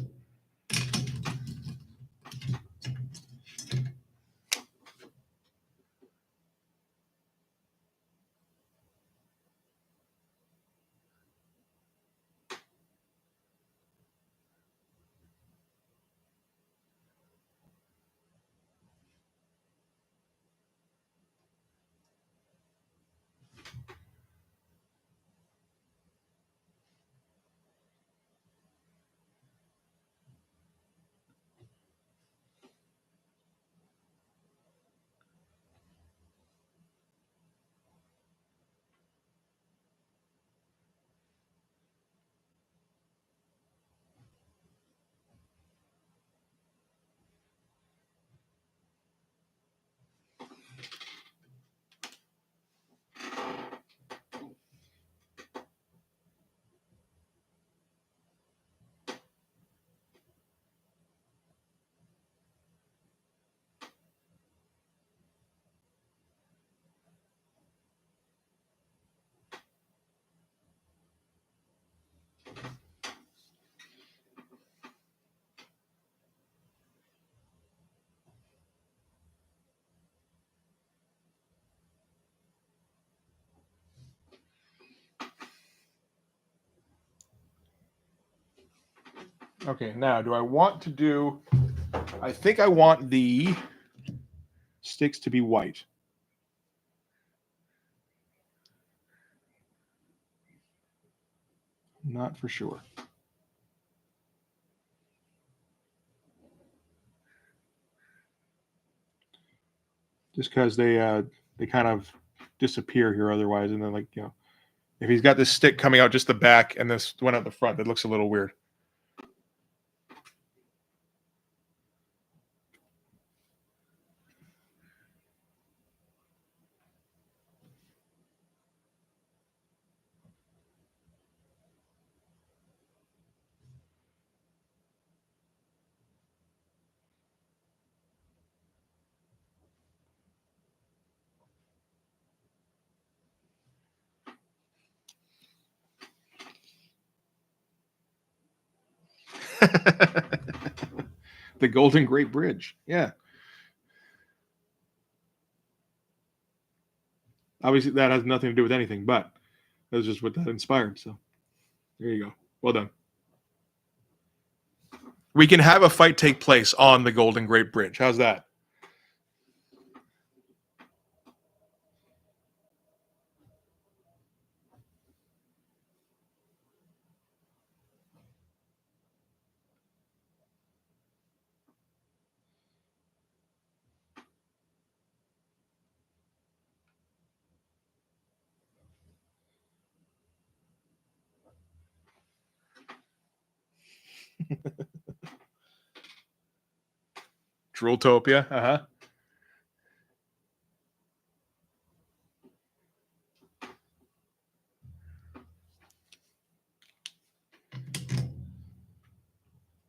Okay, now do I want to do, I think I want the sticks to be white. Not for sure. Just because they kind of disappear here otherwise, and then, like, you know, if he's got this stick coming out just the back and this one out the front, that looks a little weird. The Golden Great Bridge. Yeah. Obviously, that has nothing to do with anything, but that's just what that inspired. So there you go. Well done. We can have a fight take place on the Golden Great Bridge. How's that? Drooltopia. Uh-huh.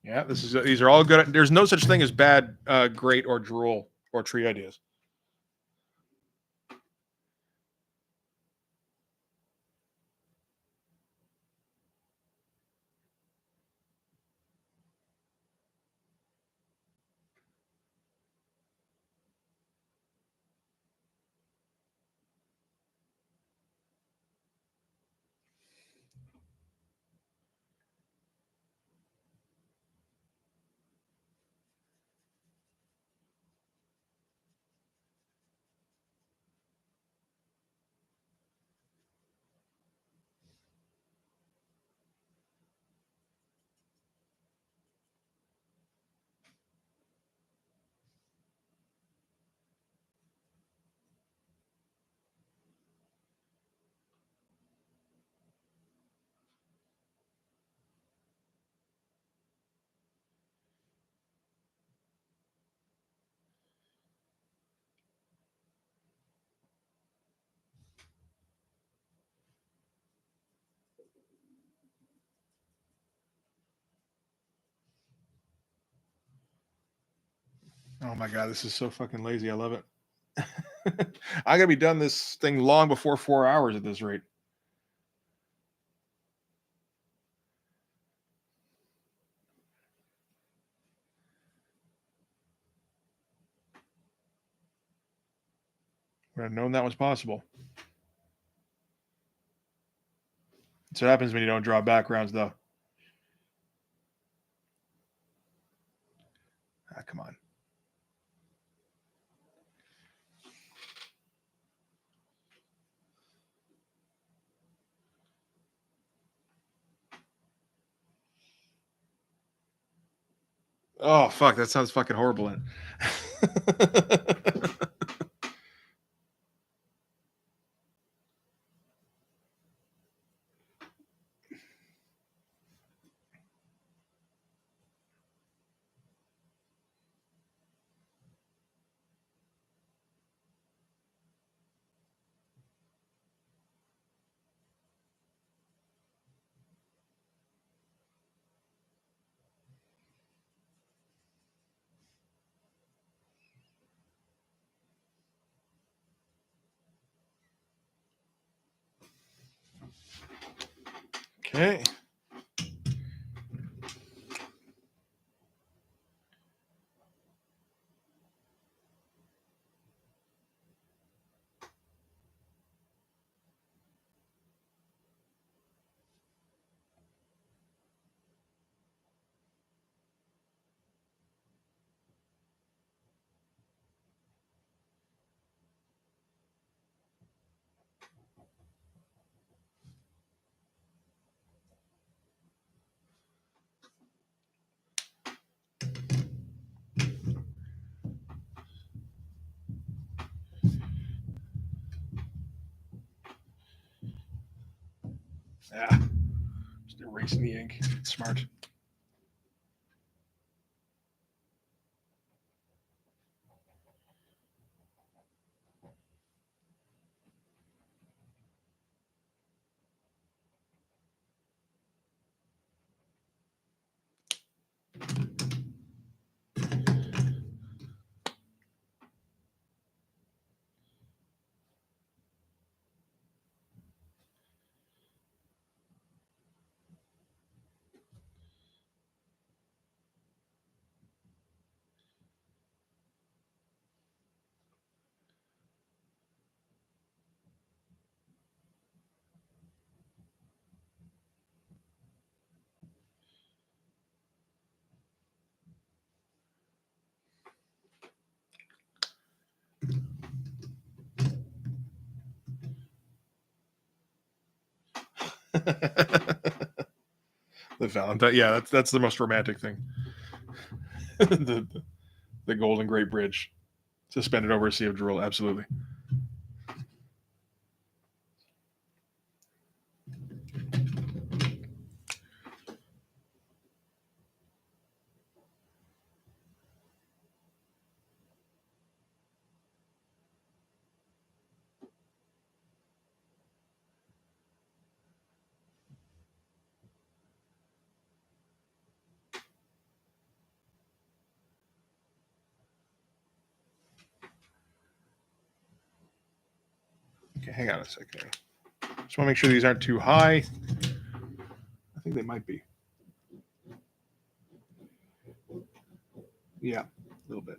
Yeah, these are all good. There's no such thing as bad, great, or drool or tree ideas. Oh my god, this is so fucking lazy. I love it. I gotta be done this thing long before 4 hours at this rate. Should have known that was possible. That's what happens when you don't draw backgrounds, though. Ah, come on. Oh, fuck. That sounds fucking horrible. In Okay. Yeah. Just erasing the ink. Smart. The Valentine. Yeah, that's the most romantic thing. The Golden Great Bridge suspended over a sea of drool. Absolutely. Okay, hang on a second. Just want to make sure these aren't too high. I think they might be. Yeah, a little bit.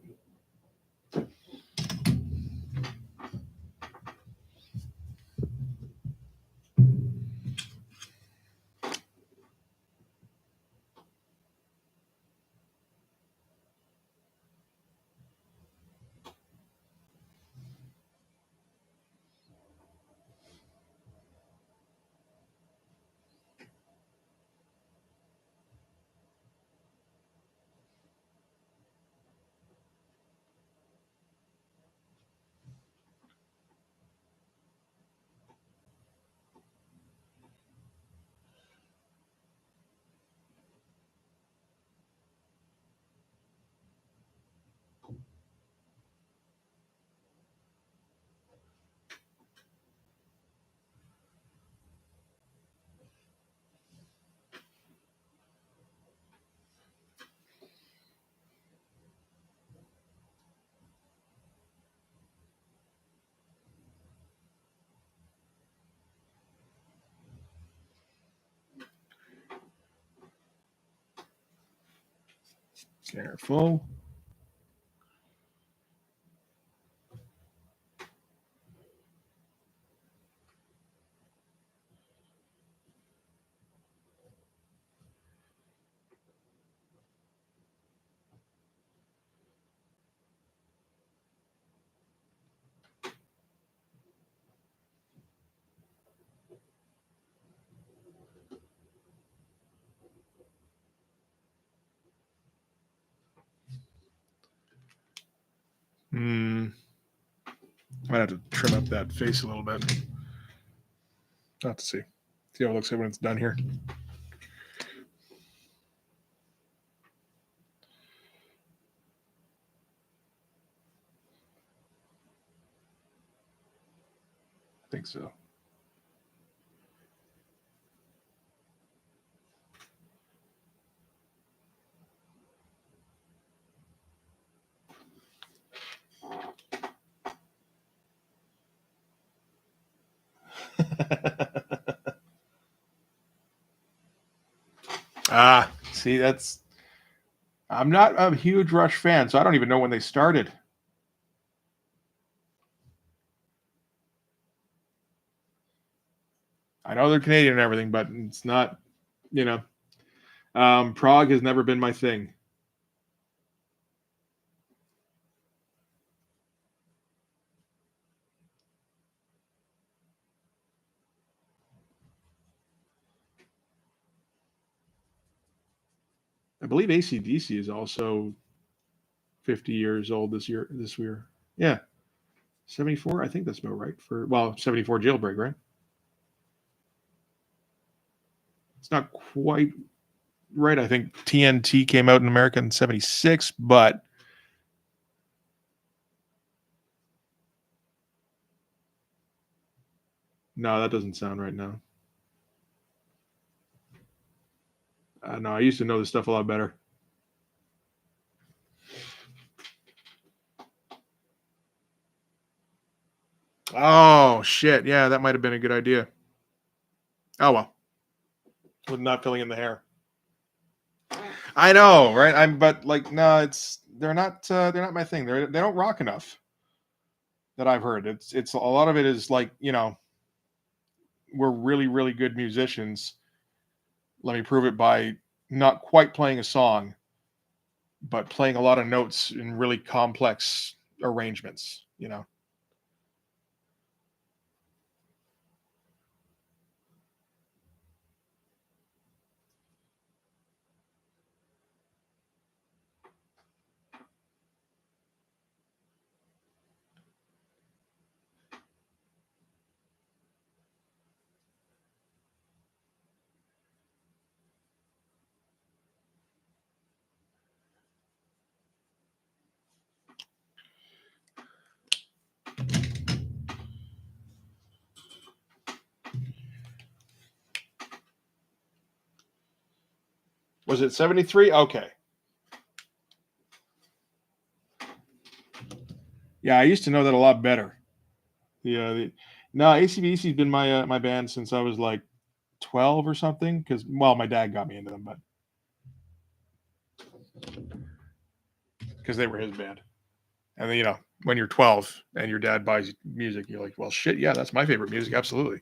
Careful. Might have to trim up that face a little bit. I'll have to see. See how it looks like when it's done here. I think so. See, I'm not a huge Rush fan, so I don't even know when they started. I know they're Canadian and everything, but it's not, you know, Prague has never been my thing. I believe AC/DC is also 50 years old this year. Yeah, 74. I think that's about right for 74 jailbreak, right? It's not quite right. I think TNT came out in America in 76, but no, that doesn't sound right now. No, I used to know this stuff a lot better. Oh shit! Yeah, that might have been a good idea. Oh well, with not filling in the hair. I know, right? But like, no, they're not my thing. They don't rock enough that I've heard. It's a lot of it is like, we're really really good musicians. Let me prove it by not quite playing a song, but playing a lot of notes in really complex arrangements. Was it 73? Okay. Yeah, I used to know that a lot better. Yeah, no, ACDC's been my band since I was like 12 or something. Because my dad got me into them, but because they were his band. And then when you're 12 and your dad buys music, you're like, well, shit, yeah, that's my favorite music, absolutely.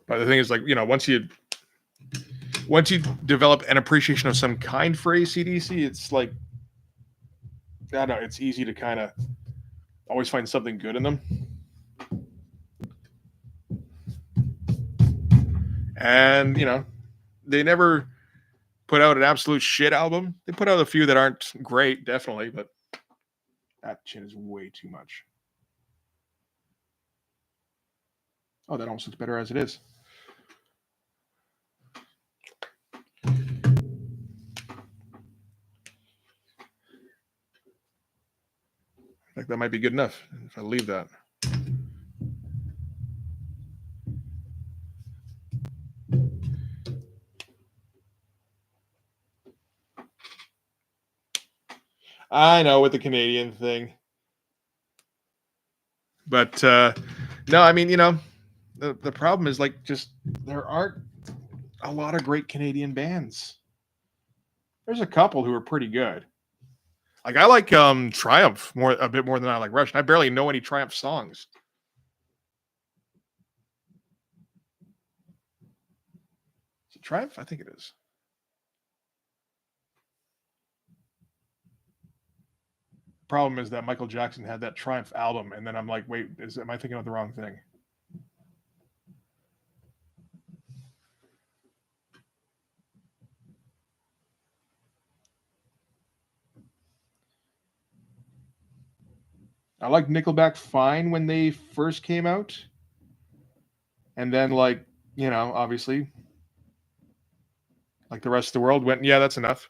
But the thing is, like, once you develop an appreciation of some kind for ACDC, it's like, I don't know, it's easy to kind of always find something good in them. And they never put out an absolute shit album. They put out a few that aren't great, definitely, but that shit is way too much. Oh, that almost looks better as it is. Like, that might be good enough if I leave that. I know, with the Canadian thing. But no, I mean, the problem is, like, just there aren't a lot of great Canadian bands. There's a couple who are pretty good. Like, I like Triumph a bit more than I like Rush. I barely know any Triumph songs. Is it Triumph? I think it is. Problem is that Michael Jackson had that Triumph album, and then I'm like, wait, am I thinking of the wrong thing? I like Nickelback fine when they first came out, and then like obviously like the rest of the world went, yeah, that's enough.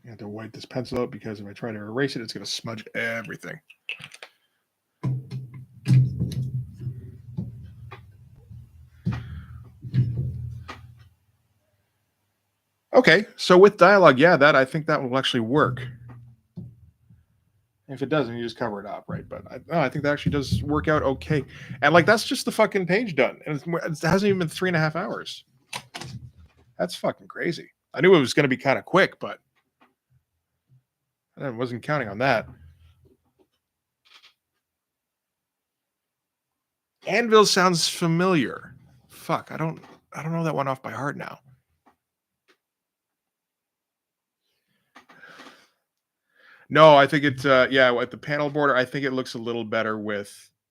I have to wipe this pencil out because if I try to erase it, it's going to smudge everything. Okay, so with dialogue, yeah, I think that will actually work. If it doesn't, you just cover it up, right? But I think that actually does work out okay. And like that's just the fucking page done, and it hasn't even been 3.5 hours. That's fucking crazy. I knew it was going to be kind of quick, but I wasn't counting on that. Anvil sounds familiar. Fuck, I don't know that one off by heart now. No, I think it's yeah, at the panel border, I think it looks a little better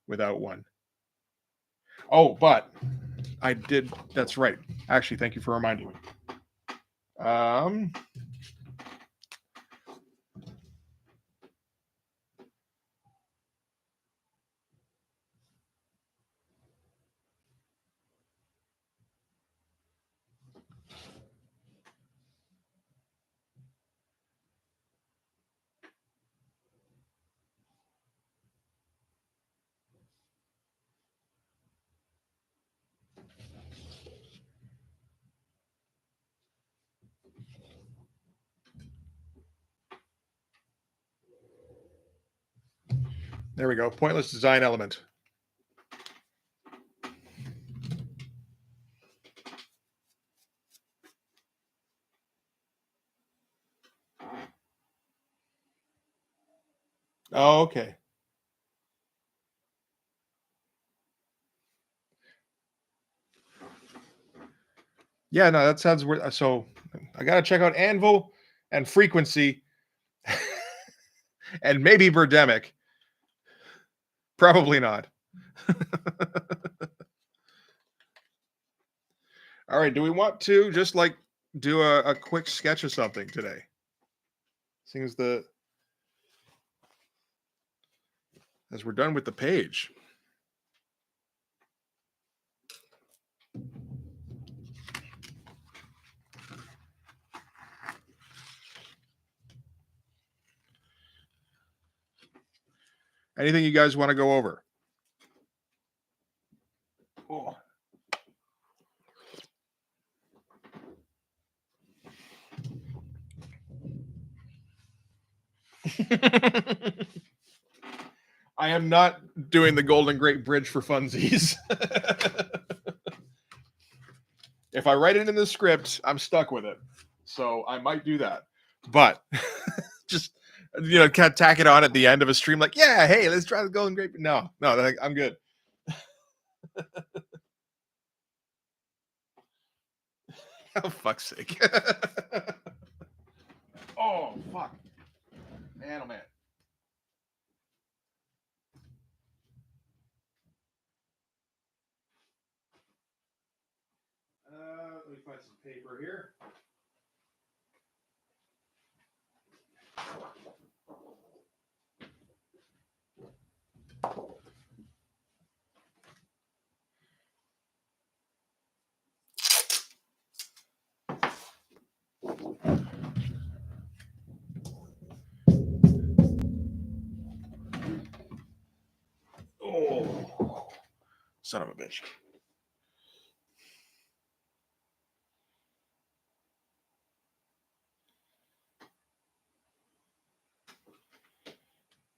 without one. Oh, but I did. That's right. Actually, thank you for reminding me. There we go. Pointless design element. Oh, okay. Yeah, no, that sounds weird. So I gotta check out Anvil and Frequency and maybe Birdemic. Probably not. All right. Do we want to just like do a quick sketch of something today? Seeing as we're done with the page. Anything you guys want to go over? Oh. I am not doing the Golden Great Bridge for funsies. If I write it in the script, I'm stuck with it. So I might do that. But just kind of tack it on at the end of a stream, like, yeah, hey, let's try the Golden Great. No, I'm good. Oh, fuck's sake. Oh, fuck. Man, oh, man. Let me find some paper here. Oh, son of a bitch.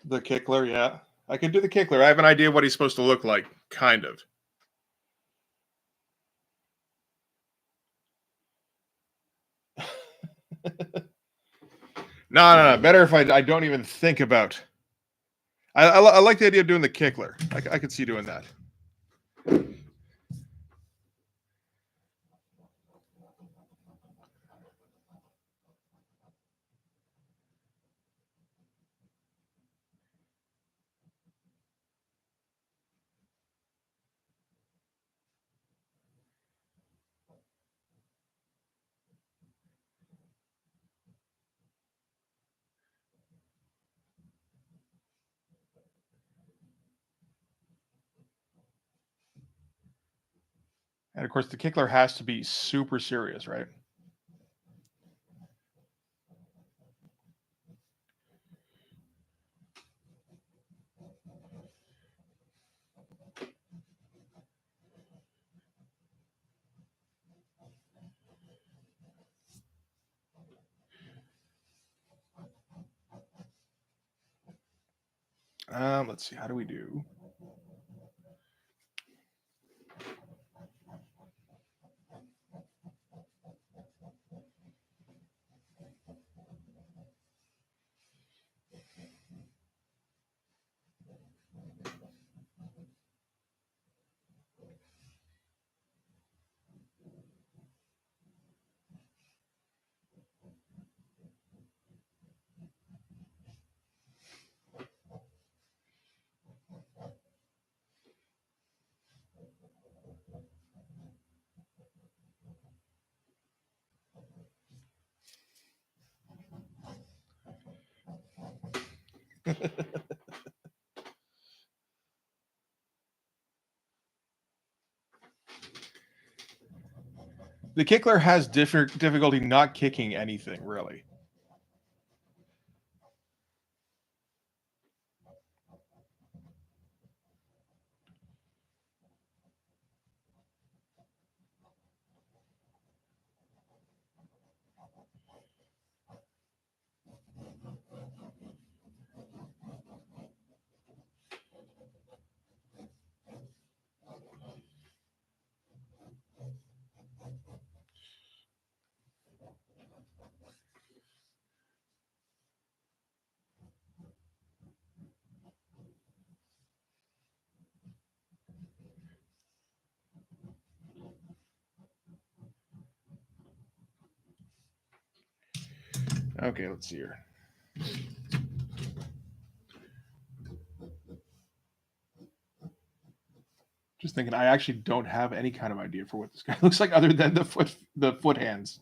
The Kickler, yeah. I can do the Kickler. I have an idea what he's supposed to look like, kind of. No. Better if I don't even think about. I like the idea of doing the Kickler. I could see doing that. And of course, the kickler has to be super serious, right? Let's see. How do we do? The kickler has different difficulty not kicking anything, really. Okay, let's see here. Just thinking, I actually don't have any kind of idea for what this guy looks like other than the foot hands.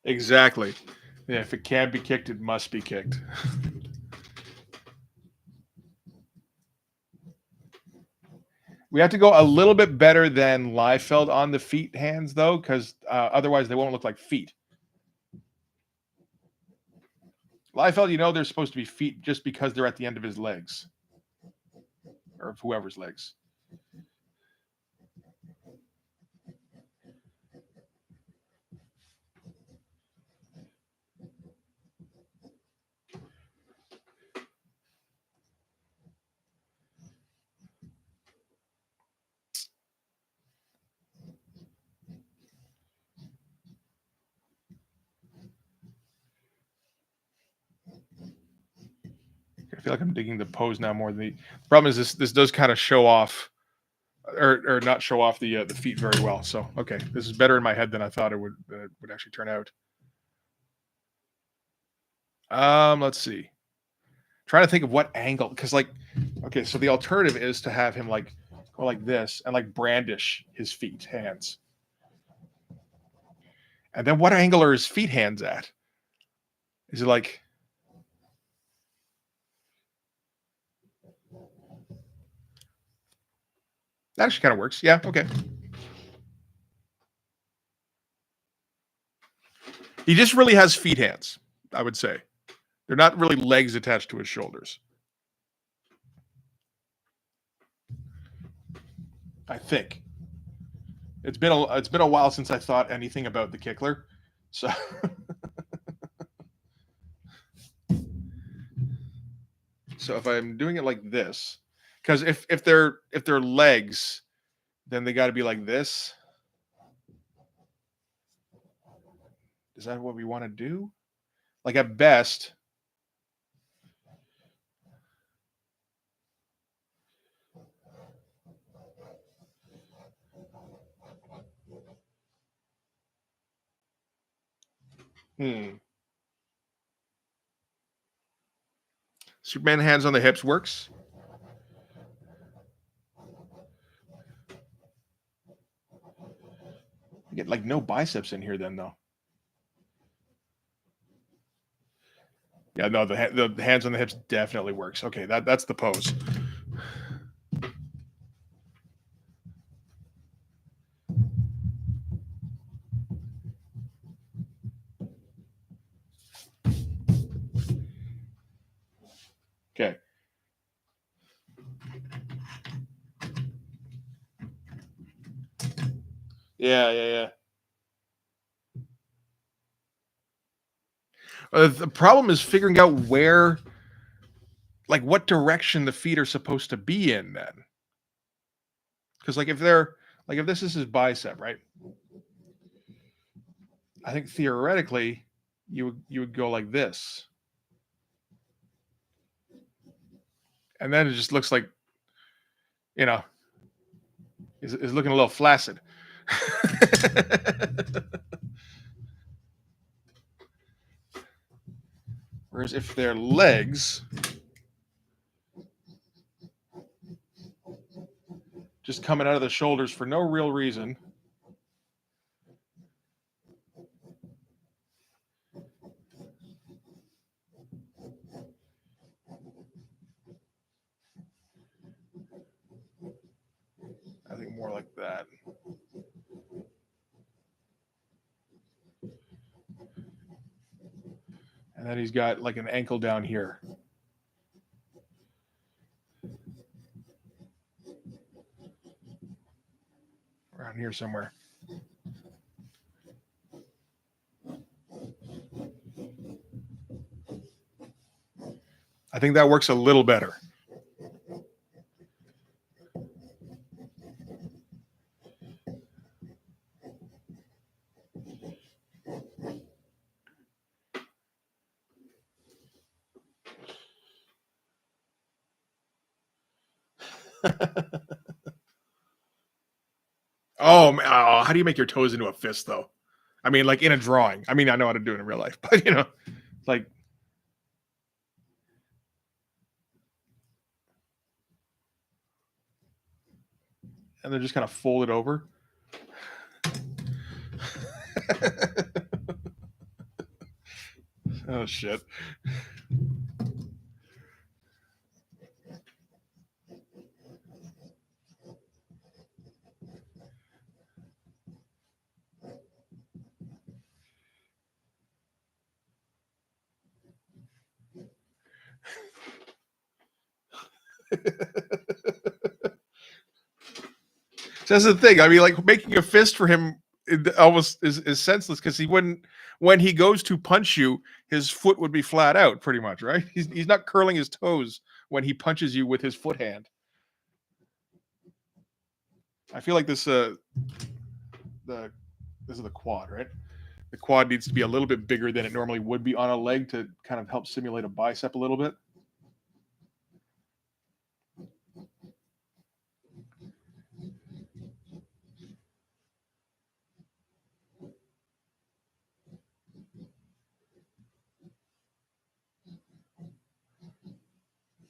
Exactly. Yeah, if it can be kicked, it must be kicked. We have to go a little bit better than Liefeld on the feet hands, though, because otherwise they won't look like feet. Liefeld, they're supposed to be feet just because they're at the end of his legs or of whoever's legs. I feel like I'm digging the pose now more than the problem is this does kind of show off or not show off the feet very well. So okay, this is better in my head than I thought it would actually turn out. Let's see. Trying to think of what angle because okay, so the alternative is to have him like go like this and like brandish his feet hands. And then what angle are his feet hands at? Is it like that actually kind of works? Yeah, okay. He just really has feet hands, I would say. They're not really legs attached to his shoulders. I think. It's been a while since I thought anything about the kickler. So so if I'm doing it like this, because if they're legs, then they got to be like this. Is that what we want to do? Like at best, hmm. Superman hands on the hips works. Get like no biceps in here then though. Yeah, no, the hands on the hips definitely works. Okay, that's the pose. Okay. Yeah. The problem is figuring out where, like, what direction the feet are supposed to be in then. Because like if they're like if this is his bicep, right? I think theoretically you would go like this, and then it just looks like you know is looking a little flaccid. Whereas if their legs just coming out of the shoulders for no real reason. I think more like that. And then he's got like an ankle down here. Around here somewhere. I think that works a little better. Oh, how do you make your toes into a fist though? I mean, like in a drawing. I mean, I know how to do it in real life, but like, and they're just kind of folded over. Oh shit. So that's the thing. I mean, like making a fist for him almost is senseless because he wouldn't. When he goes to punch you, his foot would be flat out, pretty much, right? He's not curling his toes when he punches you with his foot hand. I feel like the this is the quad, right? The quad needs to be a little bit bigger than it normally would be on a leg to kind of help simulate a bicep a little bit.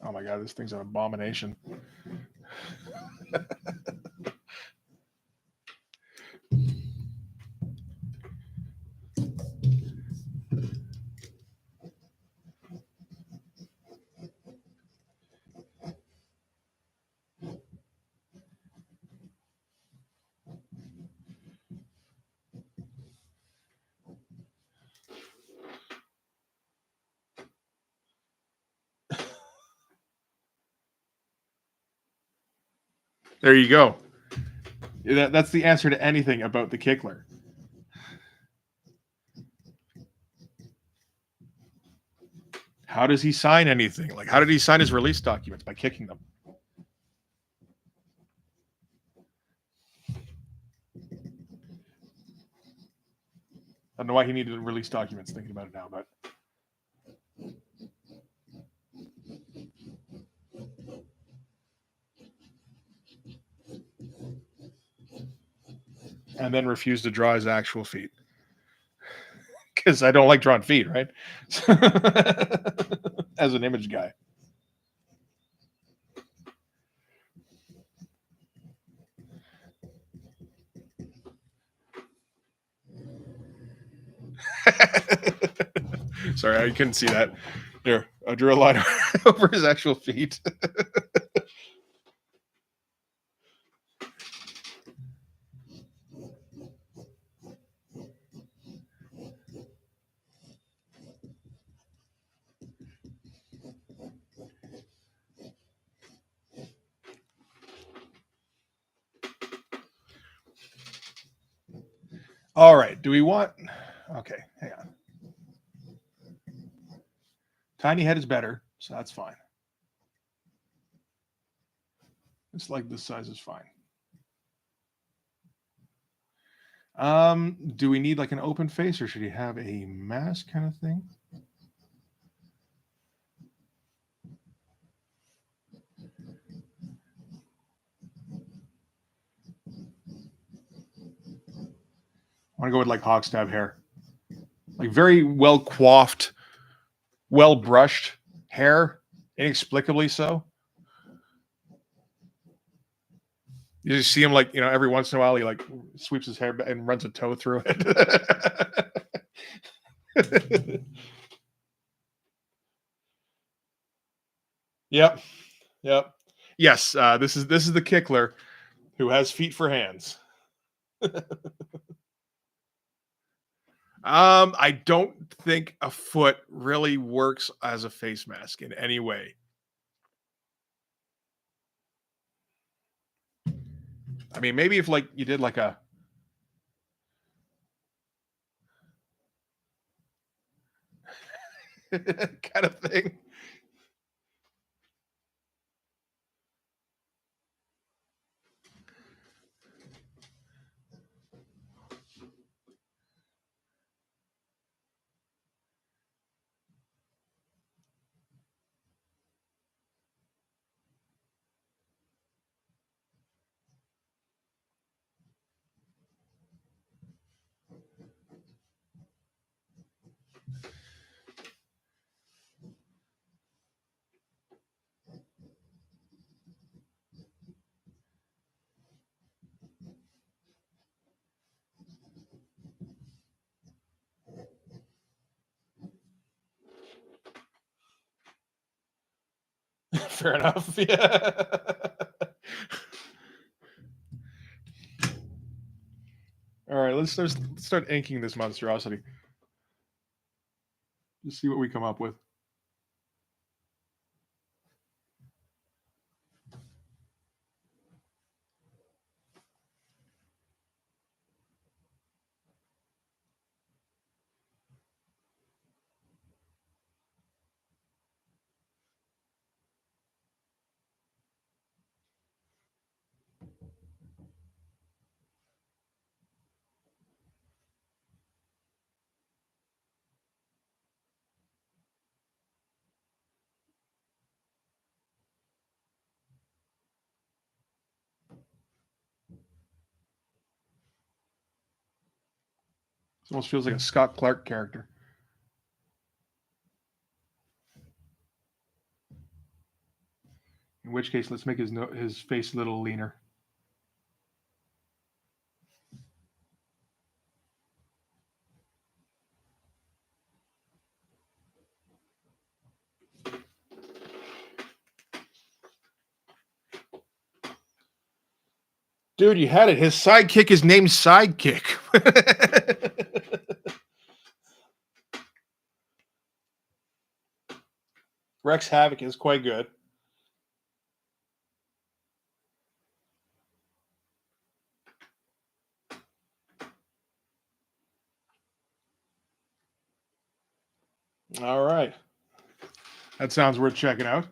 Oh my god, this thing's an abomination. There you go. That's the answer to anything about the kickler. How does he sign anything? Like, how did he sign his release documents? By kicking them. I don't know why he needed to release documents thinking about it now, but and then refused to draw his actual feet. Because I don't like drawing feet, right? As an image guy. Sorry, I couldn't see that. Here, I drew a line over his actual feet. All right. Do we want? Okay, hang on. Tiny head is better, so that's fine. It's like this size is fine. Do we need like an open face, or should he have a mask kind of thing? I want to go with like hawkstab hair, like very well coiffed, well brushed hair, inexplicably so. You just see him like every once in a while he like sweeps his hair and runs a toe through it. Yep, yep. Yes, this is the Kickler who has feet for hands. I don't think a foot really works as a face mask in any way. I mean, maybe if like you did like a kind of thing. Fair enough. Yeah. All right, let's start inking this monstrosity. Just see what we come up with. It almost feels like a Scott Clark character. In which case, let's make his face a little leaner. Dude, you had it. His sidekick is named Sidekick. Rex Havoc is quite good. All right. That sounds worth checking out.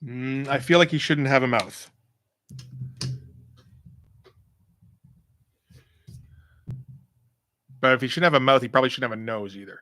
I feel like he shouldn't have a mouth. But if he shouldn't have a mouth, he probably shouldn't have a nose either.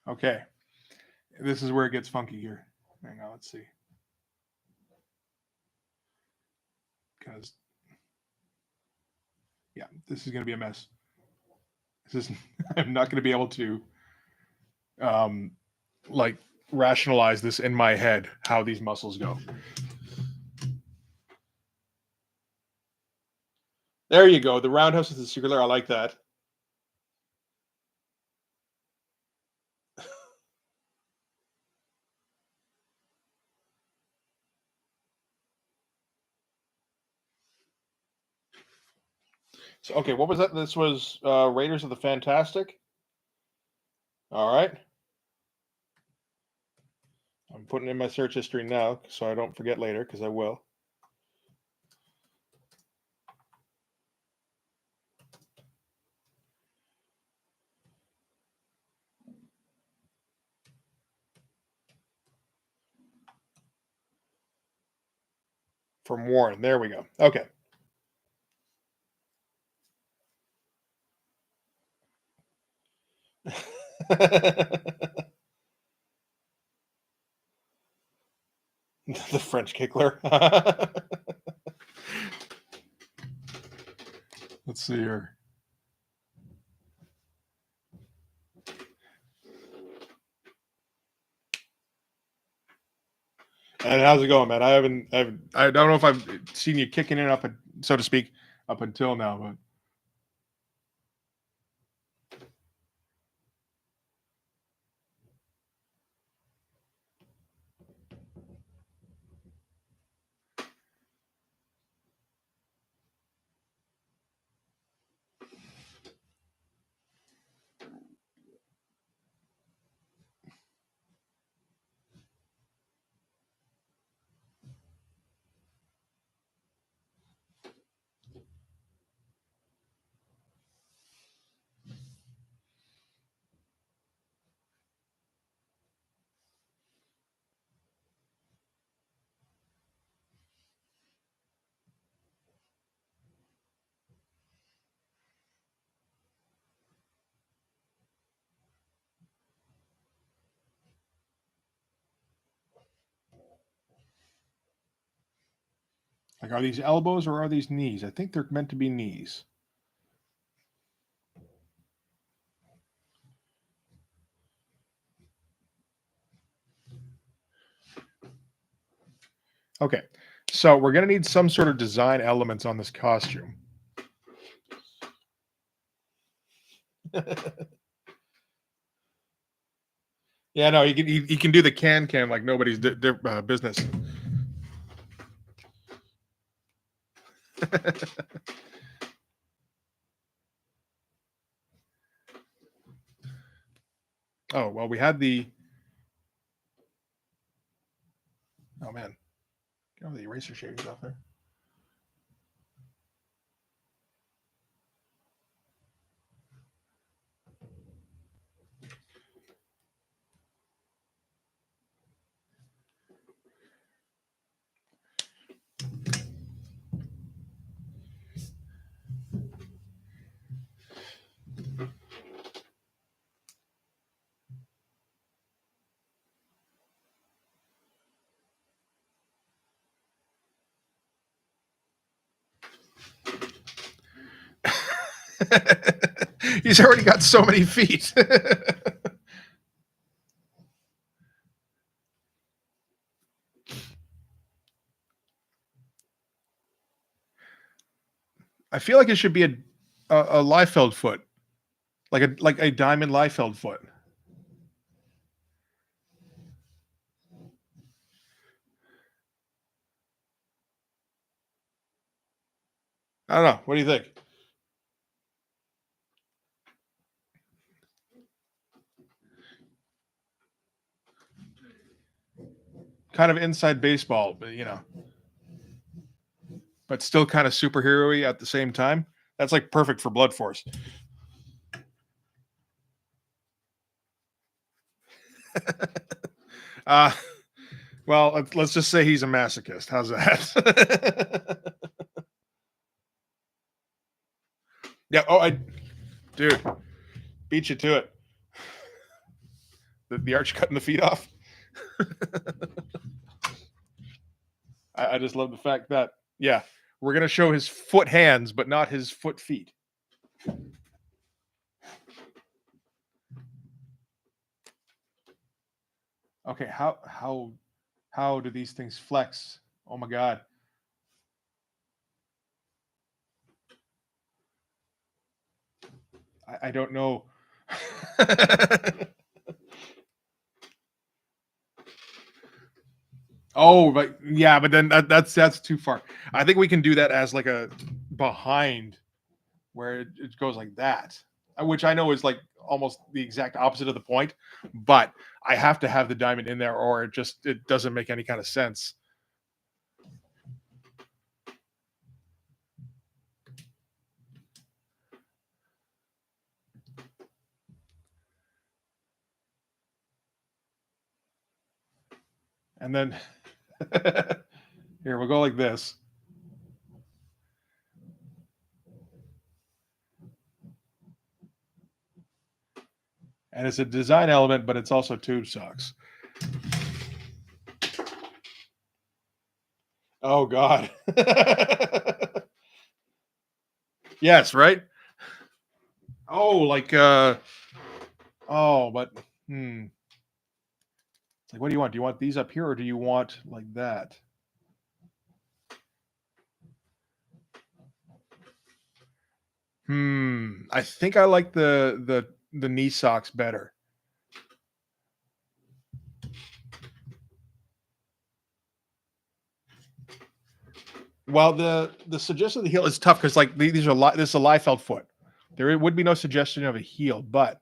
Okay. This is where it gets funky here. Hang on, let's see. Because, yeah, this is going to be a mess. This is, I'm not going to be able to, um, like, rationalize this in my head, how these muscles go. There you go. The roundhouse is the circular. I like that. So, okay, what was that? This was Raiders of the Fantastic. All right. I'm putting in my search history now so I don't forget later, because I will. From Warren. There we go. Okay. The French kickler. Let's see here. And how's it going, man? I don't know if I've seen you kicking it up, so to speak, up until now, but like, are these elbows or are these knees? I think they're meant to be knees. Okay, so we're gonna need some sort of design elements on this costume. Yeah, no, he can do the can like nobody's business. Oh well, we had the. Oh man, get over the eraser shavings off there. He's already got so many feet. I feel like it should be a Liefeld foot, like a diamond Liefeld foot. I don't know. What do you think? Kind of inside baseball, but but still kind of superhero-y at the same time. That's like perfect for Blood Force. uh, well, let's just say he's a masochist. How's that? Yeah. Oh, dude, beat you to it. the arch cutting the feet off. I just love the fact that, yeah, we're gonna show his foot hands, but not his foot feet. Okay, how do these things flex? Oh my god. I don't know. Oh, but yeah, but then that's too far. I think we can do that as like a behind where it goes like that, which I know is like almost the exact opposite of the point, but I have to have the diamond in there or it doesn't make any kind of sense. And then here we'll go like this. And it's a design element, but it's also tube socks. Oh God. Yes, right? Oh, like oh, but it's like, what do you want? Do you want these up here or do you want like that? I think I like the knee socks better. Well, the suggestion of the heel is tough because like these are this is a Liefeld foot. There would be no suggestion of a heel, but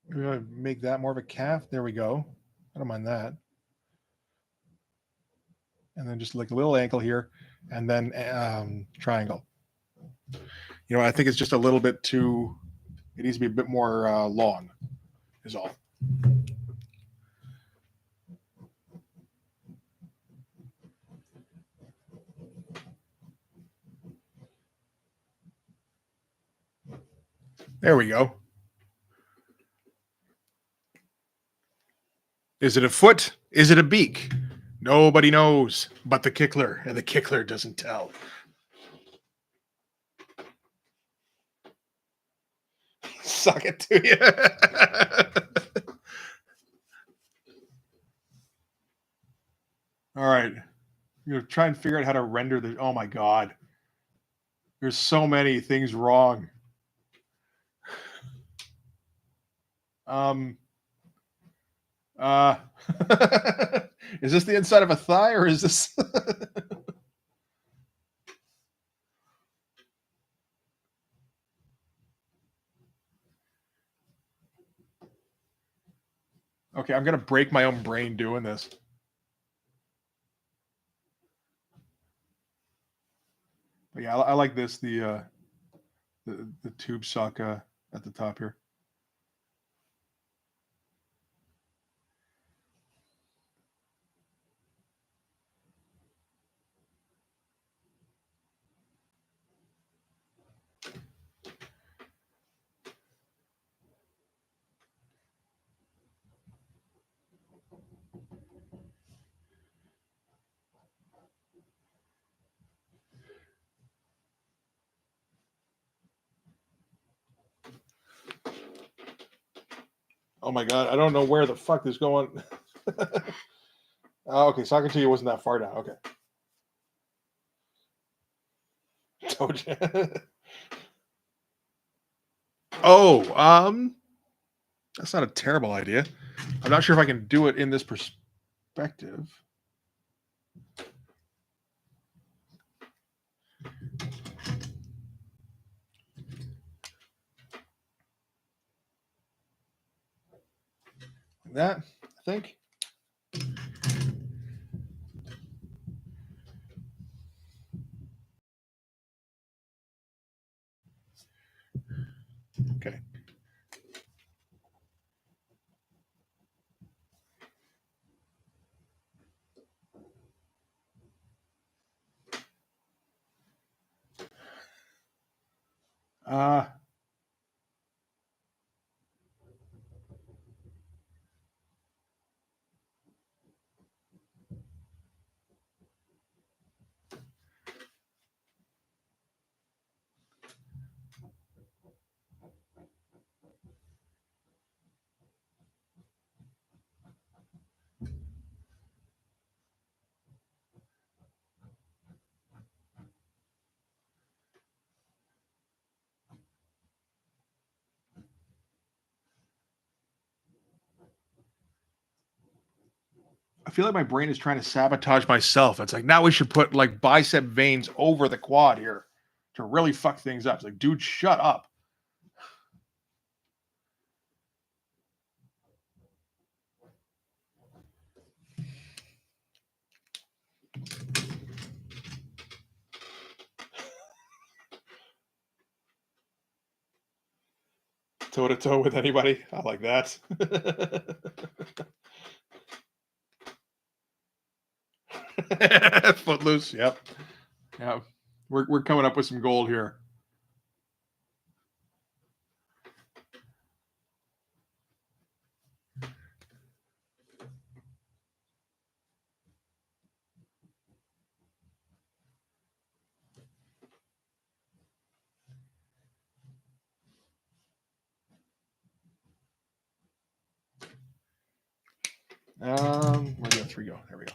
we're gonna make that more of a calf. There we go. I don't mind that. And then just like a little ankle here, and then triangle. You know, I think it's just a little bit too. It needs to be a bit more long. Is all. There we go. Is it a foot? Is it a beak? Nobody knows but the kickler, and the kickler doesn't tell. Suck it to you. All right. You're gonna try and figure out how to render the. Oh my god. There's so many things wrong. Um. Uh. Is this the inside of a thigh or is this? Okay, I'm gonna break my own brain doing this. But yeah, I like this. The tube sock at the top here. Oh my god, I don't know where the fuck this going. Oh, okay, talking to you wasn't that far down. Okay. Told you. Oh, that's not a terrible idea. I'm not sure if I can do it in this perspective. Like that, I think. Okay. Uh, I feel like my brain is trying to sabotage myself. It's like now we should put like bicep veins over the quad here to really fuck things up. It's like, dude, shut up. Toe to toe with anybody. I like that. Footloose. Yep. Yeah. We're coming up with some gold here. Where did the 3 go? There we go.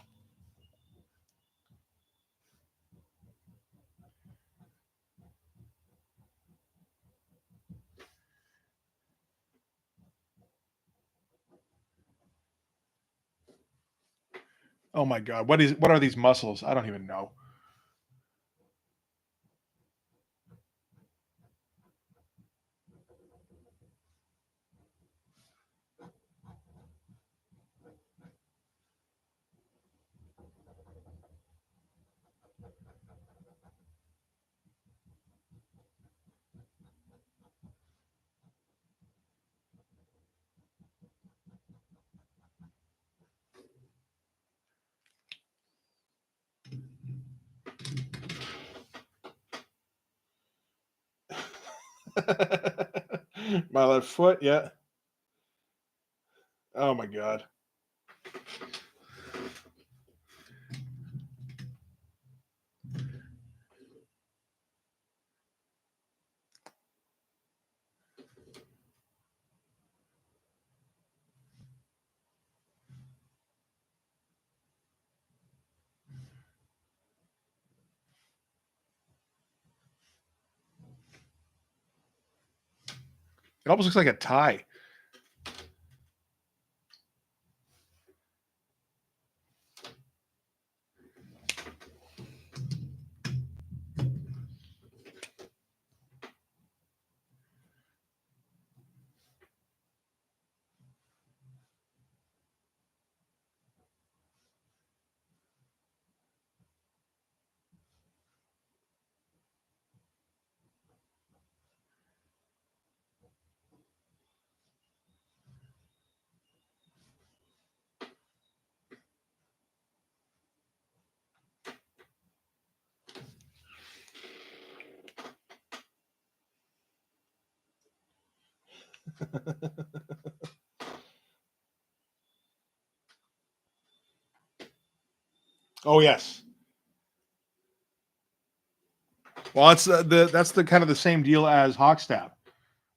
Oh my god. What are these muscles? I don't even know. My left foot, yeah. Oh my god. It almost looks like a tie. Oh yes. Well, that's the kind of the same deal as Hawkstab,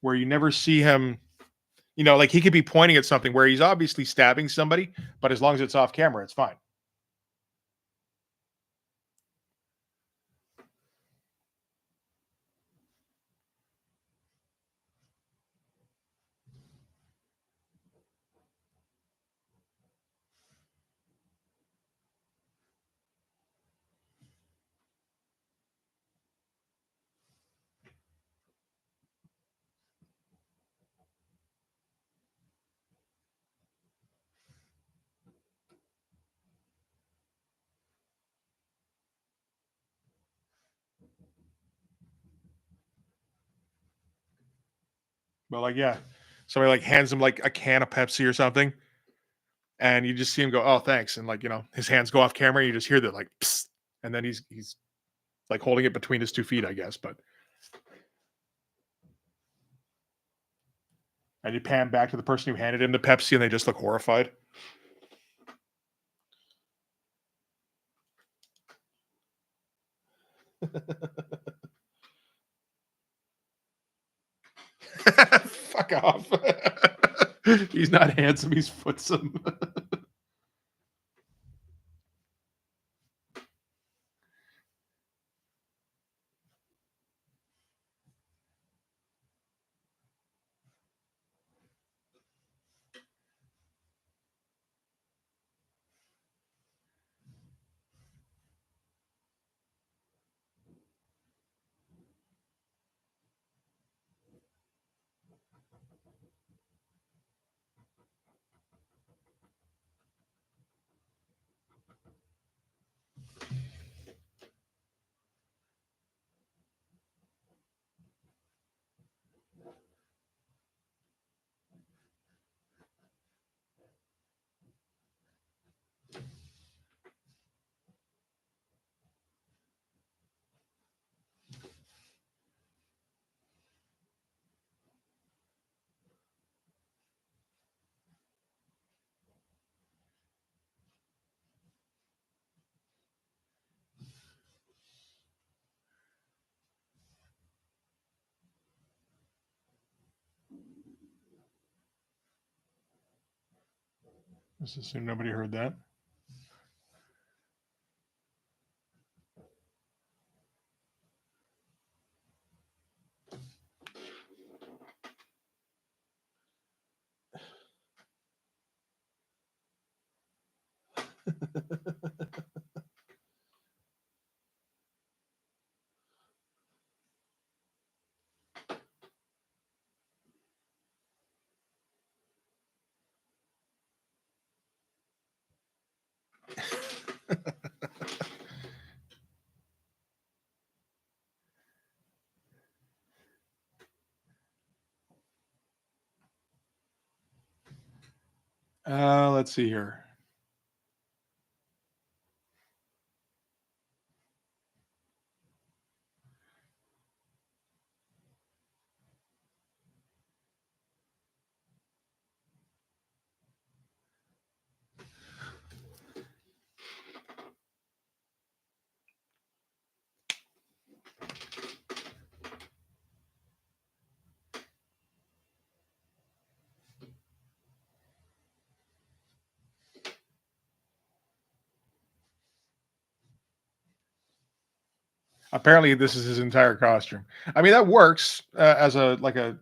where you never see him. Like he could be pointing at something where he's obviously stabbing somebody, but as long as it's off camera, it's fine. But like, yeah, somebody like hands him like a can of Pepsi or something, and you just see him go, "Oh, thanks," and like his hands go off camera, and you just hear that like, psst, and then he's like holding it between his 2 feet, I guess. But And you pan back to the person who handed him the Pepsi, and they just look horrified. Fuck off. He's not handsome, he's footsome. Let's assume nobody heard that. Let's see here. Apparently, this is his entire costume. I mean, that works as a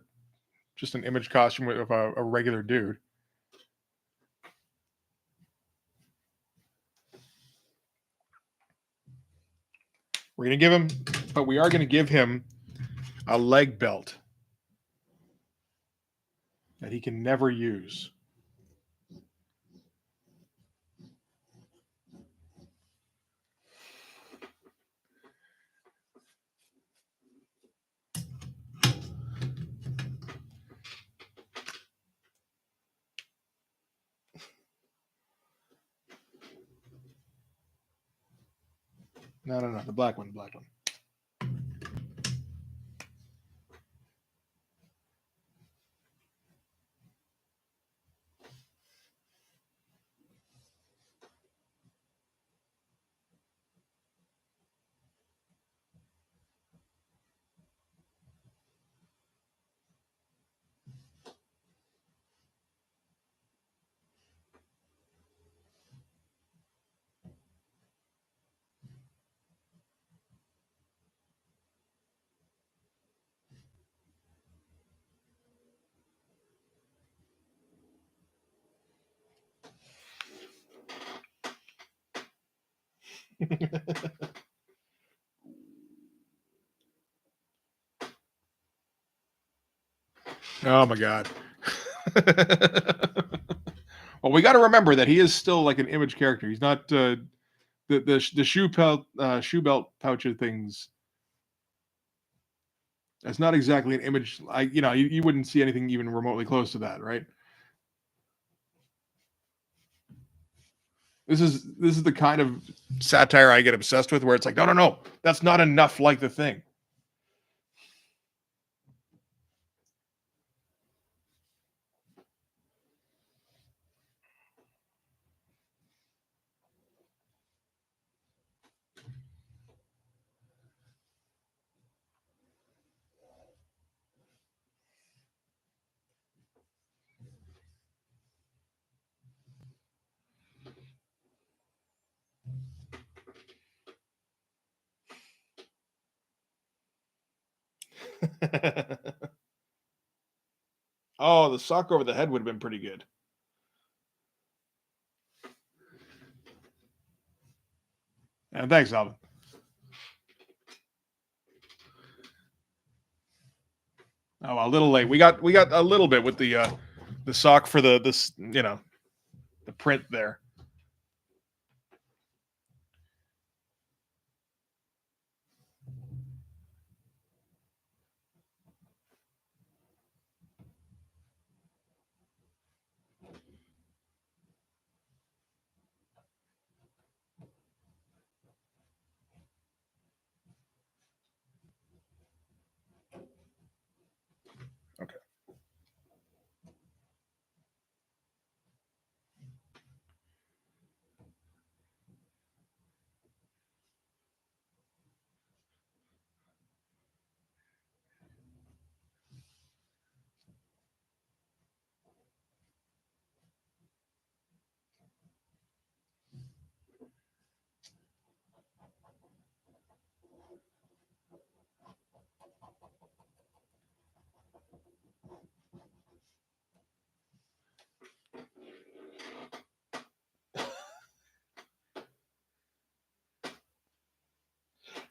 just an image costume of a regular dude. We're gonna give him, but we are gonna give him a leg belt that he can never use. No, the black one, the black one. Oh my god. Well, we got to remember that he is still like an image character. He's not the shoe belt pouch of things. That's not exactly an image. You wouldn't see anything even remotely close to that, right? This is the kind of satire I get obsessed with, where it's like, no, that's not enough like the thing. Oh, the sock over the head would have been pretty good. And thanks, Alvin. Oh, a little late. We got a little bit with the sock for this, the print there. Okay.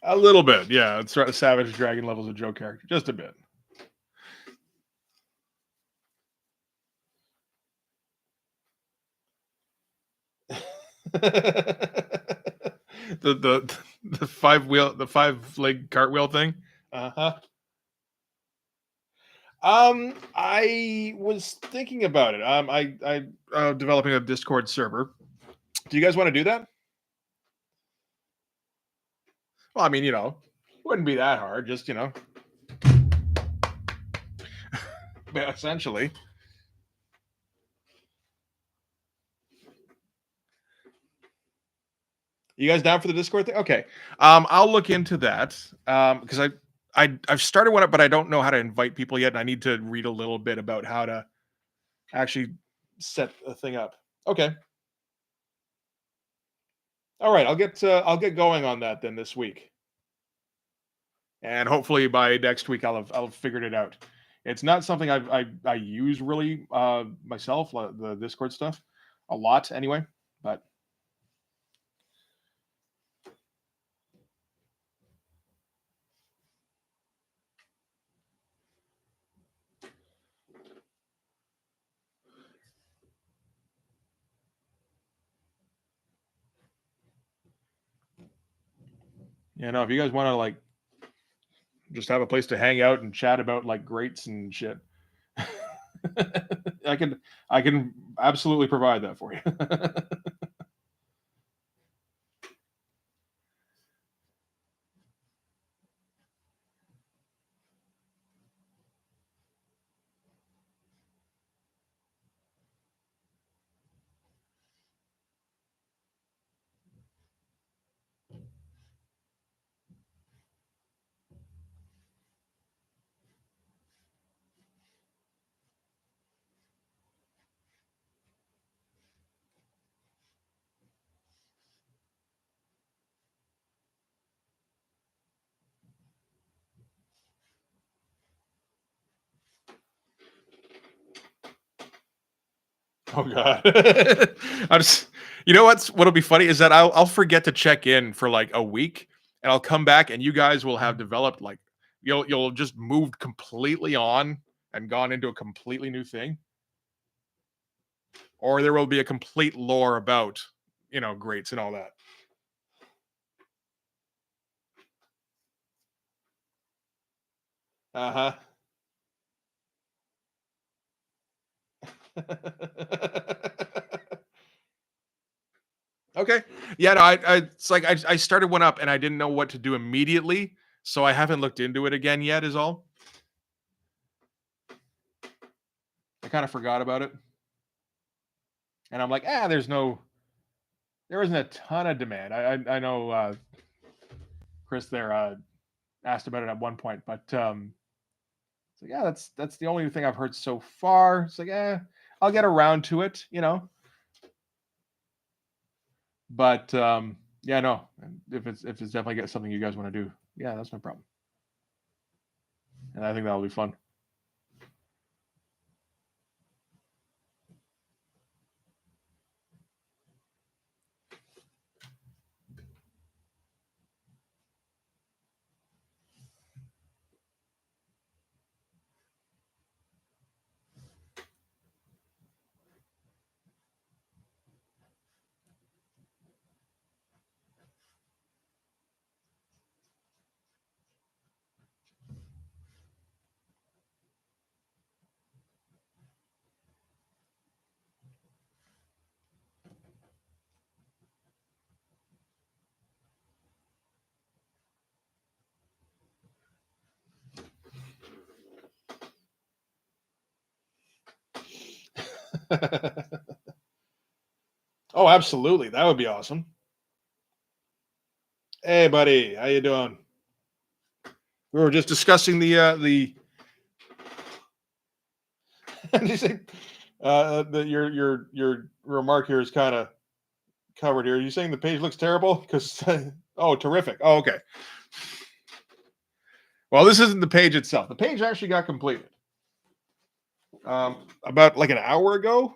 A little bit, yeah. It's sort of Savage Dragon levels of Joe character, just a bit. The the 5 leg cartwheel thing. Uh huh. I was thinking about it. I developing a Discord server. Do you guys want to do that? Well, I mean, wouldn't be that hard. Just essentially. You guys down for the Discord thing? Okay. I'll look into that. Because I've started one up, but I don't know how to invite people yet, and I need to read a little bit about how to actually set a thing up. Okay. All right. I'll get going on that then this week, and hopefully by next week I'll have figured it out. It's not something I use really myself, the Discord stuff, a lot anyway. But if you guys want to like just have a place to hang out and chat about like greats and shit, I can I can absolutely provide that for you. Oh god. I just what'll be funny is that I'll forget to check in for like a week and I'll come back and you guys will have developed like you'll just moved completely on and gone into a completely new thing. Or there will be a complete lore about, greats and all that. Uh-huh. Okay. Yeah, no, it's like I started one up and I didn't know what to do immediately, so I haven't looked into it again yet is all. I kind of forgot about it. And I'm like, there isn't a ton of demand. I know Chris there asked about it at one point, but it's like, yeah, that's the only thing I've heard so far. It's like, I'll get around to it, But yeah, no. If it's definitely something you guys want to do, yeah, that's no problem. and I think that'll be fun. Oh, absolutely. That would be awesome. Hey, buddy, how you doing? We were just discussing the. Did you say your remark here is kind of covered here? Are you saying the page looks terrible? Because oh, terrific. Oh, okay. Well, this isn't the page itself. The page actually got completed about like an hour ago.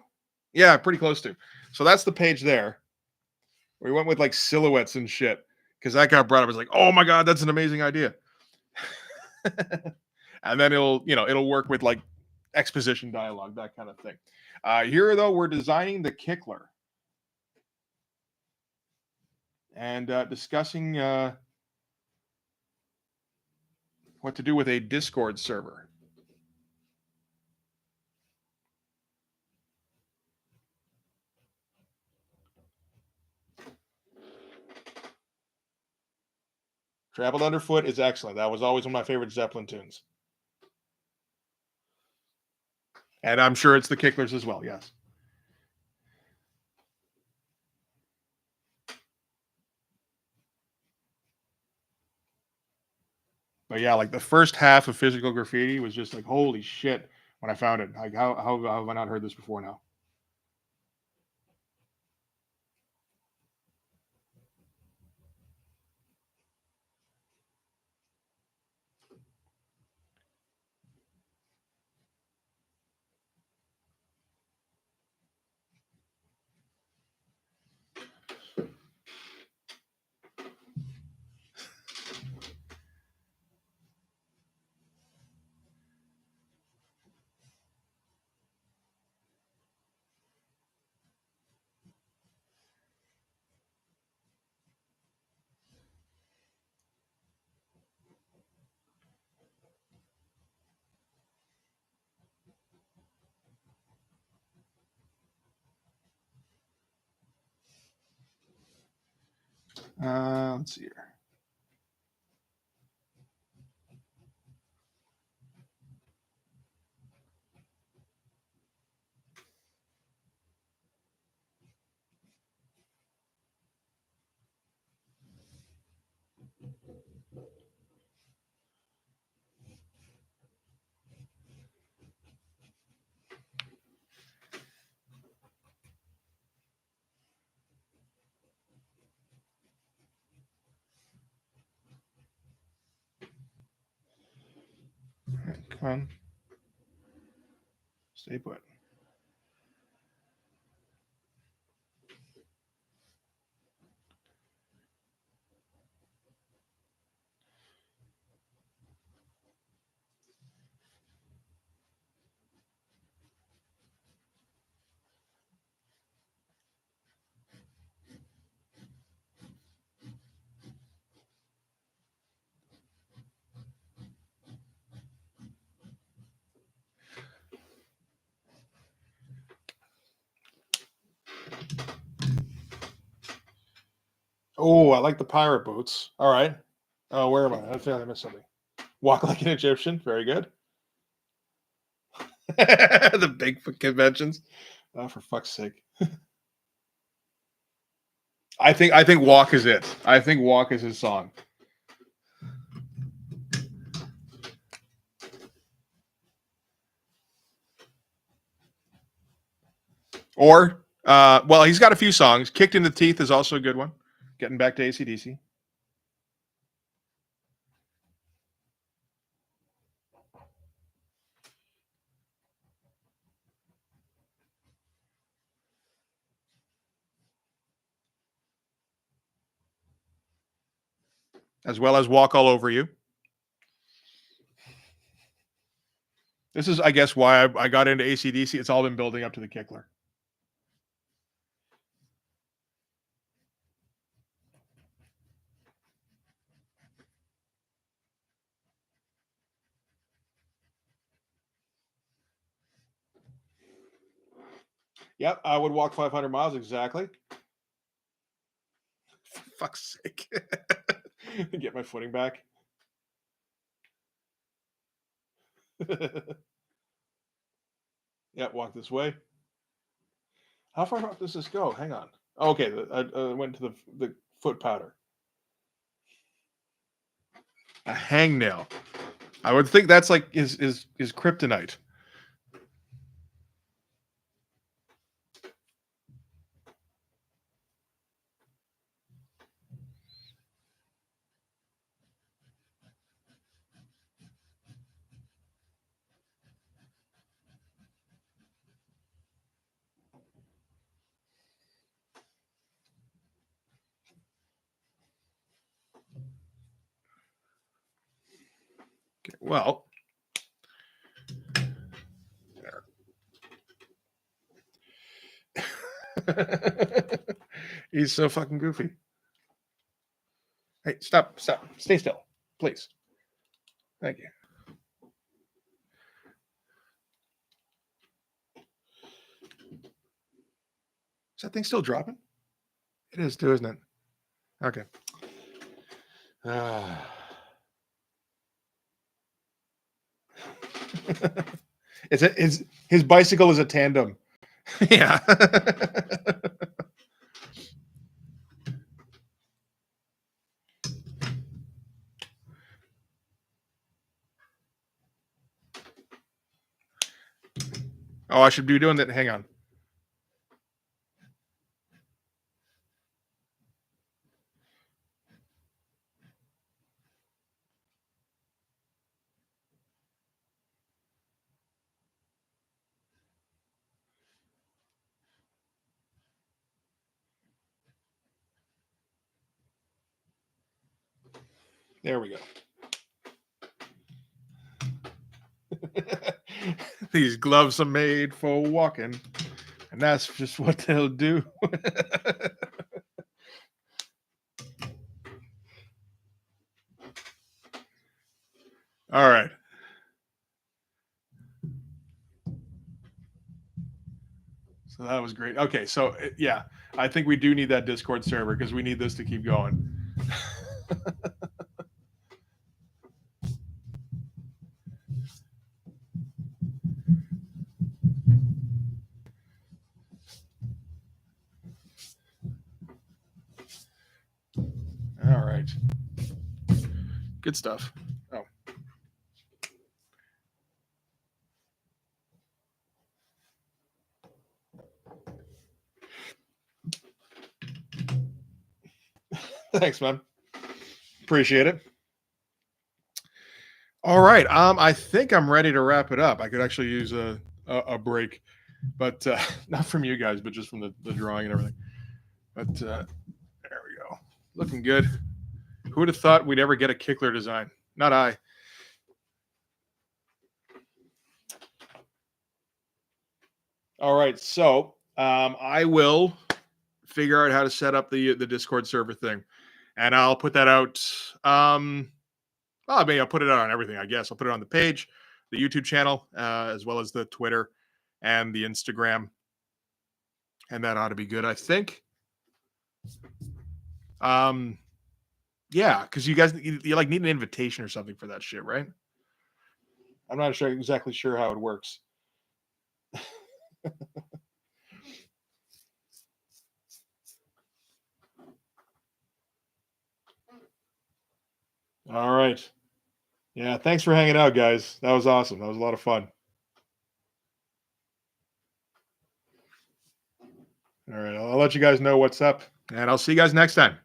Yeah, pretty close to. So that's the page there. We went with like silhouettes and shit because that got brought up. I was like, oh my god, that's an amazing idea. And then it'll work with like exposition dialogue, that kind of thing. Here though, we're designing the Kickler and discussing what to do with a Discord server. Traveled Underfoot is excellent. That was always one of my favorite Zeppelin tunes. And I'm sure it's the Kicklers as well, yes. But yeah, like the first half of Physical Graffiti was just like, holy shit, when I found it. Like, how have I not heard this before now? Let's see here. Come on. Stay put. Oh, I like the pirate boots. All right. Oh, where am I? I feel like I missed something. Walk like an Egyptian. Very good. The big conventions. Oh, for fuck's sake. I think Walk is it. I think Walk is his song. Or well, he's got a few songs. Kicked in the Teeth is also a good one. Getting back to AC/DC. as well as walk all over you. This is, I guess, why I got into AC/DC. It's all been building up to the Kickler. Yep, I would walk 500 miles exactly. For fuck's sake. Get my footing back. Yep, walk this way. How far up does this go? Hang on. Okay, I went to the foot powder. A hangnail. I would think that's like is kryptonite. Okay, well, he's so fucking goofy. Hey, stop, stay still, please. Thank you. Is that thing still dropping? It is too, isn't it? Okay. His bicycle is a tandem. Yeah. Oh, I should be doing that. Hang on. There we go. These gloves are made for walking, and that's just what they'll do. All right. So that was great. Okay, so yeah, I think we do need that Discord server because we need this to keep going. All right. Good stuff. Oh. Thanks, man. Appreciate it. All right. I think I'm ready to wrap it up. I could actually use a break, but not from you guys, but just from the drawing and everything. But there we go. Looking good. Who would have thought we'd ever get a Kickler design? Not I. All right. So I will figure out how to set up the Discord server thing, and I'll put that out. Well, I mean, I'll put it out on everything, I guess. I'll put it on the page, the YouTube channel, as well as the Twitter and the Instagram. And that ought to be good, I think. Yeah, because you guys, you like need an invitation or something for that shit, right? I'm not exactly sure how it works. All right. Yeah, thanks for hanging out, guys. That was awesome. That was a lot of fun. All right, I'll let you guys know what's up, and I'll see you guys next time.